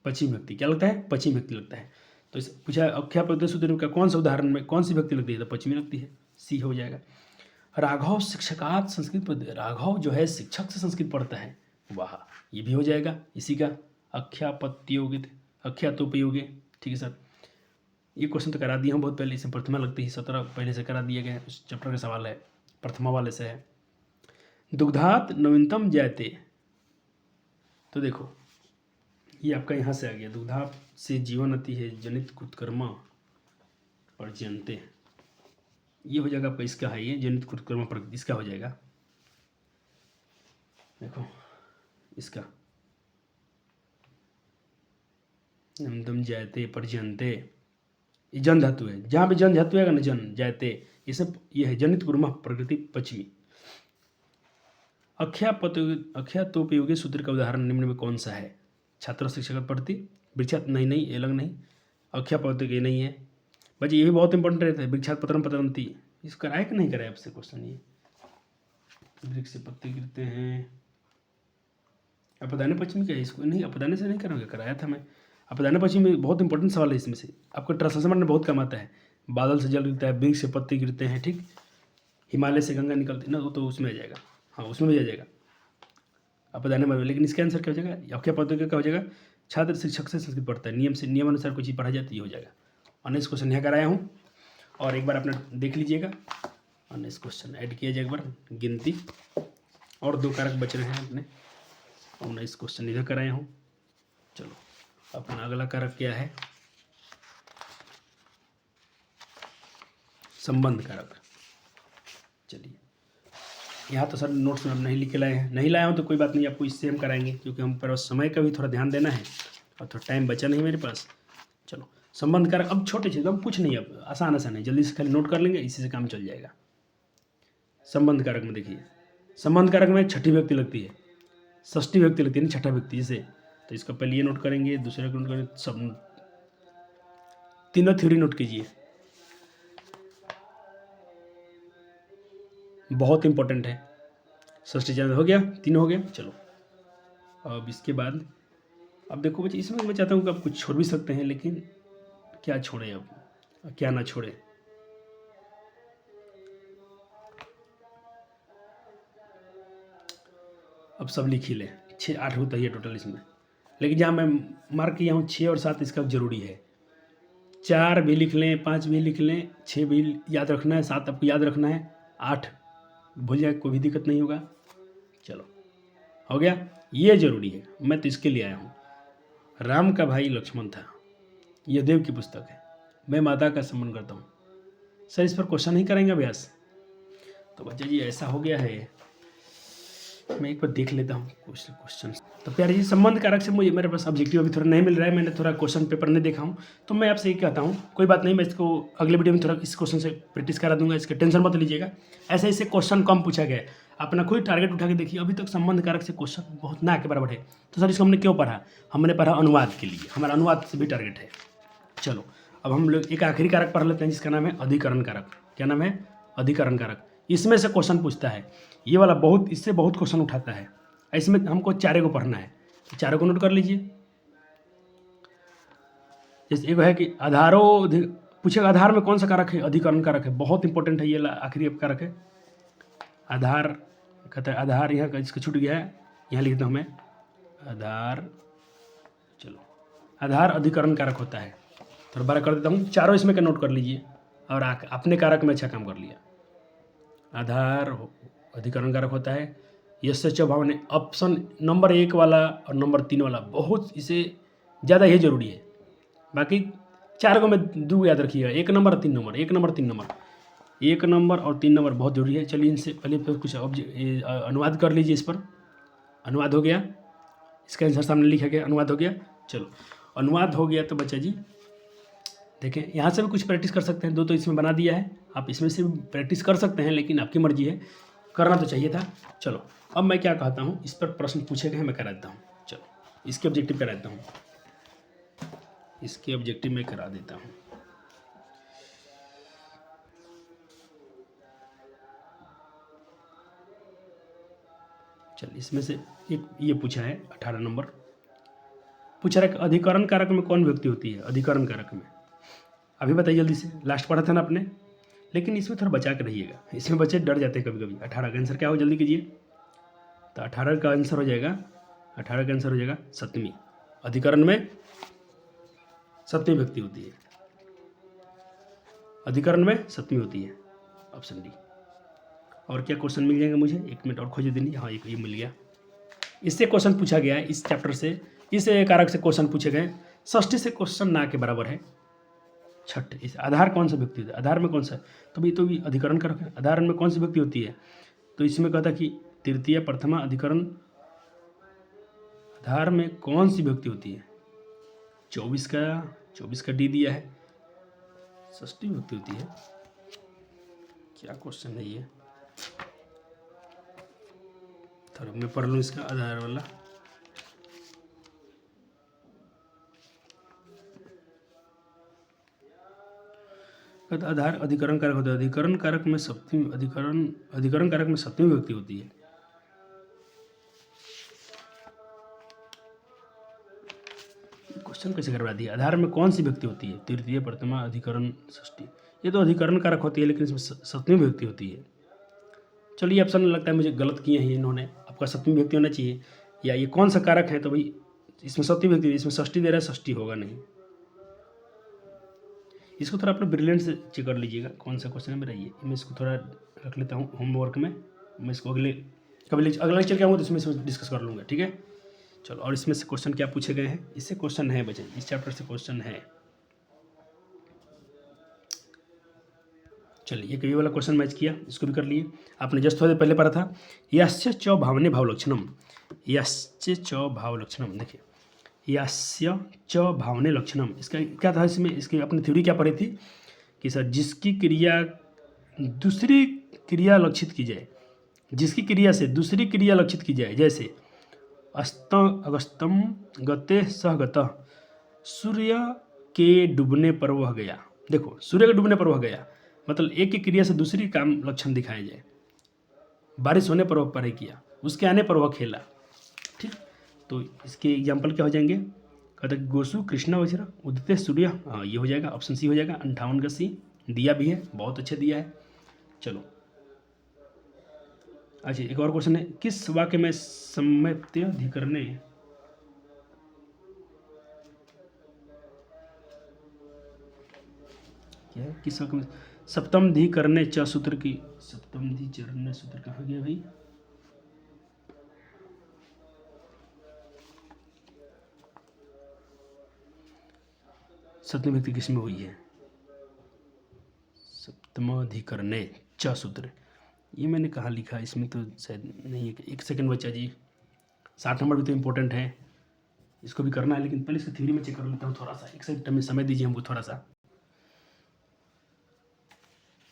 पश्चिम व्यक्ति। क्या लगता है? पश्चिम व्यक्ति लगता है। तो इस पूछा अख्यापतयोग सूत्र का कौन सा उदाहरण में कौन सी व्यक्ति लगती है? तो पश्चिमी लगती है, सी हो जाएगा। राघव शिक्षकात संस्कृत पढ़, राघव जो है शिक्षक से संस्कृत पढ़ता है, वाह, ये भी हो जाएगा इसी का। अख्यापत्योगित, अख्यातोपयोगी, ठीक है सर। ये क्वेश्चन तो करा दिया हूँ बहुत पहले, इसे प्रथमा लगती है, 17 पहले से करा दिया गया, उस चैप्टर का सवाल है, प्रथमा वाले से है। दुग्धात नवीनतम जायते, तो देखो ये आपका यहाँ से आ गया, दुग्धात से जीवन अति है, जनित कुत्कर्मा और जनते, ये हो जाएगा आपका, इसका है ये जनित कुत्कर्मा पर, इसका हो जाएगा। देखो इसका नवीनतम जायते पर्यंते, ये जन धातु है, जहाँ पे जन धातु है ना, जन जायते, ये सब ये है जनित कुर्मा प्रकृति पश्चिमी। अख्यातोपयोगी सूत्र का उदाहरण निम्न में कौन सा है? छात्र शिक्षक प्रति वृक्षात, नहीं ये अलग नहीं, अख्यापत्योगी नहीं है बच्चे, ये भी बहुत इंपॉर्टेंट रहता है। वृक्षात पत्रम पतरंती, इसको कराए कि नहीं कराए आपसे क्वेश्चन? ये वृक्ष से पत्ते गिरते हैं, अपदाने पश्चिमी क्या है? इसको नहीं, अपदाने से नहीं करोगे, कराया था मैं। अपदाने पश्चिमी बहुत इंपॉर्टेंट सवाल है, इसमें से आपको ट्रांसलेशन में बहुत कम आता है। बादल से जल गिरता है, वृक्ष से पत्ते गिरते हैं, ठीक, हिमालय से गंगा निकलती ना, तो उसमें आ जाएगा, हाँ उसमें भी आ जाएगा अपदाने में। लेकिन इसका आंसर क्या हो जाएगा? अख्यापत्योगी क्या हो जाएगा? छात्र शिक्षक से संस्कृत पढ़ता है, नियम से, नियम अनुसार कोई चीज़ पढ़ाई जाती है, हो जाएगा। और नेक्स्ट क्वेश्चन यहाँ कराया हूँ, और एक बार अपना देख लीजिएगा, और नेक्स्ट क्वेश्चन ऐड किया जाए एक बार, गिनती, और 2 कारक बच रहे हैं अपने, और नेक्स्ट क्वेश्चन इधर कराया हूँ। चलो अपना अगला कारक क्या है? संबंध कारक। चलिए यहाँ तो सर नोट्स में हम नहीं लिख के लाए हैं, नहीं लाया हूँ तो कोई बात नहीं, आपको इससे हम कराएंगे, क्योंकि हम पर समय का भी थोड़ा ध्यान देना है, और थोड़ा टाइम बचा नहीं मेरे पास। चलो संबंध कारक, अब छोटे चीज़, अब कुछ नहीं, अब आसान है, जल्दी से खाली नोट कर लेंगे, इसी से काम चल जाएगा। संबंध कारक में देखिए, संबंध कारक में छठी व्यक्ति लगती है, षष्ठी व्यक्ति लगती है, नहीं छठा व्यक्ति जैसे, तो इसका पहले ये नोट करेंगे, दूसरे को नोट करेंगे, सब तीनों थ्योरी नोट कीजिए, बहुत इंपॉर्टेंट है। षष्ठी चरण हो गया, तीनों हो गए। चलो अब इसके बाद, अब देखो बच्चे, इसमें मैं चाहता हूँ कि आप कुछ छोड़ भी सकते हैं, लेकिन क्या छोड़ें, अब क्या ना छोड़ें। अब सब लिख ही लें, 6-8 होता ही है टोटल इसमें, लेकिन जहाँ मैं मार्क किया हूँ 6 और 7 इसका जरूरी है। 4 भी लिख लें, 5 भी लिख लें, 6 भी याद रखना है, 7 आपको याद रखना है, 8 भूल जाए कोई भी दिक्कत नहीं होगा। चलो हो गया, ये जरूरी है, मैं तो इसके लिए आया हूँ। राम का भाई लक्ष्मण था, यह देव की पुस्तक है, मैं माता का सम्मान करता हूँ। सर इस पर क्वेश्चन नहीं करेंगे अभ्यास? तो बच्चा जी ऐसा हो गया है, मैं एक बार देख लेता हूँ कुछ क्वेश्चन। तो प्यारे जी, संबंध कारक से मुझे, मेरे पास ऑब्जेक्टिव अभी थोड़ा नहीं मिल रहा है, मैंने थोड़ा क्वेश्चन पेपर नहीं देखा हूँ, तो मैं आपसे ये कहता हूँ, कोई बात नहीं, मैं इसको अगले वीडियो में थोड़ा इस क्वेश्चन से प्रैक्टिस करा दूंगा, इसके टेंशन मत लीजिएगा। ऐसे ऐसे क्वेश्चन कम पूछा गया है, अपना कोई टारगेट उठा के देखिए, अभी तक संबंध कारक से क्वेश्चन बहुत ना के बराबर है। तो सर इसको हमने क्यों पढ़ा? हमने पढ़ा अनुवाद के लिए, हमारा अनुवाद से भी टारगेट है। चलो अब हम लोग एक आखिरी कारक पढ़ लेते हैं, जिसका नाम है अधिकरण कारक। क्या नाम है? अधिकरण कारक। इसमें से क्वेश्चन पूछता है। ये वाला बहुत, इससे बहुत क्वेश्चन उठाता है। इसमें हमको चारे को पढ़ना है, तो चारों को नोट कर लीजिए। जैसे एक है कि पूछेगा आधार में कौन सा कारक है, अधिकरण कारक है, बहुत इंपॉर्टेंट है ये आखिरी कारक है। आधार कहता है, आधार यहाँ का इसका छूट गया है, यहाँ लिखता हूँ मैं आधार। चलो, आधार अधिकरण कारक होता है, थोड़ा बार कर देता हूँ। चारों इसमें का नोट कर लीजिए और अपने कारक में अच्छा काम कर लिया। आधार अधिकरण कारक होता है। यस्य च भावने, ऑप्शन नंबर 1 वाला और नंबर 3 वाला बहुत, इसे ज़्यादा ये जरूरी है। बाकी 4 को में 2 याद रखिएगा, 1 नंबर और 3 नंबर, 1 नंबर 3 नंबर, 1 नंबर और 3 नंबर बहुत जरूरी है। चलिए इनसे पहले तो कुछ अनुवाद कर लीजिए। इस पर अनुवाद हो गया, इसका आंसर सामने लिखा गया, अनुवाद हो गया। चलो, अनुवाद हो गया तो बच्चा जी देखें, यहाँ से भी कुछ प्रैक्टिस कर सकते हैं। 2 तो इसमें बना दिया है, आप इसमें से भी प्रैक्टिस कर सकते हैं, लेकिन आपकी मर्जी है, करना तो चाहिए था। चलो, अब मैं क्या कहता हूँ, इस पर प्रश्न पूछे गए, मैं करा देता हूँ। चलो, इसके ऑब्जेक्टिव करा देता हूँ, इसके ऑब्जेक्टिव में करा देता हूँ। चल, इसमें से एक ये पूछा है 18 नंबर, पूछा है अधिकरण कारक में कौन व्यक्ति होती है। अधिकरण कारक में अभी बताइए जल्दी से, लास्ट पढ़ा था ना आपने, लेकिन इसमें थोड़ा बचा के रहिएगा, इसमें बच्चे डर जाते हैं कभी कभी। 18 का आंसर क्या हो, जल्दी कीजिए। तो 18 का आंसर हो जाएगा, 18 का आंसर हो जाएगा सप्तमी। अधिकरण में सप्तमी व्यक्ति होती है, अधिकरण में सप्तमी होती है, ऑप्शन डी। और क्या क्वेश्चन मिल जाएंगे मुझे, 1 मिनट और खोज देनी। हाँ, एक ये मिल गया। इससे क्वेश्चन पूछा गया है, इस चैप्टर से, इस कारक से क्वेश्चन पूछे गए। षष्ठी से क्वेश्चन ना के बराबर है। छठ, इस आधार कौन सा व्यक्ति होता है, आधार में कौन सा, तो भी तो भी अधिकरण कारक है। आधार में कौन सी व्यक्ति होती है, तो इसमें कहता कि तृतीय प्रथमा अधिकरण, आधार में कौन सी व्यक्ति होती है। 24 का डी दिया है, षष्ठी व्यक्ति होती है। क्या क्वेश्चन है ये, थोड़ा मैं पढ़ लूँ इसका आधार वाला। आधार अधिकरण कारक होता है, अधिकरण कारक में सप्तमी, अधिकरण कारक में सप्तमी व्यक्ति होती है। क्वेश्चन कैसे करवा दिया, आधार में कौन सी व्यक्ति होती है, तृतीय प्रथमा अधिकरण षष्ठी, ये तो अधिकरण कारक होती है, लेकिन इसमें सप्तमी व्यक्ति होती है। चलिए, ऑप्शन लगता है मुझे गलत किए हैं इन्होंने, आपका सप्तमी व्यक्ति होना चाहिए, या ये कौन सा कारक है, तो भाई इसमें सप्तमी व्यक्ति, इसमें षष्ठी दे रहा है, षष्ठी होगा नहीं। इसको थोड़ा अपने ब्रिलियंट से चेक कर लीजिएगा, कौन सा क्वेश्चन है मेरा ये। मैं इसको थोड़ा रख लेता हूँ होमवर्क में, मैं इसको अगला लेक्चर क्या होगा तो इसमें डिस्कस कर लूँगा, ठीक है। चलो, और इसमें से क्वेश्चन क्या पूछे गए हैं, इससे क्वेश्चन है बच्चे, इस चैप्टर से क्वेश्चन है। चलिए, ये वाला क्वेश्चन मैच किया, इसको भी कर लिए। आपने जस्ट थोड़ी देर पहले पढ़ा था, यस्य च भावने भावलक्षणम, यस्य च भावलक्षणम। देखिए, यस्य च भावने लक्षणम, इसका क्या था, इसमें इसकी अपनी थ्योरी क्या पढ़ी थी कि सर जिसकी क्रिया दूसरी क्रिया लक्षित की जाए, जिसकी क्रिया से दूसरी क्रिया लक्षित की जाए, जैसे अगस्तम गते सह गतः, सूर्य के डूबने पर वह गया। देखो, सूर्य के डूबने पर वह गया, मतलब एक की क्रिया से दूसरी काम लक्षण दिखाया जाए। बारिश होने पर वह पढ़ाई किया, उसके आने पर वह खेला, ठीक। तो इसके एग्जाम्पल क्या हो जाएंगे, कहते गोसु कृष्णा वज्र उदित सूर्य, हाँ ये हो जाएगा, ऑप्शन सी हो जाएगा। 58 का सी दिया भी है, बहुत अच्छे दिया है। चलो, अच्छा, एक और क्वेश्चन है, किस वाक्य में सम्यक्त्यधिकरणे, क्या है, किस वाक्य में सप्तमधिकरणे च सूत्र की, सप्तमधिकरणे सूत्र कहाँ गया भाई, सप्तमी व्यक्ति किसमें हुई है, सप्तमाधिकरणे च सूत्र, ये मैंने कहाँ लिखा, इसमें तो शायद नहीं है। एक सेकंड बच्चा जी, 60 नंबर भी तो इम्पोर्टेंट है, इसको भी करना है, लेकिन पहले इसकी थ्योरी में चेक कर लेता हूँ थोड़ा सा। एक सेकंड में समय दीजिए हमको थोड़ा सा।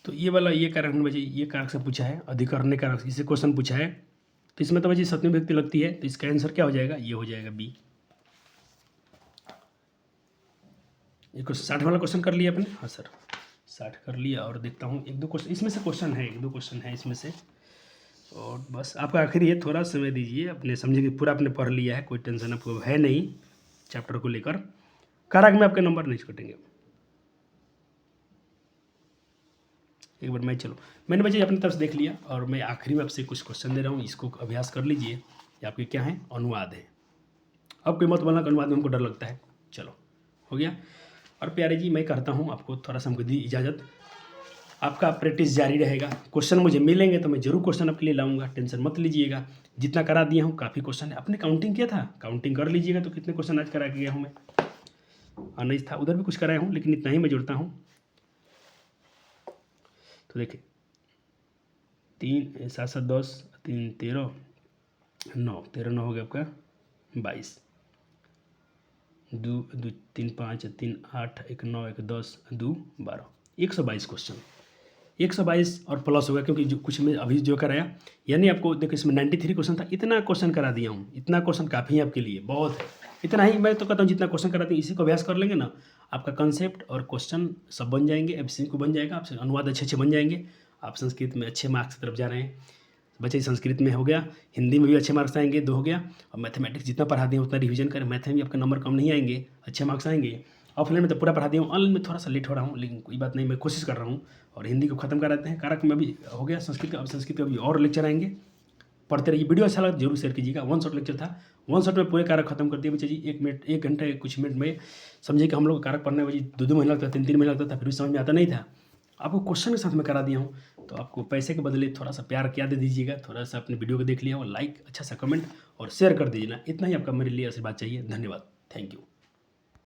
तो ये वाला ये कारक बच्चे, ये कारक से पूछा है, अधिकरण कारक, इससे क्वेश्चन पूछा है, तो इसमें तो बच्चे सप्तमी व्यक्ति लगती है, तो इसका आंसर क्या हो जाएगा, ये हो जाएगा बी। एक 60 वाला क्वेश्चन कर लिया अपने, हाँ सर, 60 कर लिया और देखता हूँ 1-2 क्वेश्चन इसमें से क्वेश्चन है, 1-2 क्वेश्चन है इसमें से। और बस आपका आखिरी है, थोड़ा समय दीजिए, अपने समझे कि पूरा आपने पढ़ लिया है, कोई टेंशन आपको है नहीं चैप्टर को लेकर। कारक में आपके नंबर नहीं कटेंगे। एक बार मैंने बच्चे अपनी तरफ से देख लिया और मैं आखिरी में आपसे कुछ क्वेश्चन दे रहा हूँ, इसको अभ्यास कर लीजिए। ये आपके क्या है, अनुवाद है। अब कोई मत बोलना कि अनुवाद में हमको डर लगता है। चलो हो गया। और प्यारे जी मैं करता हूँ आपको थोड़ा सा हमको दी इजाज़त, आपका प्रैक्टिस जारी रहेगा। क्वेश्चन मुझे मिलेंगे तो मैं जरूर क्वेश्चन आपके लिए लाऊंगा, टेंशन मत लीजिएगा। जितना करा दिया हूँ काफ़ी क्वेश्चन है, आपने काउंटिंग किया था, काउंटिंग कर लीजिएगा तो कितने क्वेश्चन आज करा के गया हूँ मैं। नहीं था, उधर भी कुछ कराया हूँ लेकिन इतना ही मैं जुड़ता हूँ। तो देखिए 3 7 7 10 3 13 9 13 9 हो गया आपका 22, 2 2 3 5 3 8 1 9 1 10 2 12, 122 क्वेश्चन, 122 और प्लस होगा क्योंकि जो कुछ में अभी जो कराया, यानी आपको देखो इसमें 93 क्वेश्चन था, इतना क्वेश्चन करा दिया हूँ। इतना क्वेश्चन काफ़ी है आपके लिए, बहुत है। इतना ही मैं तो कहता हूँ, जितना क्वेश्चन कराते हैं इसी को अभ्यास कर लेंगे ना, आपका कंसेप्ट और क्वेश्चन सब बन जाएंगे, एफसी को बन जाएगा, आपसे अनुवाद अच्छे बन जाएंगे। आप संस्कृत में अच्छे मार्क्स की तरफ जा रहे हैं बच्चे, संस्कृत में हो गया, हिंदी में भी अच्छे मार्क्स आएंगे 2 हो गया, और मैथमेटिक्स जितना पढ़ा दिए उतना रिवीजन करें, मैथ में भी आपके नंबर कम नहीं आएंगे, अच्छे मार्क्स आएंगे। ऑफलाइन में तो पूरा पढ़ा दिया हूँ, ऑनलाइन में थोड़ा सा लेट हो रहा हूँ, लेकिन कोई बात नहीं, मैं कोशिश कर रहा हूँ। और हिंदी को खत्म कराते हैं, कारक में भी हो गया, संस्कृत का, अब संस्कृत का भी और लेक्चर आएंगे, पढ़ते रहिए। वीडियो अच्छा लगा जरूर शेयर कीजिएगा। 1 शॉट लेक्चर था, 1 शॉट में पूरे कारक खत्म कर दिए बच्चे जी। 1 मिनट 1 घंटे कुछ मिनट में समझिए कि हम लोग कारक पढ़ने में जी 2-2 महीना लगता था, 3-3 महीना लगता था, फिर भी समझ में आता नहीं था। आपको क्वेश्चन के साथ में करा दिया हूँ, तो आपको पैसे के बदले थोड़ा सा प्यार क्या दे दीजिएगा, थोड़ा सा अपने वीडियो को देख लिया और लाइक, अच्छा सा कमेंट और शेयर कर दीजिए ना, इतना ही आपका मेरे लिए आशीर्वाद चाहिए। धन्यवाद, थैंक यू।